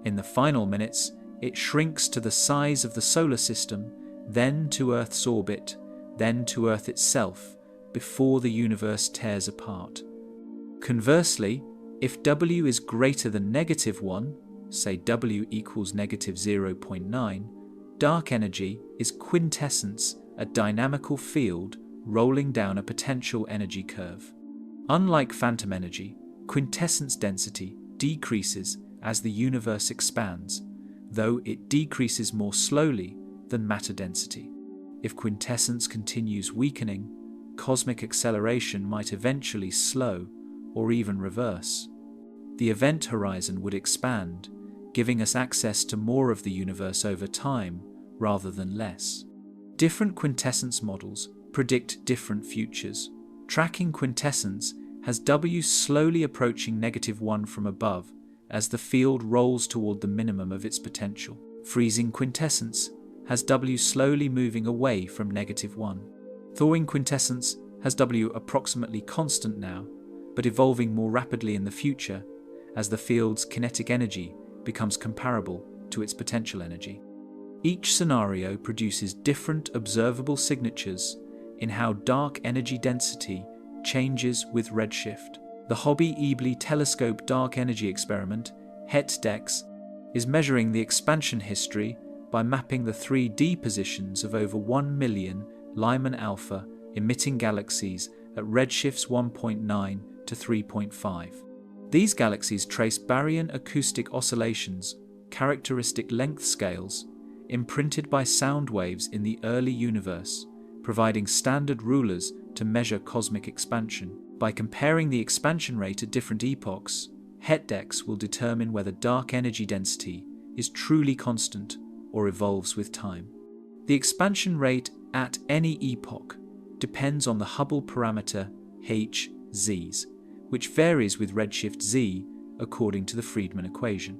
In the final minutes, it shrinks to the size of the solar system, then to Earth's orbit, then to Earth itself, before the universe tears apart. Conversely, if W is greater than -1, say W equals -0.9, dark energy is quintessence, a dynamical field rolling down a potential energy curve. Unlike phantom energy, quintessence density decreases as the universe expands, though it decreases more slowly than matter density. If quintessence continues weakening, cosmic acceleration might eventually slow or even reverse. The event horizon would expand, giving us access to more of the universe over time rather than less. Different quintessence models predict different futures. Tracking quintessence has W slowly approaching -1 from above as the field rolls toward the minimum of its potential. Freezing quintessence has W slowly moving away from -1. Thawing quintessence has W approximately constant now, but evolving more rapidly in the future as the field's kinetic energy becomes comparable to its potential energy. Each scenario produces different observable signatures in how dark energy density changes with redshift. The Hubble Telescope Dark Energy Experiment, HET-DEX, is measuring the expansion history by mapping the 3D positions of over 1 million Lyman alpha emitting galaxies at redshifts 1.9 to 3.5. These galaxies trace baryon acoustic oscillations, characteristic length scales, imprinted by sound waves in the early universe, providing standard rulers to measure cosmic expansion. By comparing the expansion rate at different epochs, HET-DEX will determine whether dark energy density is truly constant or evolves with time. The expansion rate at any epoch depends on the Hubble parameter Hz, which varies with redshift z according to the Friedmann equation.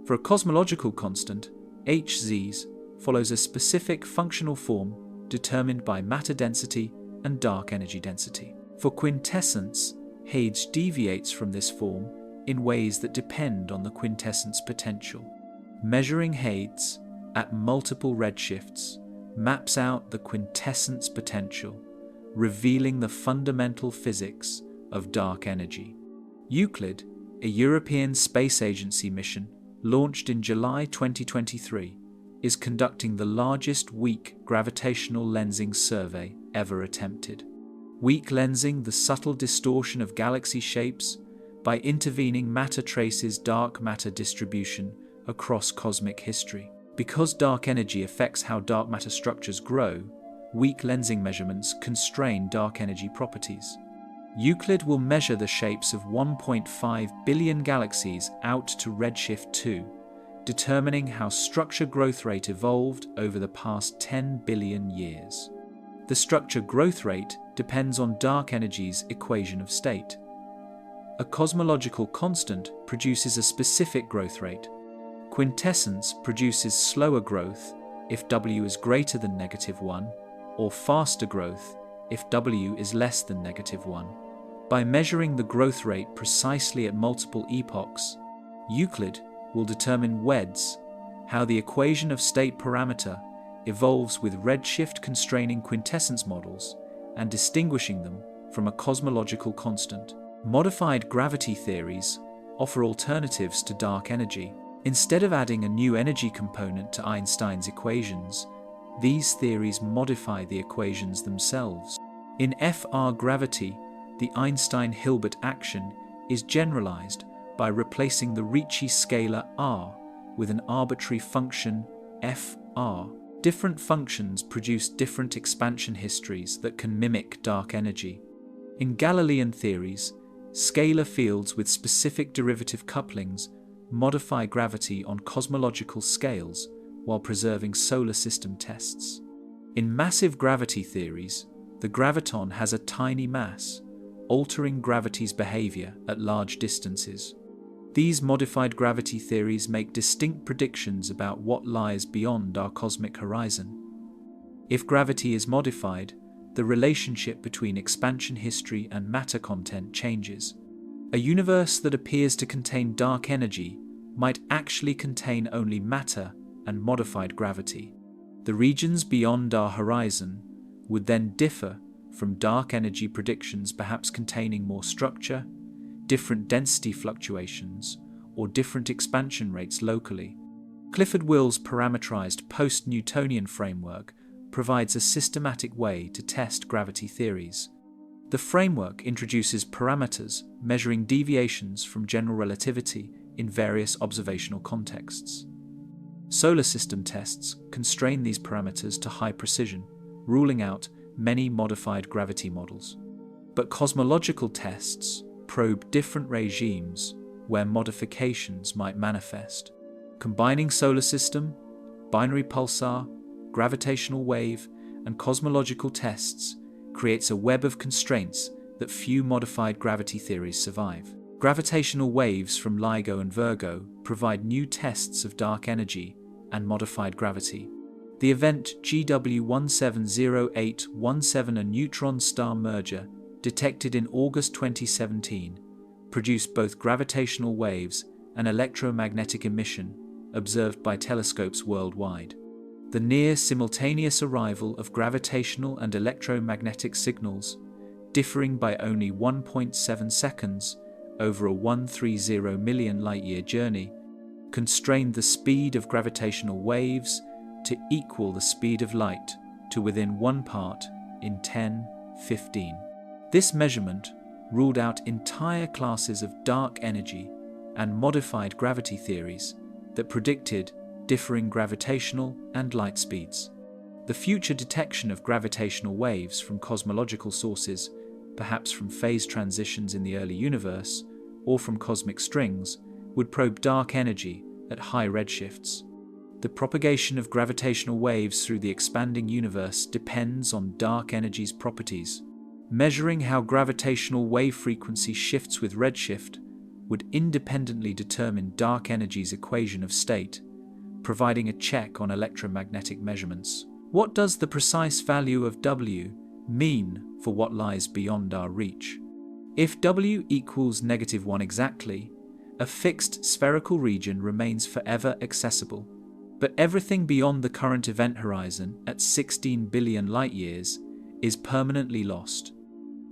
For a cosmological constant, Hz follows a specific functional form determined by matter density and dark energy density. For quintessence, Hades deviates from this form in ways that depend on the quintessence potential. Measuring Hades at multiple redshifts maps out the quintessence potential, revealing the fundamental physics of dark energy. Euclid, a European Space Agency mission launched in July 2023, is conducting the largest weak gravitational lensing survey ever attempted. Weak lensing the subtle distortion of galaxy shapes by intervening matter traces dark matter distribution across cosmic history. Because dark energy affects how dark matter structures grow, weak lensing measurements constrain dark energy properties. Euclid will measure the shapes of 1.5 billion galaxies out to redshift 2, determining how structure growth rate evolved over the past 10 billion years. The structure growth rate depends on dark energy's equation of state. A cosmological constant produces a specific growth rate. Quintessence produces slower growth if W is greater than -1, or faster growth if W is less than -1. By measuring the growth rate precisely at multiple epochs, Euclid will determine WEDS, how the equation of state parameter evolves with redshift constraining quintessence models and distinguishing them from a cosmological constant. Modified gravity theories offer alternatives to dark energy. Instead of adding a new energy component to Einstein's equations, these theories modify the equations themselves. In FR gravity, the Einstein-Hilbert action is generalized by replacing the Ricci scalar r with an arbitrary function fr. Different functions produce different expansion histories that can mimic dark energy. In Galilean theories, scalar fields with specific derivative couplings modify gravity on cosmological scales while preserving solar system tests. In massive gravity theories, the graviton has a tiny mass, altering gravity's behavior at large distances. These modified gravity theories make distinct predictions about what lies beyond our cosmic horizon. If gravity is modified, the relationship between expansion history and matter content changes. A universe that appears to contain dark energy might actually contain only matter and modified gravity. The regions beyond our horizon would then differ from dark energy predictions, perhaps containing more structure, different density fluctuations, or different expansion rates locally. Clifford Will's parameterized post-Newtonian framework provides a systematic way to test gravity theories. The framework introduces parameters measuring deviations from general relativity in various observational contexts. Solar system tests constrain these parameters to high precision, ruling out many modified gravity models. But cosmological tests probe different regimes where modifications might manifest. Combining solar system, binary pulsar, gravitational wave, and cosmological tests creates a web of constraints that few modified gravity theories survive. Gravitational waves from LIGO and Virgo provide new tests of dark energy and modified gravity. The event GW170817, a neutron star merger detected in August 2017, produced both gravitational waves and electromagnetic emission observed by telescopes worldwide. The near-simultaneous arrival of gravitational and electromagnetic signals, differing by only 1.7 seconds over a 130 million light-year journey, constrained the speed of gravitational waves to equal the speed of light to within 1 part in 10^15. This measurement ruled out entire classes of dark energy and modified gravity theories that predicted differing gravitational and light speeds. The future detection of gravitational waves from cosmological sources, perhaps from phase transitions in the early universe or from cosmic strings, would probe dark energy at high redshifts. The propagation of gravitational waves through the expanding universe depends on dark energy's properties. Measuring how gravitational wave frequency shifts with redshift would independently determine dark energy's equation of state, providing a check on electromagnetic measurements. What does the precise value of W mean for what lies beyond our reach? If W equals -1 exactly, a fixed spherical region remains forever accessible. But everything beyond the current event horizon at 16 billion light-years is permanently lost.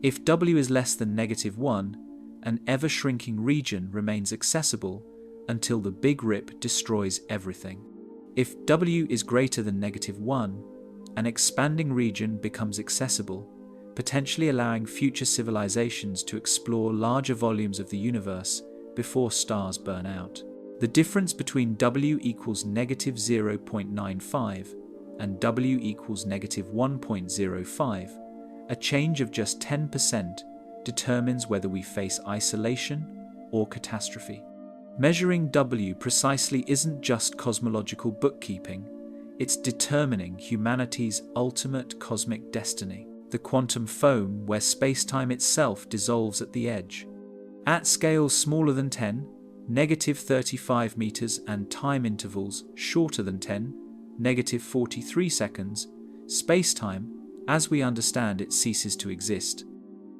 If W is less than -1, an ever-shrinking region remains accessible until the Big Rip destroys everything. If W is greater than -1, an expanding region becomes accessible, potentially allowing future civilizations to explore larger volumes of the universe before stars burn out. The difference between W equals -0.95 and W equals -1.05, a change of just 10%, determines whether we face isolation or catastrophe. Measuring W precisely isn't just cosmological bookkeeping, it's determining humanity's ultimate cosmic destiny, the quantum foam where space-time itself dissolves at the edge. At scales smaller than 10, -35 meters, and time intervals shorter than 10, -43 seconds, space-time, as we understand it, ceases to exist.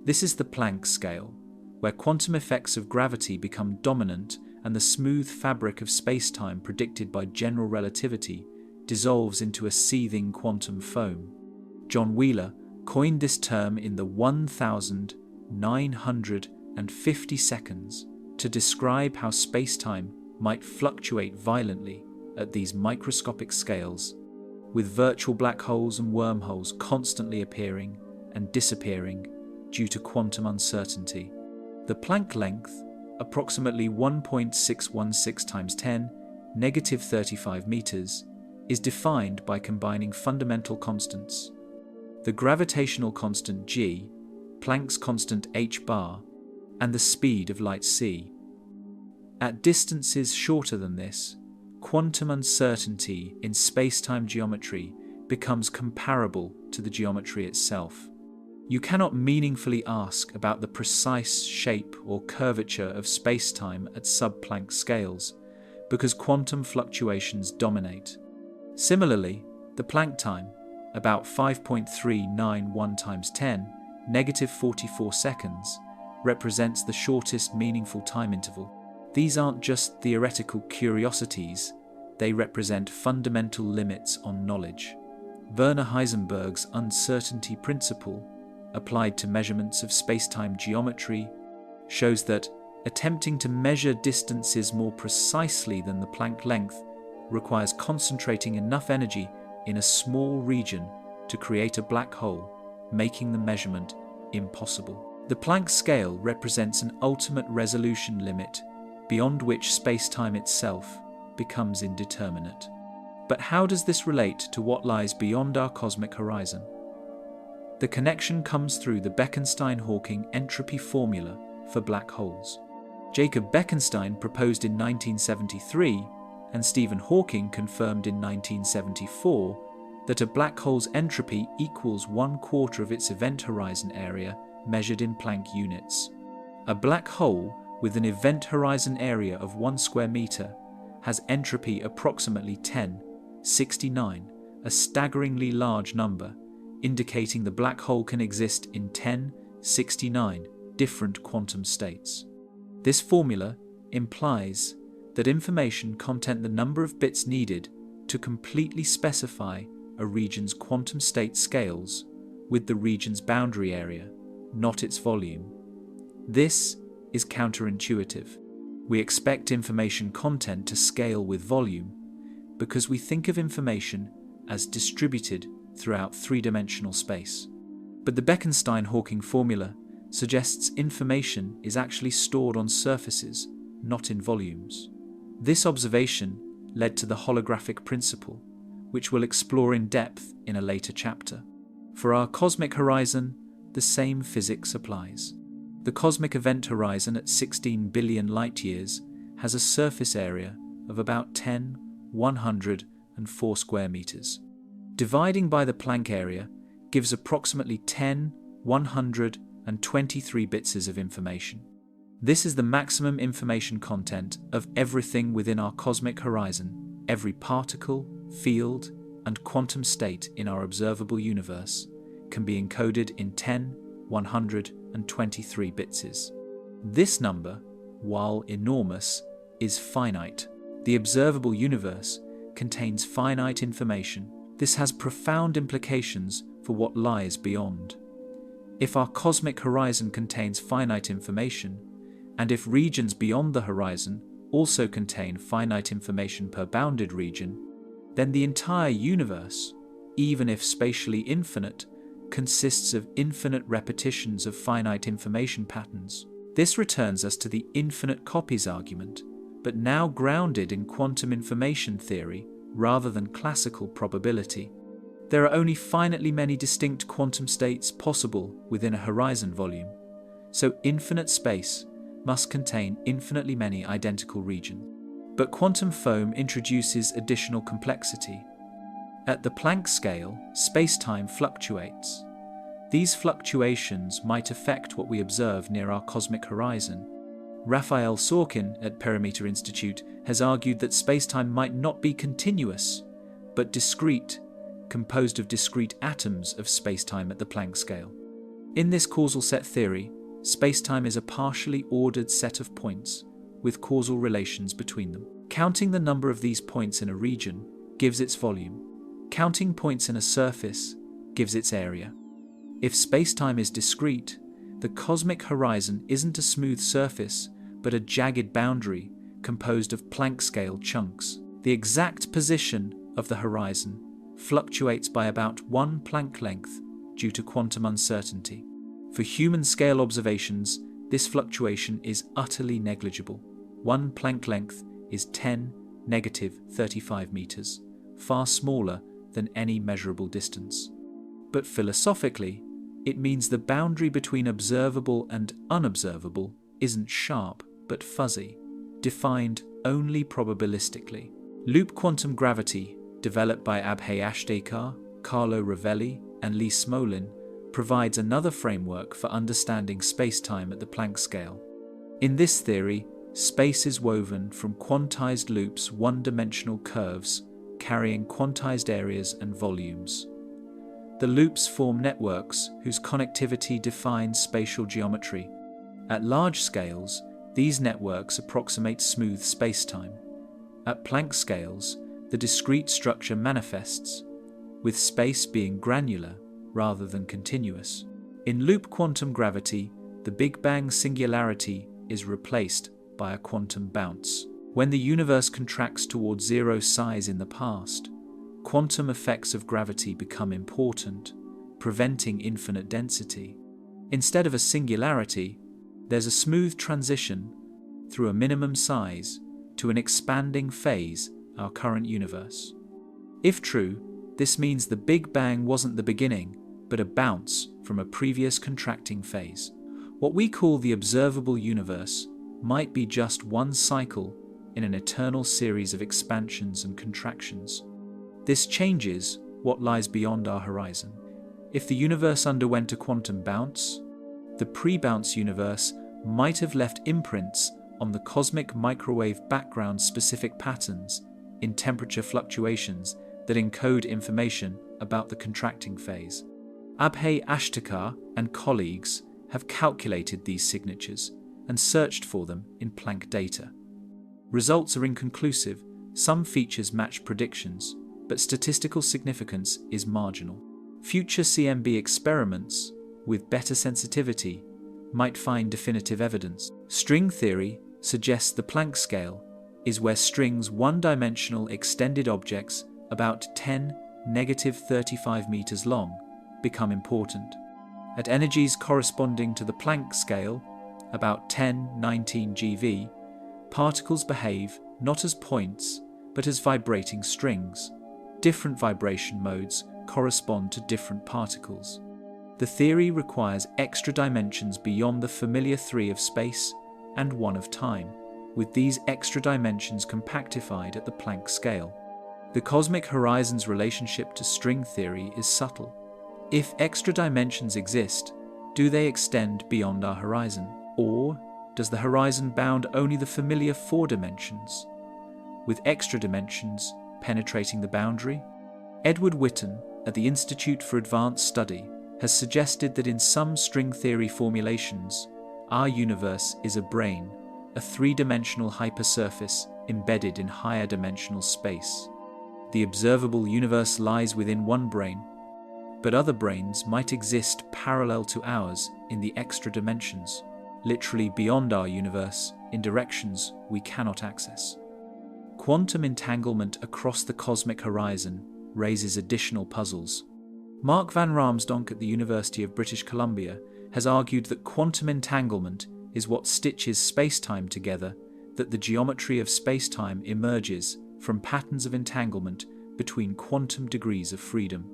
This is the Planck scale, where quantum effects of gravity become dominant and the smooth fabric of space-time predicted by general relativity dissolves into a seething quantum foam. John Wheeler coined this term in the 1950 seconds to describe how space-time might fluctuate violently at these microscopic scales, with virtual black holes and wormholes constantly appearing and disappearing due to quantum uncertainty. The Planck length, approximately 1.616 times 10, -35 meters, is defined by combining fundamental constants: the gravitational constant g, Planck's constant h bar, and the speed of light c. At distances shorter than this, quantum uncertainty in space-time geometry becomes comparable to the geometry itself. You cannot meaningfully ask about the precise shape or curvature of space-time at sub-Planck scales, because quantum fluctuations dominate. Similarly, the Planck time, about 5.391 times 10, -44 seconds, represents the shortest meaningful time interval. These aren't just theoretical curiosities, they represent fundamental limits on knowledge. Werner Heisenberg's uncertainty principle, applied to measurements of space-time geometry, shows that attempting to measure distances more precisely than the Planck length requires concentrating enough energy in a small region to create a black hole, making the measurement impossible. The Planck scale represents an ultimate resolution limit beyond which space-time itself becomes indeterminate. But how does this relate to what lies beyond our cosmic horizon? The connection comes through the Bekenstein-Hawking entropy formula for black holes. Jacob Bekenstein proposed in 1973, and Stephen Hawking confirmed in 1974, that a black hole's entropy equals 1/4 of its event horizon area measured in Planck units. A black hole with an event horizon area of 1 square meter has entropy approximately 1069, a staggeringly large number, indicating the black hole can exist in 1069 different quantum states. This formula implies that information content the number of bits needed to completely specify a region's quantum state scales with the region's boundary area, not its volume. This is counterintuitive. We expect information content to scale with volume because we think of information as distributed throughout three-dimensional space. But the Bekenstein-Hawking formula suggests information is actually stored on surfaces, not in volumes. This observation led to the holographic principle, which we'll explore in depth in a later chapter. For our cosmic horizon, the same physics applies. The cosmic event horizon at 16 billion light-years has a surface area of about 10,104 square meters. Dividing by the Planck area gives approximately 10,123 bits of information. This is the maximum information content of everything within our cosmic horizon, every particle, field, and quantum state in our observable universe can be encoded in 10, 123 bits. This number, while enormous, is finite. The observable universe contains finite information. This has profound implications for what lies beyond. If our cosmic horizon contains finite information, and if regions beyond the horizon also contain finite information per bounded region, then the entire universe, even if spatially infinite, consists of infinite repetitions of finite information patterns. This returns us to the infinite copies argument, but now grounded in quantum information theory rather than classical probability. There are only finitely many distinct quantum states possible within a horizon volume, so infinite space must contain infinitely many identical regions. But quantum foam introduces additional complexity. At the Planck scale, space-time fluctuates. These fluctuations might affect what we observe near our cosmic horizon. Raphael Sorkin at Perimeter Institute has argued that space-time might not be continuous, but discrete, composed of discrete atoms of space-time at the Planck scale. In this causal set theory, space-time is a partially ordered set of points with causal relations between them. Counting the number of these points in a region gives its volume. Counting points in a surface gives its area. If space-time is discrete, the cosmic horizon isn't a smooth surface, but a jagged boundary composed of Planck-scale chunks. The exact position of the horizon fluctuates by about 1 Planck length due to quantum uncertainty. For human-scale observations, this fluctuation is utterly negligible. 1 Planck length is 10⁻35 meters, far smaller than any measurable distance. But philosophically, it means the boundary between observable and unobservable isn't sharp but fuzzy, defined only probabilistically. Loop quantum gravity, developed by Abhay Ashtekar, Carlo Rovelli, and Lee Smolin, provides another framework for understanding space-time at the Planck scale. In this theory, space is woven from quantized loops, one-dimensional curves carrying quantized areas and volumes. The loops form networks whose connectivity defines spatial geometry. At large scales, these networks approximate smooth spacetime. At Planck scales, the discrete structure manifests, with space being granular rather than continuous. In loop quantum gravity, the Big Bang singularity is replaced by a quantum bounce. When the universe contracts towards zero size in the past, quantum effects of gravity become important, preventing infinite density. Instead of a singularity, there's a smooth transition through a minimum size to an expanding phase, our current universe. If true, this means the Big Bang wasn't the beginning, but a bounce from a previous contracting phase. What we call the observable universe might be just one cycle in an eternal series of expansions and contractions. This changes what lies beyond our horizon. If the universe underwent a quantum bounce, the pre-bounce universe might have left imprints on the cosmic microwave background specific patterns in temperature fluctuations that encode information about the contracting phase. Abhay Ashtekar and colleagues have calculated these signatures and searched for them in Planck data. Results are inconclusive. Some features match predictions, but statistical significance is marginal. Future CMB experiments with better sensitivity might find definitive evidence. String theory suggests the Planck scale is where strings one-dimensional extended objects about 10⁻35 meters long become important. At energies corresponding to the Planck scale, about 10⁻19 GeV, particles behave not as points but as vibrating strings. Different vibration modes correspond to different particles. The theory requires extra dimensions beyond the familiar 3 of space and 1 of time, with these extra dimensions compactified at the Planck scale. The cosmic horizon's relationship to string theory is subtle. If extra dimensions exist, do they extend beyond our horizon? Or does the horizon bound only the familiar 4 dimensions, with extra dimensions penetrating the boundary? Edward Witten, at the Institute for Advanced Study, has suggested that in some string theory formulations, our universe is a brane, a three-dimensional hypersurface embedded in higher dimensional space. The observable universe lies within one brane, but other branes might exist parallel to ours in the extra dimensions, literally beyond our universe in directions we cannot access. Quantum entanglement across the cosmic horizon raises additional puzzles. Mark van Ramsdonk at the University of British Columbia has argued that quantum entanglement is what stitches space-time together, that the geometry of space-time emerges from patterns of entanglement between quantum degrees of freedom.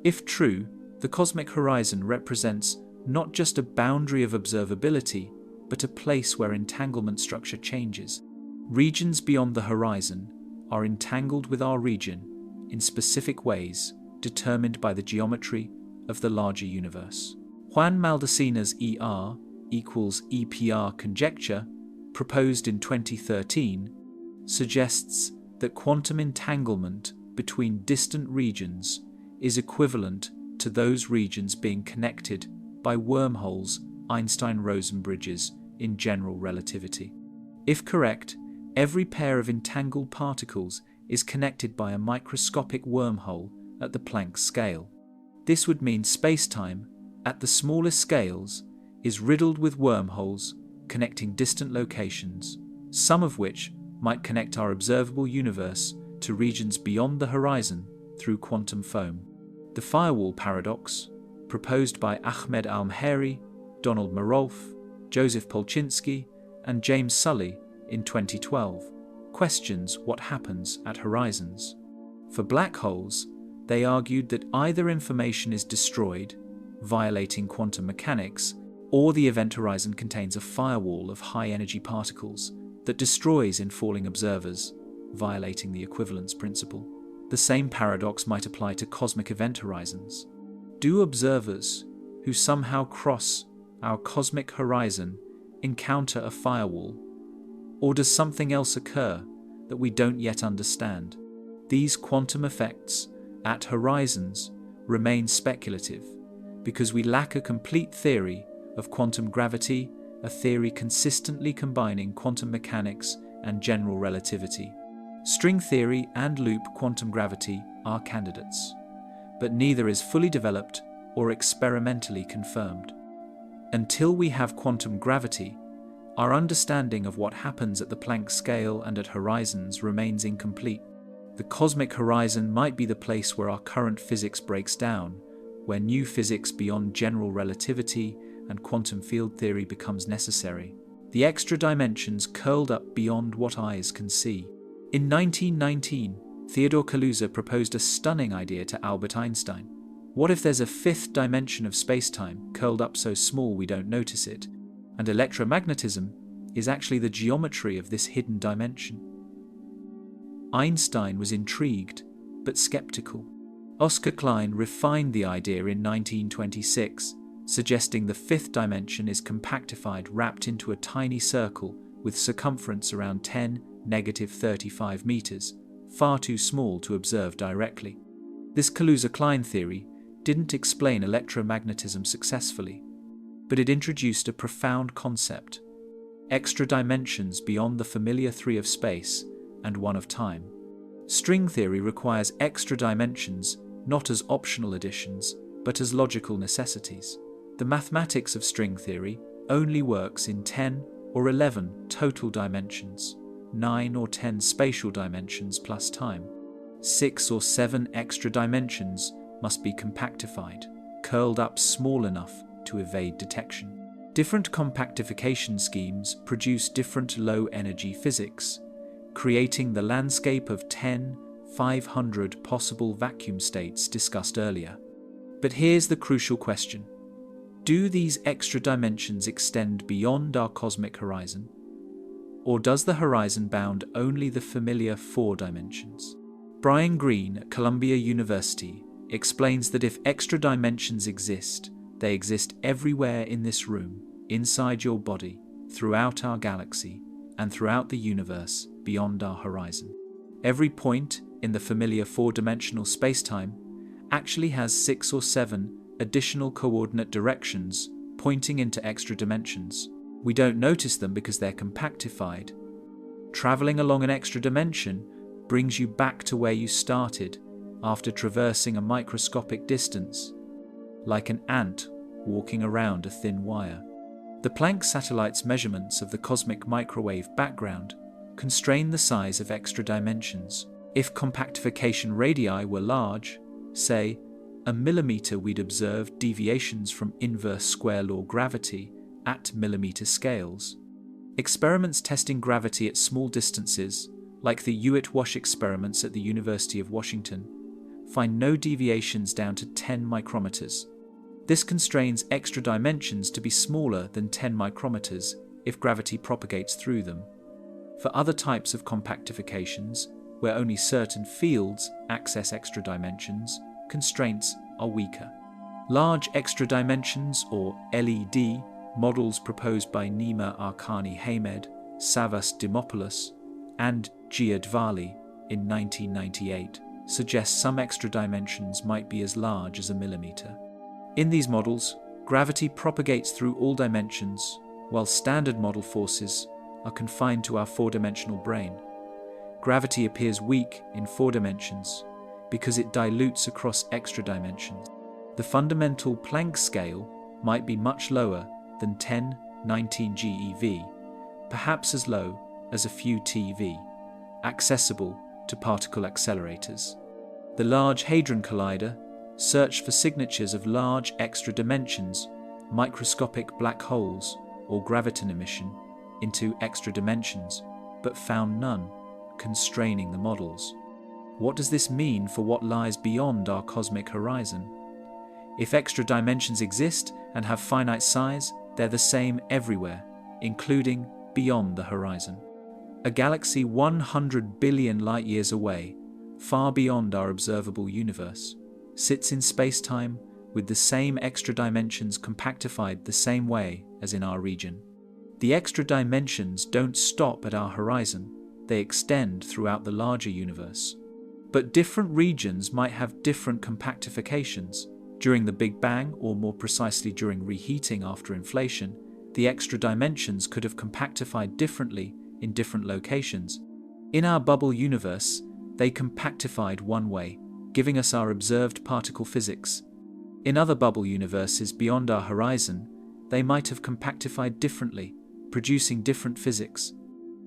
If true, the cosmic horizon represents not just a boundary of observability, but a place where entanglement structure changes. Regions beyond the horizon are entangled with our region in specific ways determined by the geometry of the larger universe. Juan Maldaceno's ER equals EPR conjecture, proposed in 2013, suggests that quantum entanglement between distant regions is equivalent to those regions being connected by wormholes, Einstein-Rosen bridges in general relativity. If correct, every pair of entangled particles is connected by a microscopic wormhole at the Planck scale. This would mean space-time, at the smallest scales, is riddled with wormholes connecting distant locations, some of which might connect our observable universe to regions beyond the horizon through quantum foam. The firewall paradox, proposed by Ahmed Almheri, Donald Marolf, Joseph Polchinski, and James Sully in 2012, questions what happens at horizons. For black holes, they argued that either information is destroyed, violating quantum mechanics, or the event horizon contains a firewall of high-energy particles that destroys in falling observers, violating the equivalence principle. The same paradox might apply to cosmic event horizons. Do observers who somehow cross our cosmic horizon encounter a firewall, or does something else occur that we don't yet understand? These quantum effects at horizons remain speculative because we lack a complete theory of quantum gravity, a theory consistently combining quantum mechanics and general relativity. String theory and loop quantum gravity are candidates, but neither is fully developed or experimentally confirmed. Until we have quantum gravity, our understanding of what happens at the Planck scale and at horizons remains incomplete. The cosmic horizon might be the place where our current physics breaks down, where new physics beyond general relativity and quantum field theory becomes necessary. The extra dimensions curled up beyond what eyes can see. In 1919, Theodore Kaluza proposed a stunning idea to Albert Einstein. What if there's a fifth dimension of spacetime curled up so small we don't notice it, and electromagnetism is actually the geometry of this hidden dimension? Einstein was intrigued, but skeptical. Oscar Klein refined the idea in 1926, suggesting the fifth dimension is compactified wrapped into a tiny circle with circumference around 10⁻35 meters, far too small to observe directly. This Kaluza-Klein theory didn't explain electromagnetism successfully, but it introduced a profound concept: extra dimensions beyond the familiar three of space and one of time. String theory requires extra dimensions not as optional additions, but as logical necessities. The mathematics of string theory only works in 10 or 11 total dimensions, 9 or 10 spatial dimensions plus time. 6 or 7 extra dimensions must be compactified, curled up small enough to evade detection. Different compactification schemes produce different low-energy physics, creating the landscape of 10,500 possible vacuum states discussed earlier. But here's the crucial question: do these extra dimensions extend beyond our cosmic horizon? Or does the horizon bound only the familiar 4 dimensions? Brian Greene at Columbia University explains that if extra dimensions exist, they exist everywhere in this room, inside your body, throughout our galaxy, and throughout the universe beyond our horizon. Every point, in the familiar four-dimensional spacetime, actually has 6 or 7 additional coordinate directions pointing into extra dimensions. We don't notice them because they're compactified. Traveling along an extra dimension brings you back to where you started after traversing a microscopic distance, like an ant walking around a thin wire. The Planck satellite's measurements of the cosmic microwave background constrain the size of extra dimensions. If compactification radii were large, say, a millimeter, we'd observe deviations from inverse square law gravity at millimeter scales. Experiments testing gravity at small distances, like the Hewitt-Wash experiments at the University of Washington, find no deviations down to 10 micrometers. This constrains extra dimensions to be smaller than 10 micrometers if gravity propagates through them. For other types of compactifications, where only certain fields access extra dimensions, constraints are weaker. Large extra dimensions, or LED, models proposed by Nima Arkani-Hamed, Savas Dimopoulos, and Gia Dvali in 1998 suggest some extra dimensions might be as large as a millimeter. In these models, gravity propagates through all dimensions, while standard model forces are confined to our four-dimensional brain. Gravity appears weak in 4 dimensions because it dilutes across extra dimensions. The fundamental Planck scale might be much lower than 10-19 GeV, perhaps as low as a few TeV, accessible to particle accelerators. The Large Hadron Collider searched for signatures of large extra dimensions, microscopic black holes, or graviton emission into extra dimensions, but found none, constraining the models. What does this mean for what lies beyond our cosmic horizon? If extra dimensions exist and have finite size, they're the same everywhere, including beyond the horizon. A galaxy 100 billion light-years away, far beyond our observable universe, sits in space-time with the same extra dimensions compactified the same way as in our region. The extra dimensions don't stop at our horizon, they extend throughout the larger universe. But different regions might have different compactifications. During the Big Bang, or more precisely during reheating after inflation, the extra dimensions could have compactified differently in different locations. In our bubble universe, they compactified one way, giving us our observed particle physics. In other bubble universes beyond our horizon, they might have compactified differently, producing different physics.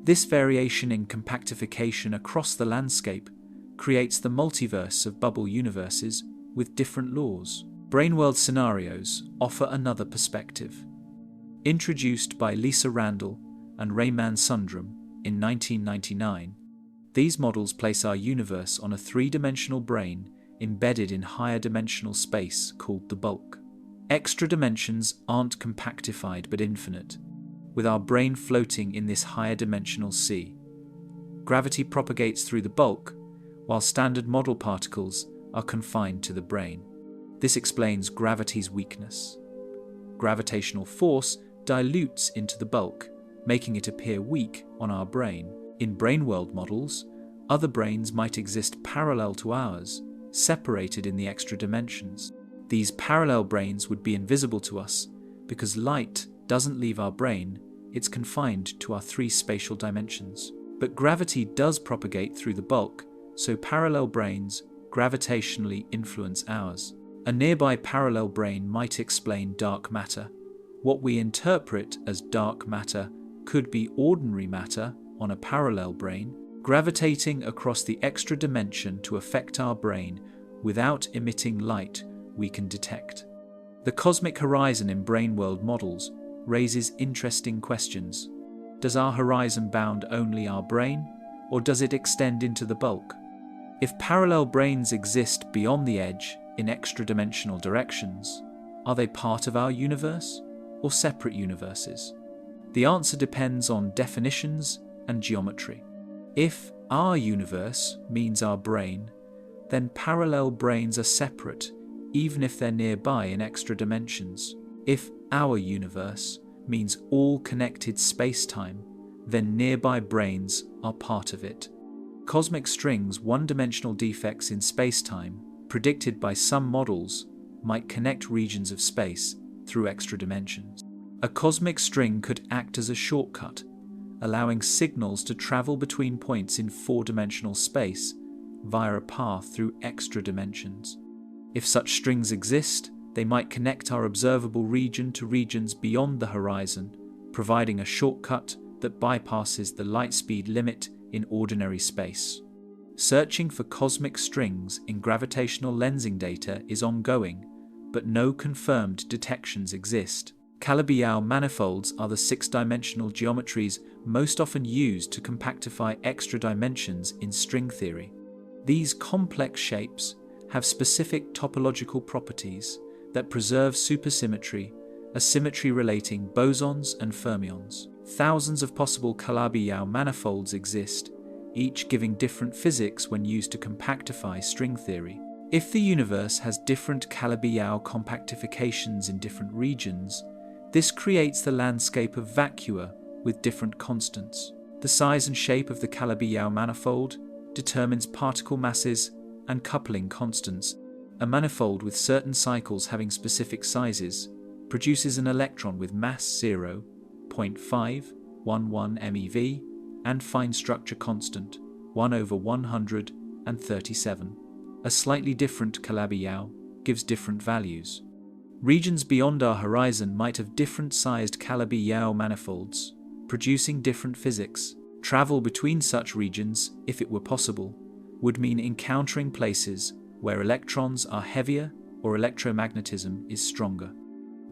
This variation in compactification across the landscape creates the multiverse of bubble universes with different laws. Brainworld scenarios offer another perspective. Introduced by Lisa Randall and Rayman Sundram in 1999, these models place our universe on a 3-dimensional brain embedded in higher dimensional space called the bulk. Extra dimensions aren't compactified but infinite, with our brain floating in this higher dimensional sea. Gravity propagates through the bulk, while standard model particles are confined to the brain. This explains gravity's weakness. Gravitational force dilutes into the bulk, making it appear weak on our brain. In brainworld models, other brains might exist parallel to ours, separated in the extra dimensions. These parallel brains would be invisible to us because light doesn't leave our brain, it's confined to our 3 spatial dimensions. But gravity does propagate through the bulk, so parallel brains gravitationally influence ours. A nearby parallel brain might explain dark matter. What we interpret as dark matter could be ordinary matter on a parallel brain, gravitating across the extra dimension to affect our brain without emitting light we can detect. The cosmic horizon in brainworld models raises interesting questions. Does our horizon bound only our brain, or does it extend into the bulk? If parallel brains exist beyond the edge in extra-dimensional directions, are they part of our universe or separate universes? The answer depends on definitions and geometry. If our universe means our brain, then parallel brains are separate, even if they're nearby in extra dimensions. If our universe means all connected space-time, then nearby brains are part of it. cosmic strings, one-dimensional defects in spacetime, predicted by some models, might connect regions of space through extra dimensions. A cosmic string could act as a shortcut, allowing signals to travel between points in four-dimensional space via a path through extra dimensions. If such strings exist, they might connect our observable region to regions beyond the horizon, providing a shortcut that bypasses the light speed limit in ordinary space. Searching for cosmic strings in gravitational lensing data is ongoing, but no confirmed detections exist. Calabi-Yau manifolds are the six-dimensional geometries most often used to compactify extra dimensions in string theory. These complex shapes have specific topological properties that preserve supersymmetry, a symmetry relating bosons and fermions. Thousands of possible Calabi-Yau manifolds exist, each giving different physics when used to compactify string theory. If the universe has different Calabi-Yau compactifications in different regions, this creates the landscape of vacua with different constants. The size and shape of the Calabi-Yau manifold determines particle masses and coupling constants. A manifold with certain cycles having specific sizes produces an electron with mass 0.511 MeV and fine structure constant 1/137. A slightly different Calabi-Yau gives different values. Regions beyond our horizon might have different sized Calabi-Yau manifolds, producing different physics. Travel between such regions, if it were possible, would mean encountering places where electrons are heavier or electromagnetism is stronger.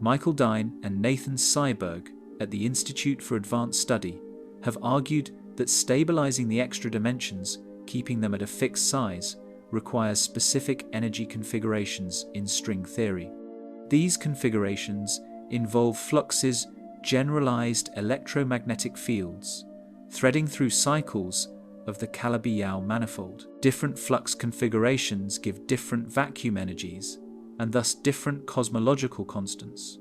Michael Dine and Nathan Seiberg at the Institute for Advanced Study have argued that stabilizing the extra dimensions, keeping them at a fixed size, requires specific energy configurations in string theory. These configurations involve fluxes, generalized electromagnetic fields, threading through cycles of the Calabi-Yau manifold. Different flux configurations give different vacuum energies, and thus different cosmological constants.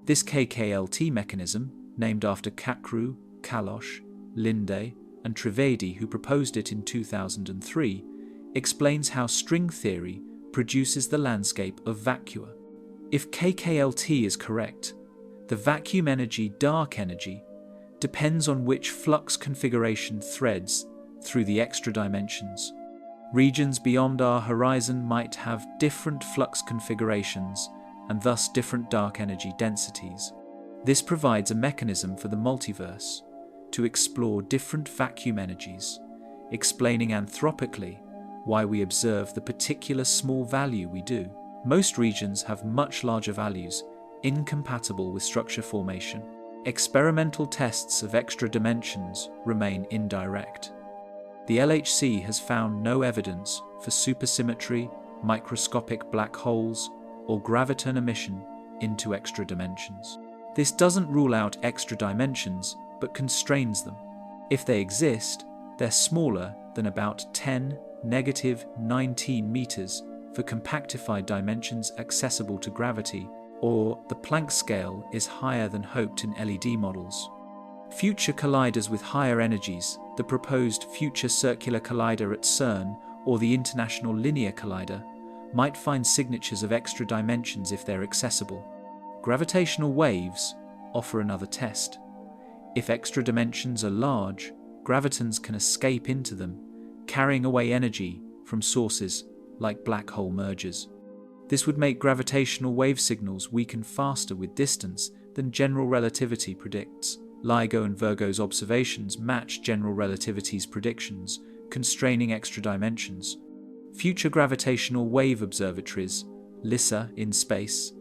This KKLT mechanism, named after Kakru, Kalosh, Linde, and Trivedi, who proposed it in 2003, explains how string theory produces the landscape of vacua. If KKLT is correct, the vacuum energy, dark energy, depends on which flux configuration threads through the extra dimensions. Regions beyond our horizon might have different flux configurations and thus different dark energy densities. This provides a mechanism for the multiverse to explore different vacuum energies, explaining anthropically why we observe the particular small value we do. Most regions have much larger values, incompatible with structure formation. Experimental tests of extra dimensions remain indirect. The LHC has found no evidence for supersymmetry, microscopic black holes, or graviton emission into extra dimensions. This doesn't rule out extra dimensions, but constrains them. If they exist, they're smaller than about 10⁻19 meters for compactified dimensions accessible to gravity, or the Planck scale is higher than hoped in LED models. Future colliders with higher energies, the proposed Future Circular Collider at CERN or the International Linear Collider, might find signatures of extra dimensions if they're accessible. Gravitational waves offer another test. If extra dimensions are large, gravitons can escape into them, carrying away energy from sources like black hole mergers. This would make gravitational wave signals weaken faster with distance than general relativity predicts. LIGO and Virgo's observations match general relativity's predictions, constraining extra dimensions. Future gravitational wave observatories, LISA in space,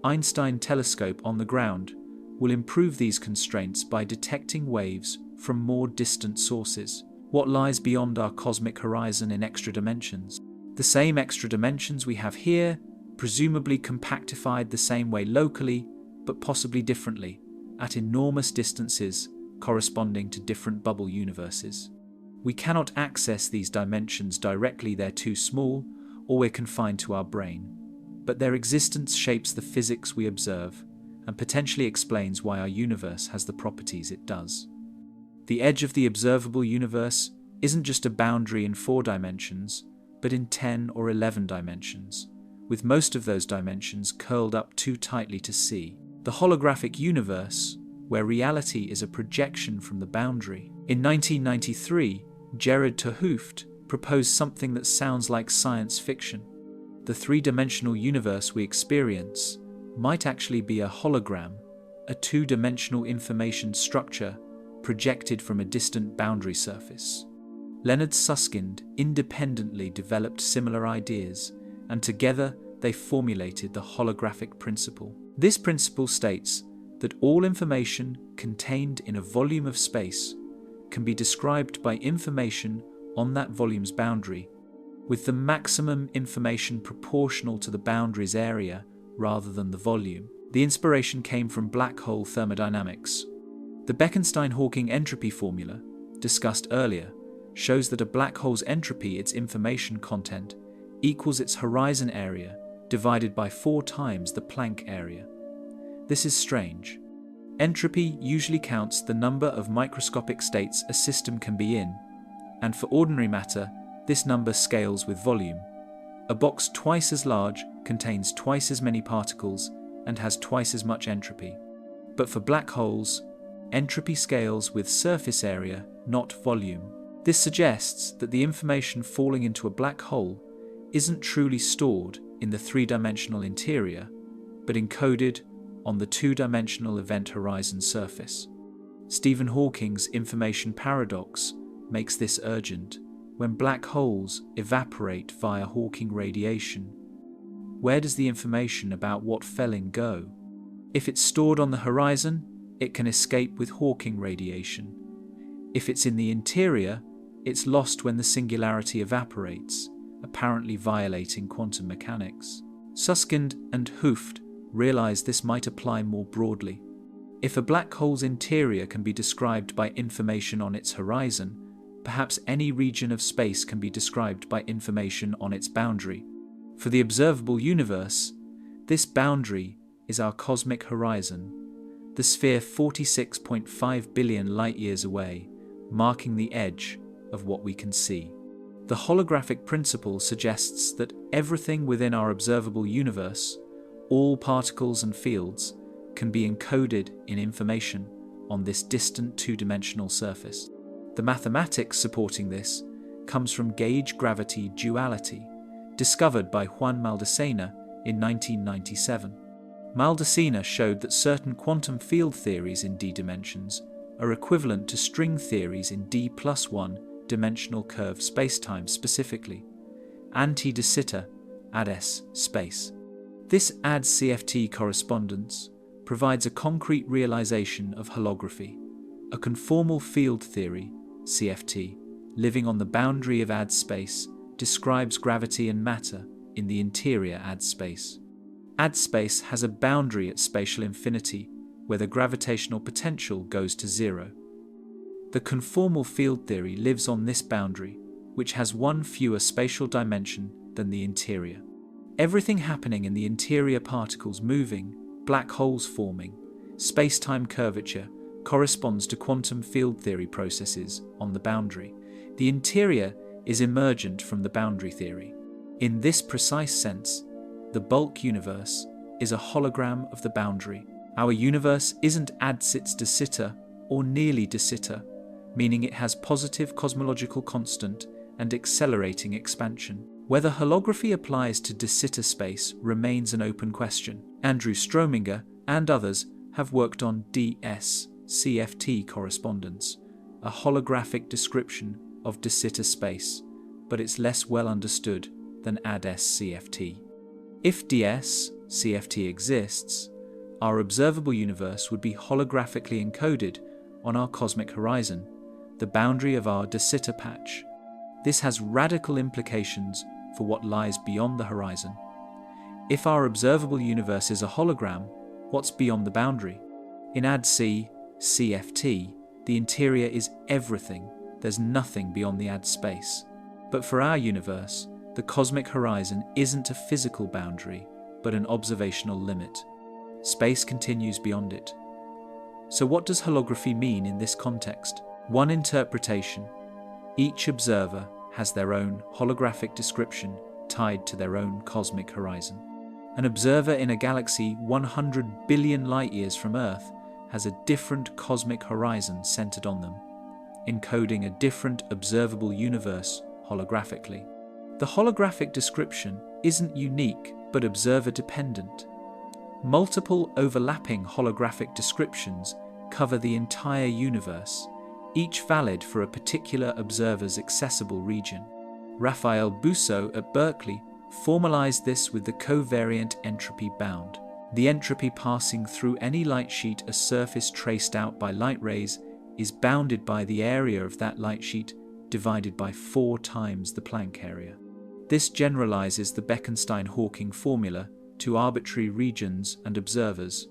Einstein telescope on the ground, will improve these constraints by detecting waves from more distant sources. What lies beyond our cosmic horizon in extra dimensions? The same extra dimensions we have here, presumably compactified the same way locally, but possibly differently, at enormous distances corresponding to different bubble universes. We cannot access these dimensions directly, they're too small, or we're confined to our brain. But their existence shapes the physics we observe, and potentially explains why our universe has the properties it does. The edge of the observable universe isn't just a boundary in 4 dimensions, but in 10 or 11 dimensions, with most of those dimensions curled up too tightly to see. The holographic universe, where reality is a projection from the boundary. In 1993, Gerard 't Hooft proposed something that sounds like science fiction. The 3-dimensional universe we experience might actually be a hologram, a 2-dimensional information structure projected from a distant boundary surface. Leonard Susskind independently developed similar ideas, and together they formulated the holographic principle. This principle states that all information contained in a volume of space can be described by information on that volume's boundary, with the maximum information proportional to the boundary's area rather than the volume. The inspiration came from black hole thermodynamics. The Bekenstein-Hawking entropy formula, discussed earlier, shows that a black hole's entropy, its information content, equals its horizon area divided by 4 times the Planck area. This is strange. Entropy usually counts the number of microscopic states a system can be in, and for ordinary matter, this number scales with volume. A box twice as large contains twice as many particles and has twice as much entropy. But for black holes, entropy scales with surface area, not volume. This suggests that the information falling into a black hole isn't truly stored in the 3-dimensional interior, but encoded on the 2-dimensional event horizon surface. Stephen Hawking's information paradox makes this urgent. When black holes evaporate via Hawking radiation, where does the information about what fell in go? If it's stored on the horizon, it can escape with Hawking radiation. If it's in the interior, it's lost when the singularity evaporates, apparently violating quantum mechanics. Susskind and Hooft realized this might apply more broadly. If a black hole's interior can be described by information on its horizon, perhaps any region of space can be described by information on its boundary. For the observable universe, this boundary is our cosmic horizon, the sphere 46.5 billion light-years away, marking the edge of what we can see. The holographic principle suggests that everything within our observable universe, all particles and fields, can be encoded in information on this distant 2-dimensional surface. The mathematics supporting this comes from gauge gravity duality, discovered by Juan Maldacena in 1997. Maldacena showed that certain quantum field theories in d dimensions are equivalent to string theories in d+1 dimensional curved spacetime, specifically anti-de Sitter AdS space. This AdS-CFT correspondence provides a concrete realization of holography, a conformal field theory, CFT, living on the boundary of AdS space, describes gravity and matter in the interior AdS space. AdS space has a boundary at spatial infinity where the gravitational potential goes to 0. The conformal field theory lives on this boundary, which has 1 fewer spatial dimension than the interior. Everything happening in the interior, particles moving, black holes forming, space-time curvature, corresponds to quantum field theory processes on the boundary. The interior is emergent from the boundary theory. In this precise sense, the bulk universe is a hologram of the boundary. Our universe isn't AdS de Sitter or nearly de Sitter, meaning it has positive cosmological constant and accelerating expansion. Whether holography applies to de Sitter space remains an open question. Andrew Strominger and others have worked on ds-CFT correspondence, a holographic description of de Sitter space, but it's less well understood than AdS-CFT. If ds-CFT exists, our observable universe would be holographically encoded on our cosmic horizon, the boundary of our de Sitter patch. This has radical implications for what lies beyond the horizon. If our observable universe is a hologram, what's beyond the boundary? In AdS-CFT, the interior is everything. There's nothing beyond the AdS space. But for our universe, the cosmic horizon isn't a physical boundary, but an observational limit. Space continues beyond it. So what does holography mean in this context? One interpretation Each observer has their own holographic description tied to their own cosmic horizon. An observer in a galaxy 100 billion light-years from Earth has a different cosmic horizon centered on them, encoding a different observable universe holographically. The holographic description isn't unique but observer-dependent. Multiple overlapping holographic descriptions cover the entire universe, each valid for a particular observer's accessible region. Raphael Bousso at Berkeley formalized this with the covariant entropy bound. The entropy passing through any light sheet a surface traced out by light rays is bounded by the area of that light sheet divided by 4 times the Planck area. This generalizes the Bekenstein-Hawking formula to arbitrary regions and observers.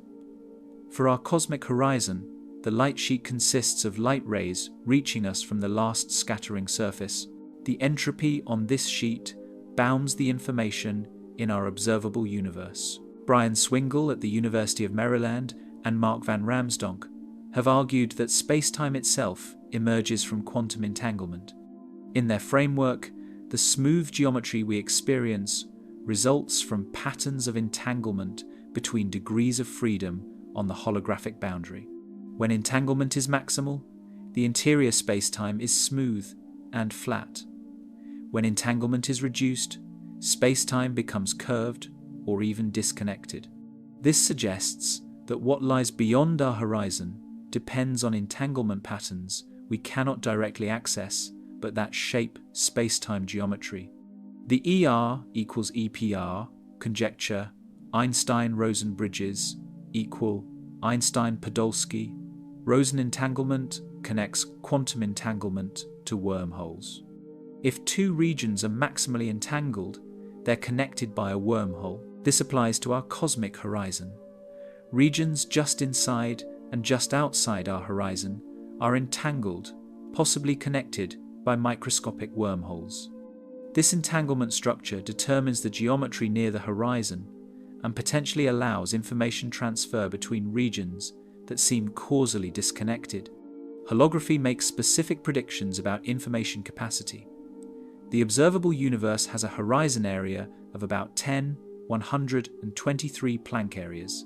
For our cosmic horizon, the light sheet consists of light rays reaching us from the last scattering surface. The entropy on this sheet bounds the information in our observable universe. Brian Swingle at the University of Maryland and Mark van Ramsdonk have argued that spacetime itself emerges from quantum entanglement. In their framework, the smooth geometry we experience results from patterns of entanglement between degrees of freedom on the holographic boundary. When entanglement is maximal, the interior spacetime is smooth and flat. When entanglement is reduced, spacetime becomes curved or even disconnected. This suggests that what lies beyond our horizon depends on entanglement patterns we cannot directly access, but that shape spacetime geometry. The ER equals EPR conjecture, Einstein-Rosen bridges equal Einstein-Podolsky. Rosen entanglement connects quantum entanglement to wormholes. If 2 regions are maximally entangled, they're connected by a wormhole. This applies to our cosmic horizon. Regions just inside and just outside our horizon are entangled, possibly connected by microscopic wormholes. This entanglement structure determines the geometry near the horizon and potentially allows information transfer between regions that seem causally disconnected. Holography makes specific predictions about information capacity. The observable universe has a horizon area of about 10^123 Planck areas,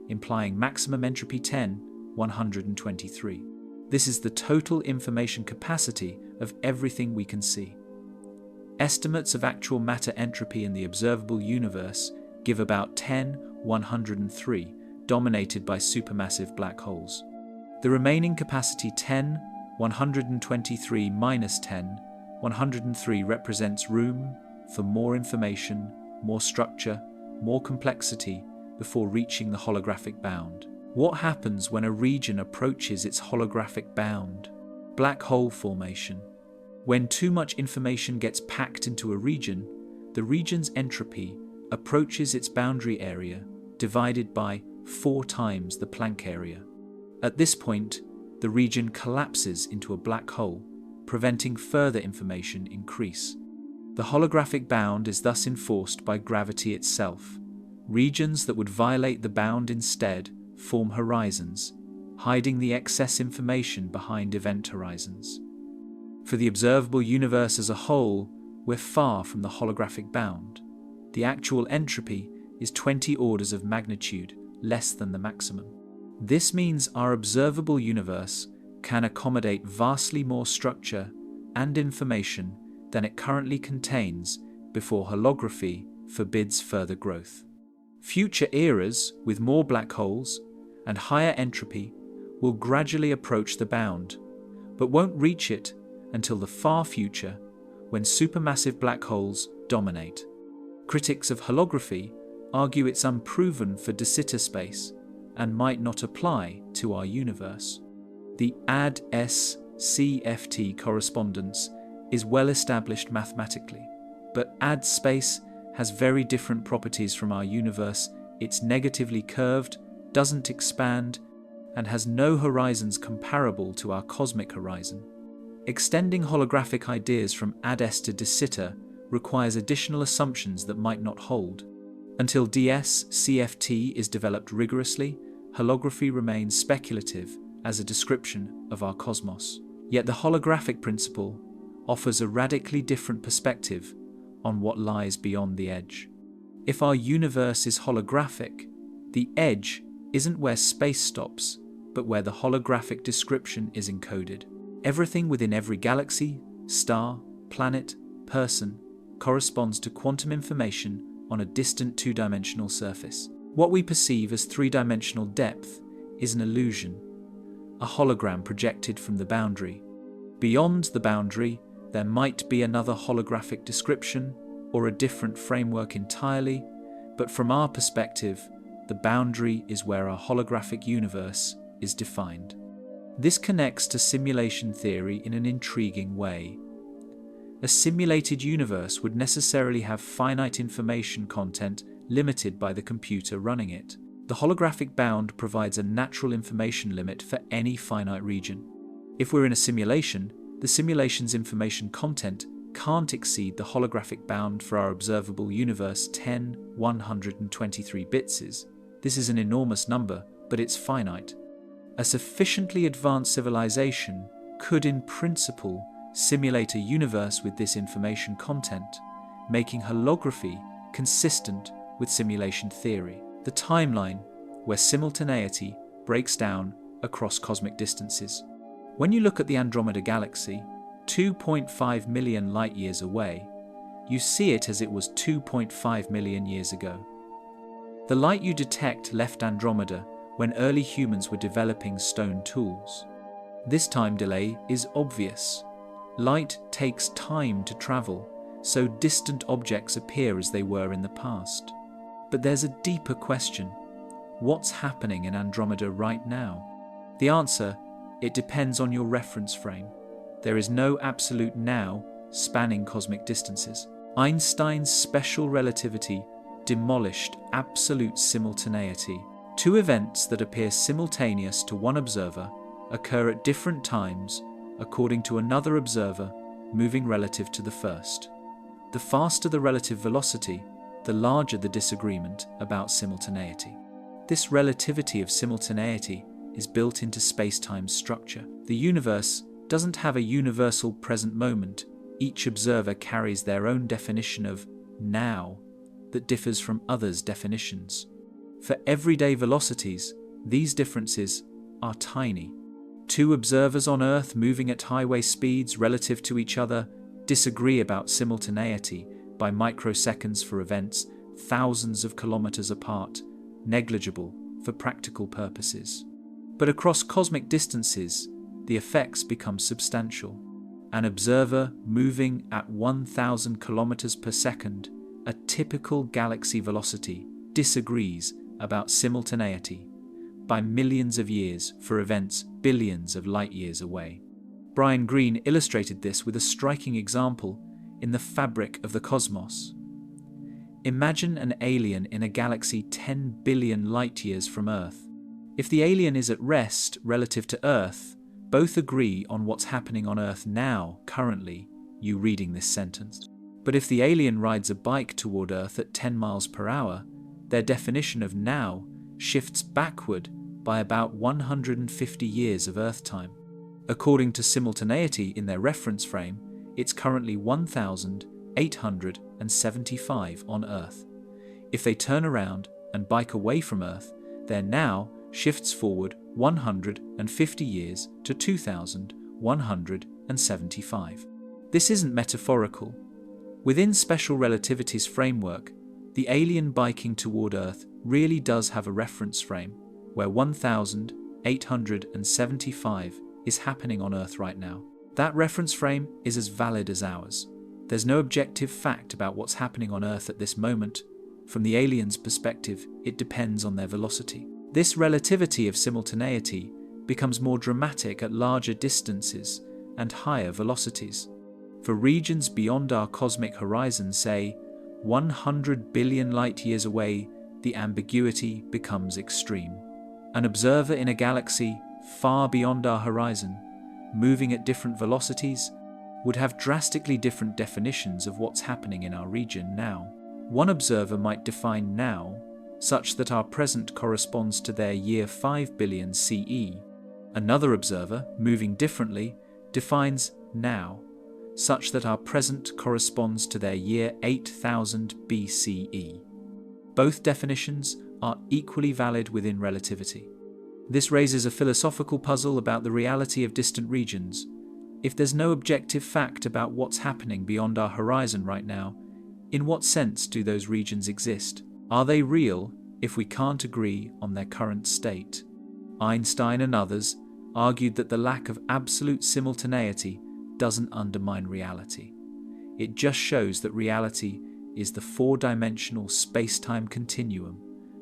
implying maximum entropy 10^123. This is the total information capacity of everything we can see. Estimates of actual matter entropy in the observable universe give about 10^103, dominated by supermassive black holes. The remaining capacity 10^123 minus 10^103 represents room for more information, more structure, more complexity before reaching the holographic bound. What happens when a region approaches its holographic bound? Black hole formation. When too much information gets packed into a region, the region's entropy approaches its boundary area divided by 4 times the Planck area. At this point, the region collapses into a black hole, preventing further information increase. The holographic bound is thus enforced by gravity itself. Regions that would violate the bound instead form horizons, hiding the excess information behind event horizons. For the observable universe as a whole, we're far from the holographic bound. The actual entropy is 20 orders of magnitude less than the maximum. This means our observable universe can accommodate vastly more structure and information than it currently contains before holography forbids further growth. Future eras with more black holes and higher entropy will gradually approach the bound, but won't reach it until the far future when supermassive black holes dominate. Critics of holography argue it's unproven for de Sitter space and might not apply to our universe. The AD-S-CFT correspondence is well established mathematically, but AD space has very different properties from our universe. It's negatively curved, doesn't expand, and has no horizons comparable to our cosmic horizon. Extending holographic ideas from AD-S to de Sitter requires additional assumptions that might not hold. Until DS-CFT is developed rigorously, holography remains speculative as a description of our cosmos. Yet the holographic principle, offers a radically different perspective on what lies beyond the edge. If our universe is holographic, the edge isn't where space stops, but where the holographic description is encoded. Everything within every galaxy, star, planet, person corresponds to quantum information on a distant two-dimensional surface. What we perceive as three-dimensional depth is an illusion, a hologram projected from the boundary. Beyond the boundary, there might be another holographic description or a different framework entirely, but from our perspective, the boundary is where our holographic universe is defined. This connects to simulation theory in an intriguing way. A simulated universe would necessarily have finite information content limited by the computer running it. The holographic bound provides a natural information limit for any finite region. If we're in a simulation, the simulation's information content can't exceed the holographic bound for our observable universe 10^123 bits. This is an enormous number, but it's finite. A sufficiently advanced civilization could, in principle, simulate a universe with this information content, making holography consistent with simulation theory. The timeline where simultaneity breaks down across cosmic distances. When you look at the Andromeda Galaxy, 2.5 million light-years away, you see it as it was 2.5 million years ago. The light you detect left Andromeda when early humans were developing stone tools. This time delay is obvious. Light takes time to travel, so distant objects appear as they were in the past. But there's a deeper question. What's happening in Andromeda right now? The answer, it depends on your reference frame. There is no absolute now spanning cosmic distances. Einstein's special relativity demolished absolute simultaneity. Two events that appear simultaneous to one observer occur at different times according to another observer moving relative to the first. The faster the relative velocity, the larger the disagreement about simultaneity. This relativity of simultaneity is built into space-time's structure. The universe doesn't have a universal present moment. Each observer carries their own definition of now that differs from others' definitions. For everyday velocities, these differences are tiny. Two observers on Earth moving at highway speeds relative to each other disagree about simultaneity by microseconds for events thousands of kilometers apart, negligible for practical purposes. But across cosmic distances, the effects become substantial. An observer moving at 1,000 kilometers per second, a typical galaxy velocity, disagrees about simultaneity by millions of years for events billions of light-years away. Brian Greene illustrated this with a striking example in The Fabric of the Cosmos. Imagine an alien in a galaxy 10 billion light-years from Earth. If the alien is at rest relative to Earth, both agree on what's happening on Earth now, currently, you reading this sentence. But if the alien rides a bike toward Earth at 10 miles per hour, their definition of now shifts backward by about 150 years of Earth time. According to simultaneity in their reference frame, it's currently 1,875 on Earth. If they turn around and bike away from Earth, their now shifts forward 150 years to 2,175. This isn't metaphorical. Within special relativity's framework, the alien biking toward Earth really does have a reference frame, where 1,875 is happening on Earth right now. That reference frame is as valid as ours. There's no objective fact about what's happening on Earth at this moment. From the alien's perspective, it depends on their velocity. This relativity of simultaneity becomes more dramatic at larger distances and higher velocities. For regions beyond our cosmic horizon, say 100 billion light-years away, the ambiguity becomes extreme. An observer in a galaxy far beyond our horizon, moving at different velocities, would have drastically different definitions of what's happening in our region now. One observer might define now such that our present corresponds to their year 5 billion CE. Another observer, moving differently, defines now such that our present corresponds to their year 8000 BCE. Both definitions are equally valid within relativity. This raises a philosophical puzzle about the reality of distant regions. If there's no objective fact about what's happening beyond our horizon right now, in what sense do those regions exist? Are they real if we can't agree on their current state? Einstein and others argued that the lack of absolute simultaneity doesn't undermine reality. It just shows that reality is the four-dimensional space-time continuum,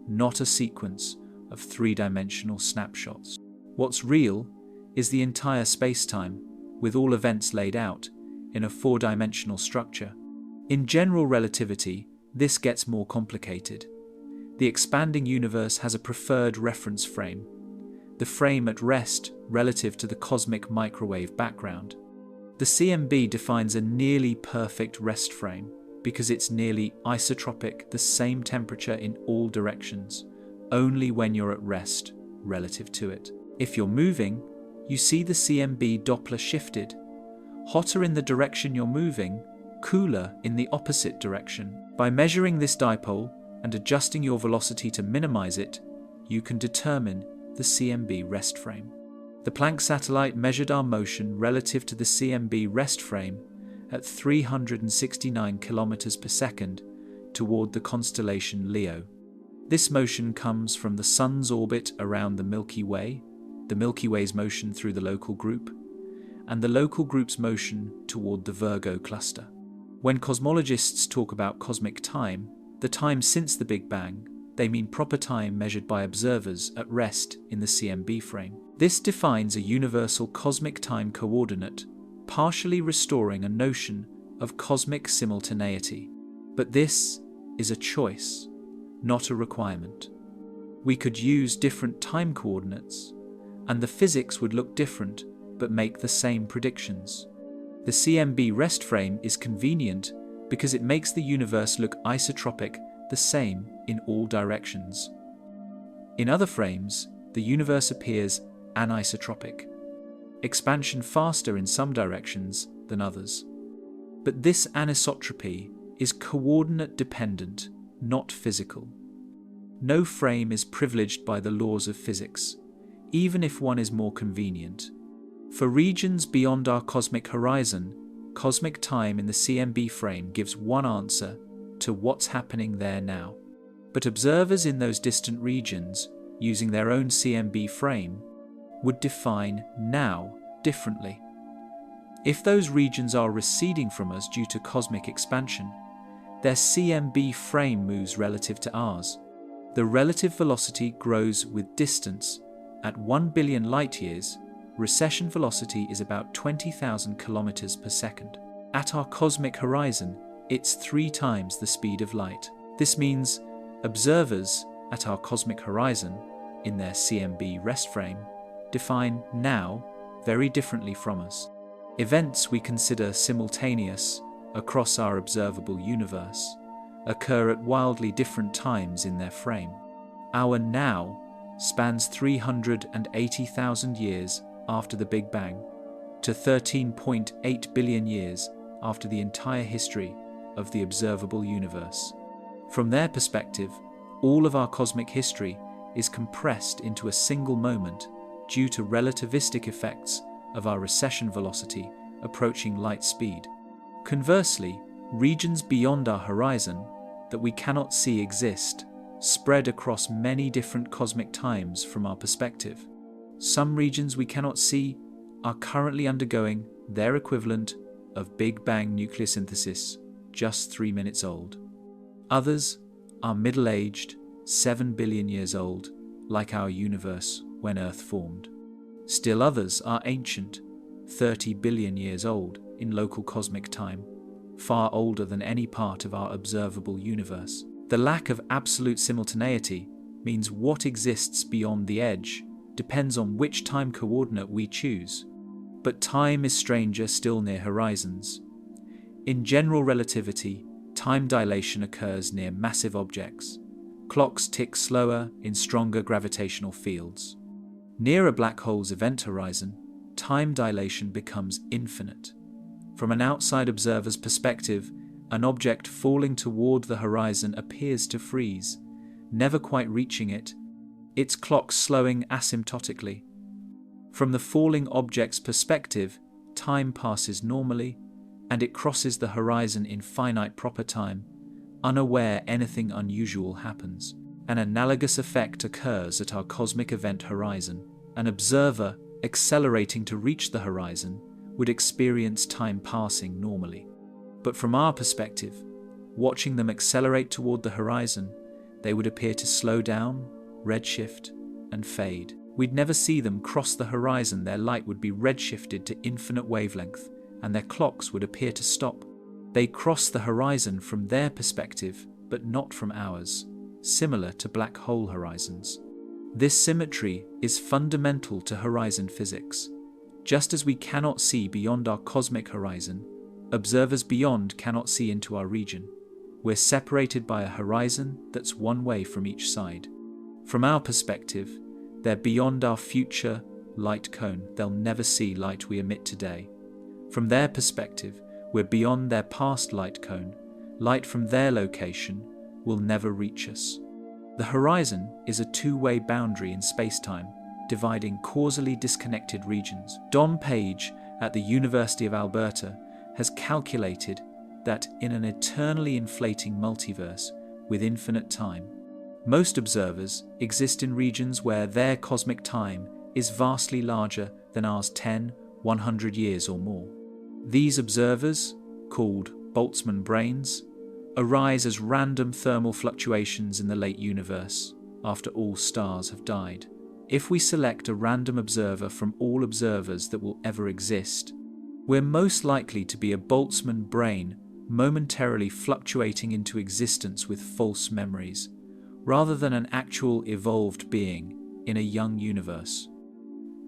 not a sequence of three-dimensional snapshots. What's real is the entire space-time, with all events laid out in a four-dimensional structure. In general relativity, this gets more complicated. The expanding universe has a preferred reference frame, the frame at rest relative to the cosmic microwave background. The CMB defines a nearly perfect rest frame because it's nearly isotropic, the same temperature in all directions, only when you're at rest relative to it. If you're moving, you see the CMB Doppler shifted, hotter in the direction you're moving, cooler in the opposite direction. By measuring this dipole and adjusting your velocity to minimize it, you can determine the CMB rest frame. The Planck satellite measured our motion relative to the CMB rest frame at 369 kilometers per second toward the constellation Leo. This motion comes from the Sun's orbit around the Milky Way, the Milky Way's motion through the local group, and the local group's motion toward the Virgo cluster. When cosmologists talk about cosmic time, the time since the Big Bang, they mean proper time measured by observers at rest in the CMB frame. This defines a universal cosmic time coordinate, partially restoring a notion of cosmic simultaneity. But this is a choice, not a requirement. We could use different time coordinates, and the physics would look different but make the same predictions. The CMB rest frame is convenient because it makes the universe look isotropic, the same in all directions. In other frames, the universe appears anisotropic, expansion faster in some directions than others. But this anisotropy is coordinate dependent, not physical. No frame is privileged by the laws of physics, even if one is more convenient. For regions beyond our cosmic horizon, cosmic time in the CMB frame gives one answer to what's happening there now. But observers in those distant regions, using their own CMB frame, would define now differently. If those regions are receding from us due to cosmic expansion, their CMB frame moves relative to ours. The relative velocity grows with distance. At 1 billion light-years, recession velocity is about 20,000 kilometers per second. At our cosmic horizon, it's 3 times the speed of light. This means observers at our cosmic horizon, in their CMB rest frame, define now very differently from us. Events we consider simultaneous across our observable universe occur at wildly different times in their frame. Our now spans 380,000 years after the Big Bang to 13.8 billion years after the entire history of the observable universe. From their perspective, all of our cosmic history is compressed into a single moment due to relativistic effects of our recession velocity approaching light speed. Conversely, regions beyond our horizon that we cannot see exist, spread across many different cosmic times from our perspective. Some regions we cannot see are currently undergoing their equivalent of Big Bang nucleosynthesis, just 3 minutes old. Others are middle-aged, 7 billion years old, like our universe when Earth formed. Still others are ancient, 30 billion years old in local cosmic time, far older than any part of our observable universe. The lack of absolute simultaneity means what exists beyond the edge depends on which time coordinate we choose. But time is stranger still near horizons. In general relativity, time dilation occurs near massive objects. Clocks tick slower in stronger gravitational fields. Near a black hole's event horizon, time dilation becomes infinite. From an outside observer's perspective, an object falling toward the horizon appears to freeze, never quite reaching it, its clock slowing asymptotically. From the falling object's perspective, time passes normally, and it crosses the horizon in finite proper time, unaware anything unusual happens. An analogous effect occurs at our cosmic event horizon. An observer accelerating to reach the horizon would experience time passing normally. But from our perspective, watching them accelerate toward the horizon, they would appear to slow down, redshift, and fade. We'd never see them cross the horizon. Their light would be redshifted to infinite wavelength, and their clocks would appear to stop. They cross the horizon from their perspective, but not from ours, similar to black hole horizons. This symmetry is fundamental to horizon physics. Just as we cannot see beyond our cosmic horizon, observers beyond cannot see into our region. We're separated by a horizon that's one way from each side. From our perspective, they're beyond our future light cone. They'll never see light we emit today. From their perspective, we're beyond their past light cone. Light from their location will never reach us. The horizon is a two-way boundary in space-time, dividing causally disconnected regions. Don Page at the University of Alberta has calculated that in an eternally inflating multiverse with infinite time, most observers exist in regions where their cosmic time is vastly larger than ours 10, 100 years or more. These observers, called Boltzmann brains, arise as random thermal fluctuations in the late universe after all stars have died. If we select a random observer from all observers that will ever exist, we're most likely to be a Boltzmann brain momentarily fluctuating into existence with false memories, rather than an actual evolved being in a young universe.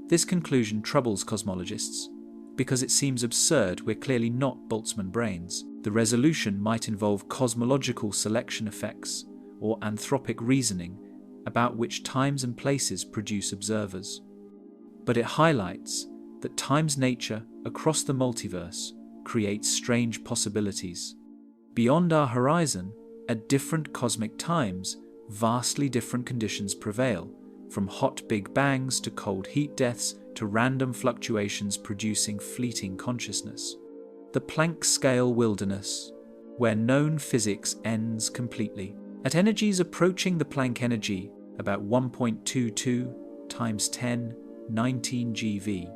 This conclusion troubles cosmologists because it seems absurd. We're clearly not Boltzmann brains. The resolution might involve cosmological selection effects or anthropic reasoning about which times and places produce observers. But it highlights that time's nature across the multiverse creates strange possibilities. Beyond our horizon, at different cosmic times, vastly different conditions prevail, from hot big bangs to cold heat deaths to random fluctuations producing fleeting consciousness. The Planck scale wilderness, where known physics ends completely. At energies approaching the Planck energy, about 1.22 times 10, 19 GeV,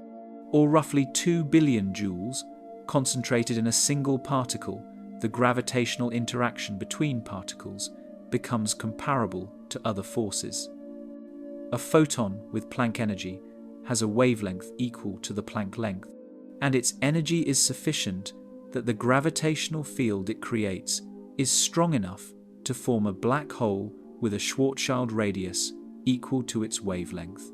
or roughly 2 billion joules, concentrated in a single particle, the gravitational interaction between particles becomes comparable to other forces. A photon with Planck energy has a wavelength equal to the Planck length, and its energy is sufficient that the gravitational field it creates is strong enough to form a black hole with a Schwarzschild radius equal to its wavelength.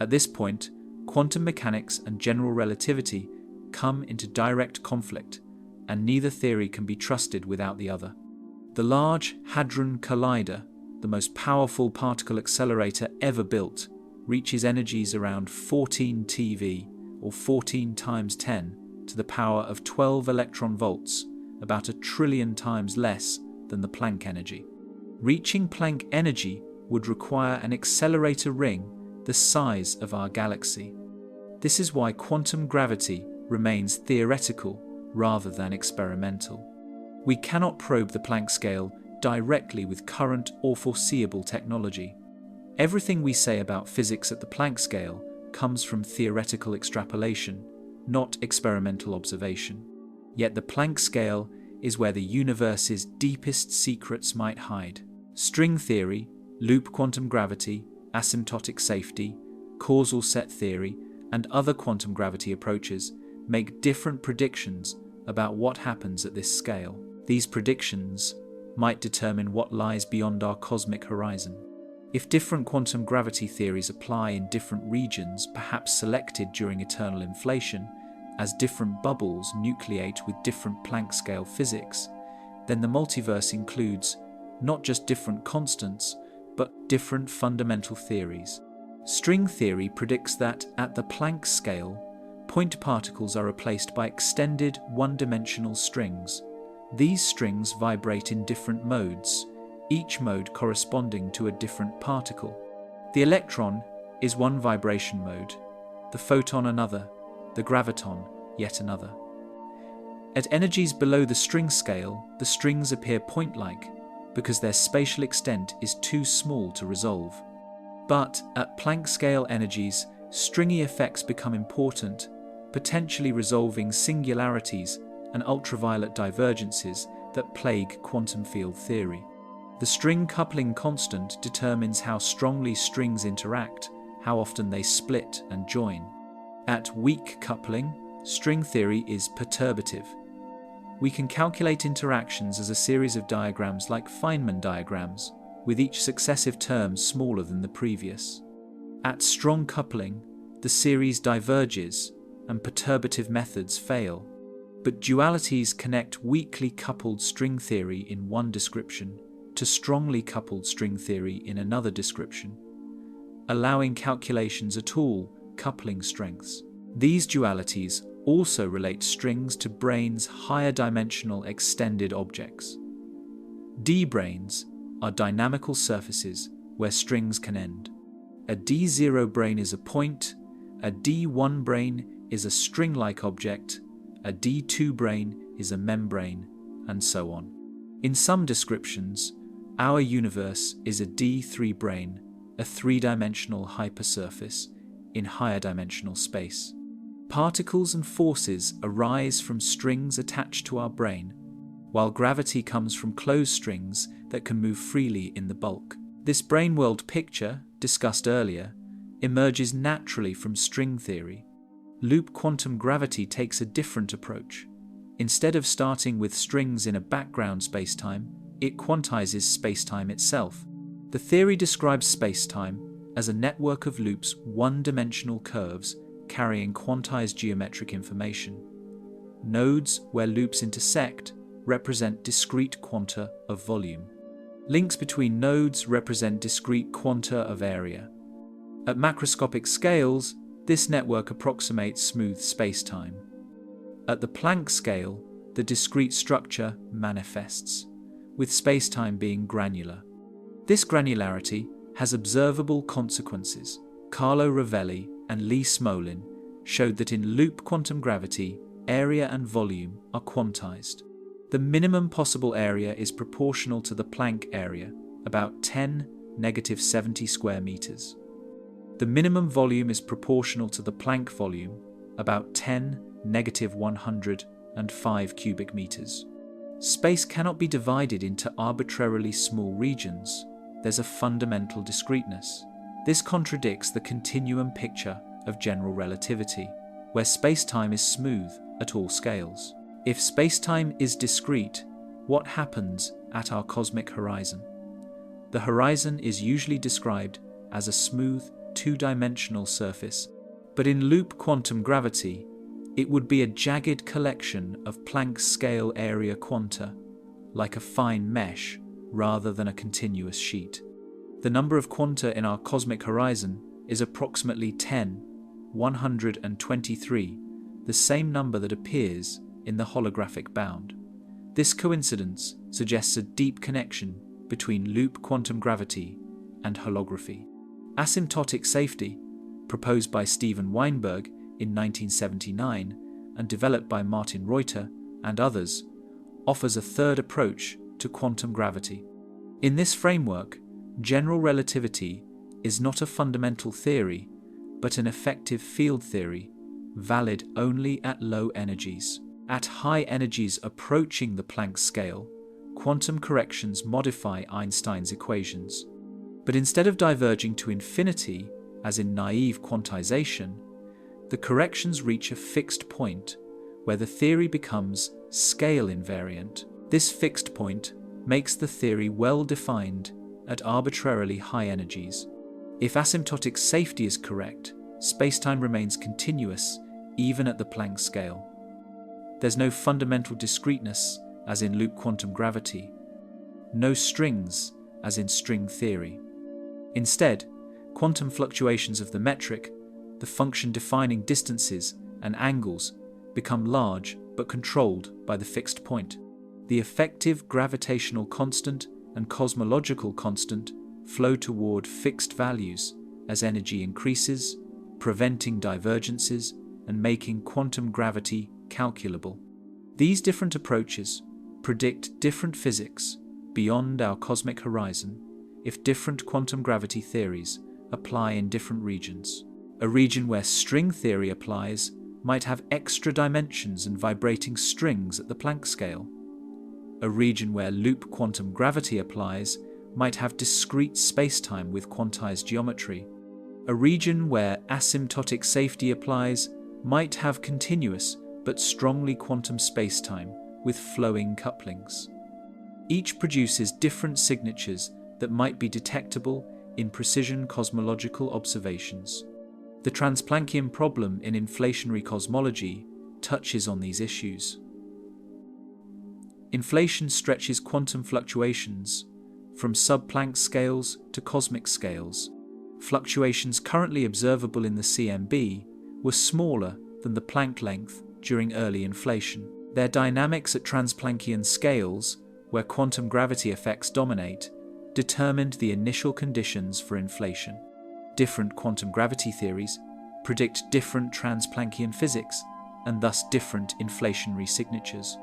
At this point, quantum mechanics and general relativity come into direct conflict, and neither theory can be trusted without the other. The Large Hadron Collider, the most powerful particle accelerator ever built, reaches energies around 14 TeV, or 14 times 10 to the power of 12 electron volts, about 1 trillion times less than the Planck energy. Reaching Planck energy would require an accelerator ring the size of our galaxy. This is why quantum gravity remains theoretical rather than experimental. We cannot probe the Planck scale directly with current or foreseeable technology. Everything we say about physics at the Planck scale comes from theoretical extrapolation, not experimental observation. Yet the Planck scale is where the universe's deepest secrets might hide. String theory, loop quantum gravity, asymptotic safety, causal set theory, and other quantum gravity approaches make different predictions about what happens at this scale. These predictions might determine what lies beyond our cosmic horizon. If different quantum gravity theories apply in different regions, perhaps selected during eternal inflation, as different bubbles nucleate with different Planck scale physics, then the multiverse includes not just different constants, but different fundamental theories. String theory predicts that at the Planck scale, point particles are replaced by extended one-dimensional strings. These strings vibrate in different modes, each mode corresponding to a different particle. The electron is one vibration mode, the photon another, the graviton yet another. At energies below the string scale, the strings appear point-like because their spatial extent is too small to resolve. But at Planck scale energies, stringy effects become important, potentially resolving singularities and ultraviolet divergences that plague quantum field theory. The string coupling constant determines how strongly strings interact, how often they split and join. At weak coupling, string theory is perturbative. We can calculate interactions as a series of diagrams like Feynman diagrams, with each successive term smaller than the previous. At strong coupling, the series diverges and perturbative methods fail. But dualities connect weakly coupled string theory in one description to strongly coupled string theory in another description, allowing calculations at all coupling strengths. These dualities also relate strings to branes higher dimensional extended objects. D-branes are dynamical surfaces where strings can end. A D0 brane is a point, a D1 brane is a string-like object, a D2 brane is a membrane, and so on. In some descriptions, our universe is a D3 brane, a three-dimensional hypersurface in higher dimensional space. Particles and forces arise from strings attached to our brain, while gravity comes from closed strings that can move freely in the bulk. This brain world picture, discussed earlier, emerges naturally from string theory. Loop quantum gravity takes a different approach. Instead of starting with strings in a background spacetime, it quantizes spacetime itself. The theory describes spacetime as a network of loops, one-dimensional curves carrying quantized geometric information. Nodes where loops intersect represent discrete quanta of volume. Links between nodes represent discrete quanta of area. At macroscopic scales, this network approximates smooth spacetime. At the Planck scale, the discrete structure manifests, with spacetime being granular. This granularity has observable consequences. Carlo Rovelli and Lee Smolin showed that in loop quantum gravity, area and volume are quantized. The minimum possible area is proportional to the Planck area, about 10⁻70 square meters. The minimum volume is proportional to the Planck volume, about 10⁻105 cubic meters. Space cannot be divided into arbitrarily small regions. There's a fundamental discreteness. This contradicts the continuum picture of general relativity, where spacetime is smooth at all scales. If spacetime is discrete, what happens at our cosmic horizon? The horizon is usually described as a smooth, two-dimensional surface, but in loop quantum gravity, it would be a jagged collection of Planck scale area quanta, like a fine mesh rather than a continuous sheet. The number of quanta in our cosmic horizon is approximately 10⁻123, the same number that appears in the holographic bound. This coincidence suggests a deep connection between loop quantum gravity and holography. Asymptotic safety, proposed by Steven Weinberg in 1979 and developed by Martin Reuter and others, offers a third approach to quantum gravity. In this framework, general relativity is not a fundamental theory, but an effective field theory, valid only at low energies. At high energies approaching the Planck scale, quantum corrections modify Einstein's equations. But instead of diverging to infinity, as in naive quantization, the corrections reach a fixed point where the theory becomes scale invariant. This fixed point makes the theory well defined at arbitrarily high energies. If asymptotic safety is correct, spacetime remains continuous even at the Planck scale. There's no fundamental discreteness as in loop quantum gravity, no strings as in string theory. Instead, quantum fluctuations of the metric, the function defining distances and angles become large but controlled by the fixed point. The effective gravitational constant and cosmological constant flow toward fixed values as energy increases, preventing divergences and making quantum gravity calculable. These different approaches predict different physics beyond our cosmic horizon if different quantum gravity theories apply in different regions. A region where string theory applies might have extra dimensions and vibrating strings at the Planck scale. A region where loop quantum gravity applies might have discrete spacetime with quantized geometry. A region where asymptotic safety applies might have continuous but strongly quantum spacetime with flowing couplings. Each produces different signatures that might be detectable in precision cosmological observations. The Transplanckian problem in inflationary cosmology touches on these issues. Inflation stretches quantum fluctuations from sub-Planck scales to cosmic scales. Fluctuations currently observable in the CMB were smaller than the Planck length during early inflation. Their dynamics at Transplanckian scales, where quantum gravity effects dominate, determined the initial conditions for inflation. Different quantum gravity theories predict different Transplanckian physics and thus different inflationary signatures.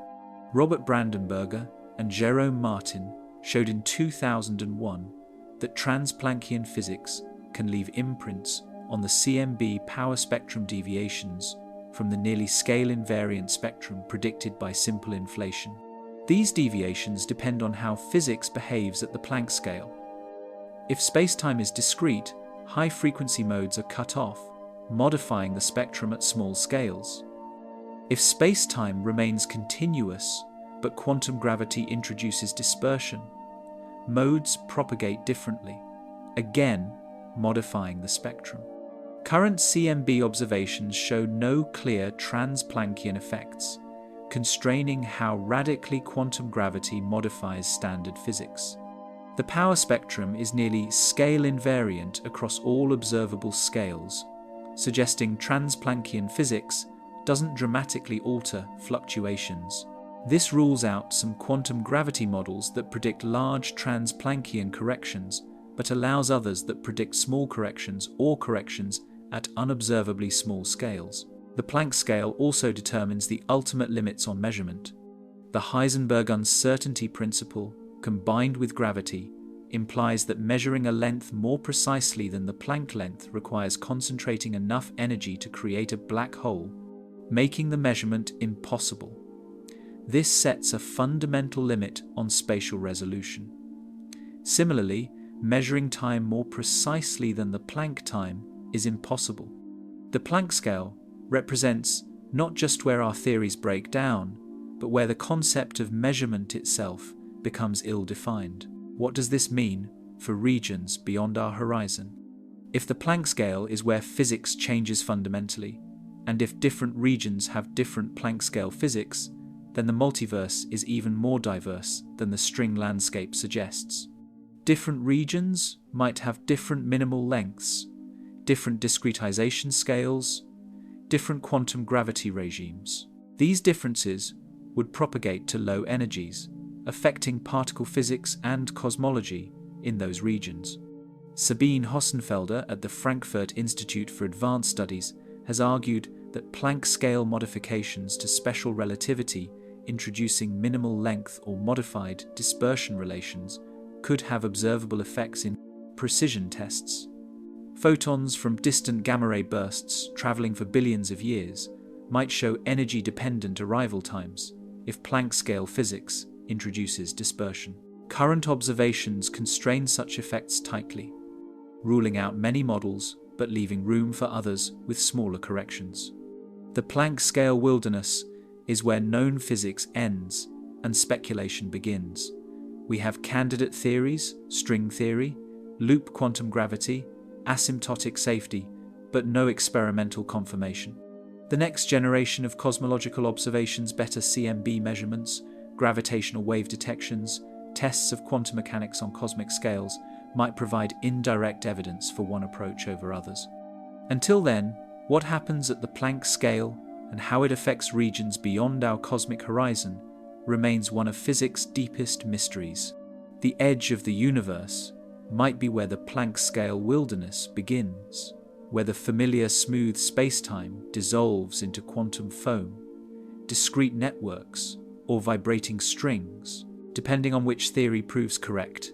Robert Brandenberger and Jerome Martin showed in 2001 that Transplanckian physics can leave imprints on the CMB power spectrum deviations from the nearly scale-invariant spectrum predicted by simple inflation. These deviations depend on how physics behaves at the Planck scale. If spacetime is discrete, high-frequency modes are cut off, modifying the spectrum at small scales. If spacetime remains continuous, but quantum gravity introduces dispersion, modes propagate differently, again modifying the spectrum. Current CMB observations show no clear Transplanckian effects, constraining how radically quantum gravity modifies standard physics. The power spectrum is nearly scale-invariant across all observable scales, suggesting Transplanckian physics doesn't dramatically alter fluctuations. This rules out some quantum gravity models that predict large Transplanckian corrections, but allows others that predict small corrections or corrections at unobservably small scales. The Planck scale also determines the ultimate limits on measurement. The Heisenberg uncertainty principle, combined with gravity, implies that measuring a length more precisely than the Planck length requires concentrating enough energy to create a black hole, making the measurement impossible. This sets a fundamental limit on spatial resolution. Similarly, measuring time more precisely than the Planck time is impossible. The Planck scale represents not just where our theories break down, but where the concept of measurement itself becomes ill-defined. What does this mean for regions beyond our horizon? If the Planck scale is where physics changes fundamentally, and if different regions have different Planck scale physics, then the multiverse is even more diverse than the string landscape suggests. Different regions might have different minimal lengths, different discretization scales, different quantum gravity regimes. These differences would propagate to low energies, affecting particle physics and cosmology in those regions. Sabine Hossenfelder at the Frankfurt Institute for Advanced Studies has argued that Planck scale modifications to special relativity introducing minimal length or modified dispersion relations could have observable effects in precision tests. Photons from distant gamma-ray bursts traveling for billions of years might show energy-dependent arrival times if Planck-scale physics introduces dispersion. Current observations constrain such effects tightly, ruling out many models but leaving room for others with smaller corrections. The Planck-scale wilderness is where known physics ends and speculation begins. We have candidate theories, string theory, loop quantum gravity, asymptotic safety, but no experimental confirmation. The next generation of cosmological observations, better CMB measurements, gravitational wave detections, tests of quantum mechanics on cosmic scales, might provide indirect evidence for one approach over others. Until then, what happens at the Planck scale and how it affects regions beyond our cosmic horizon remains one of physics' deepest mysteries. The edge of the universe might be where the Planck-scale wilderness begins, where the familiar smooth space-time dissolves into quantum foam, discrete networks, or vibrating strings, depending on which theory proves correct.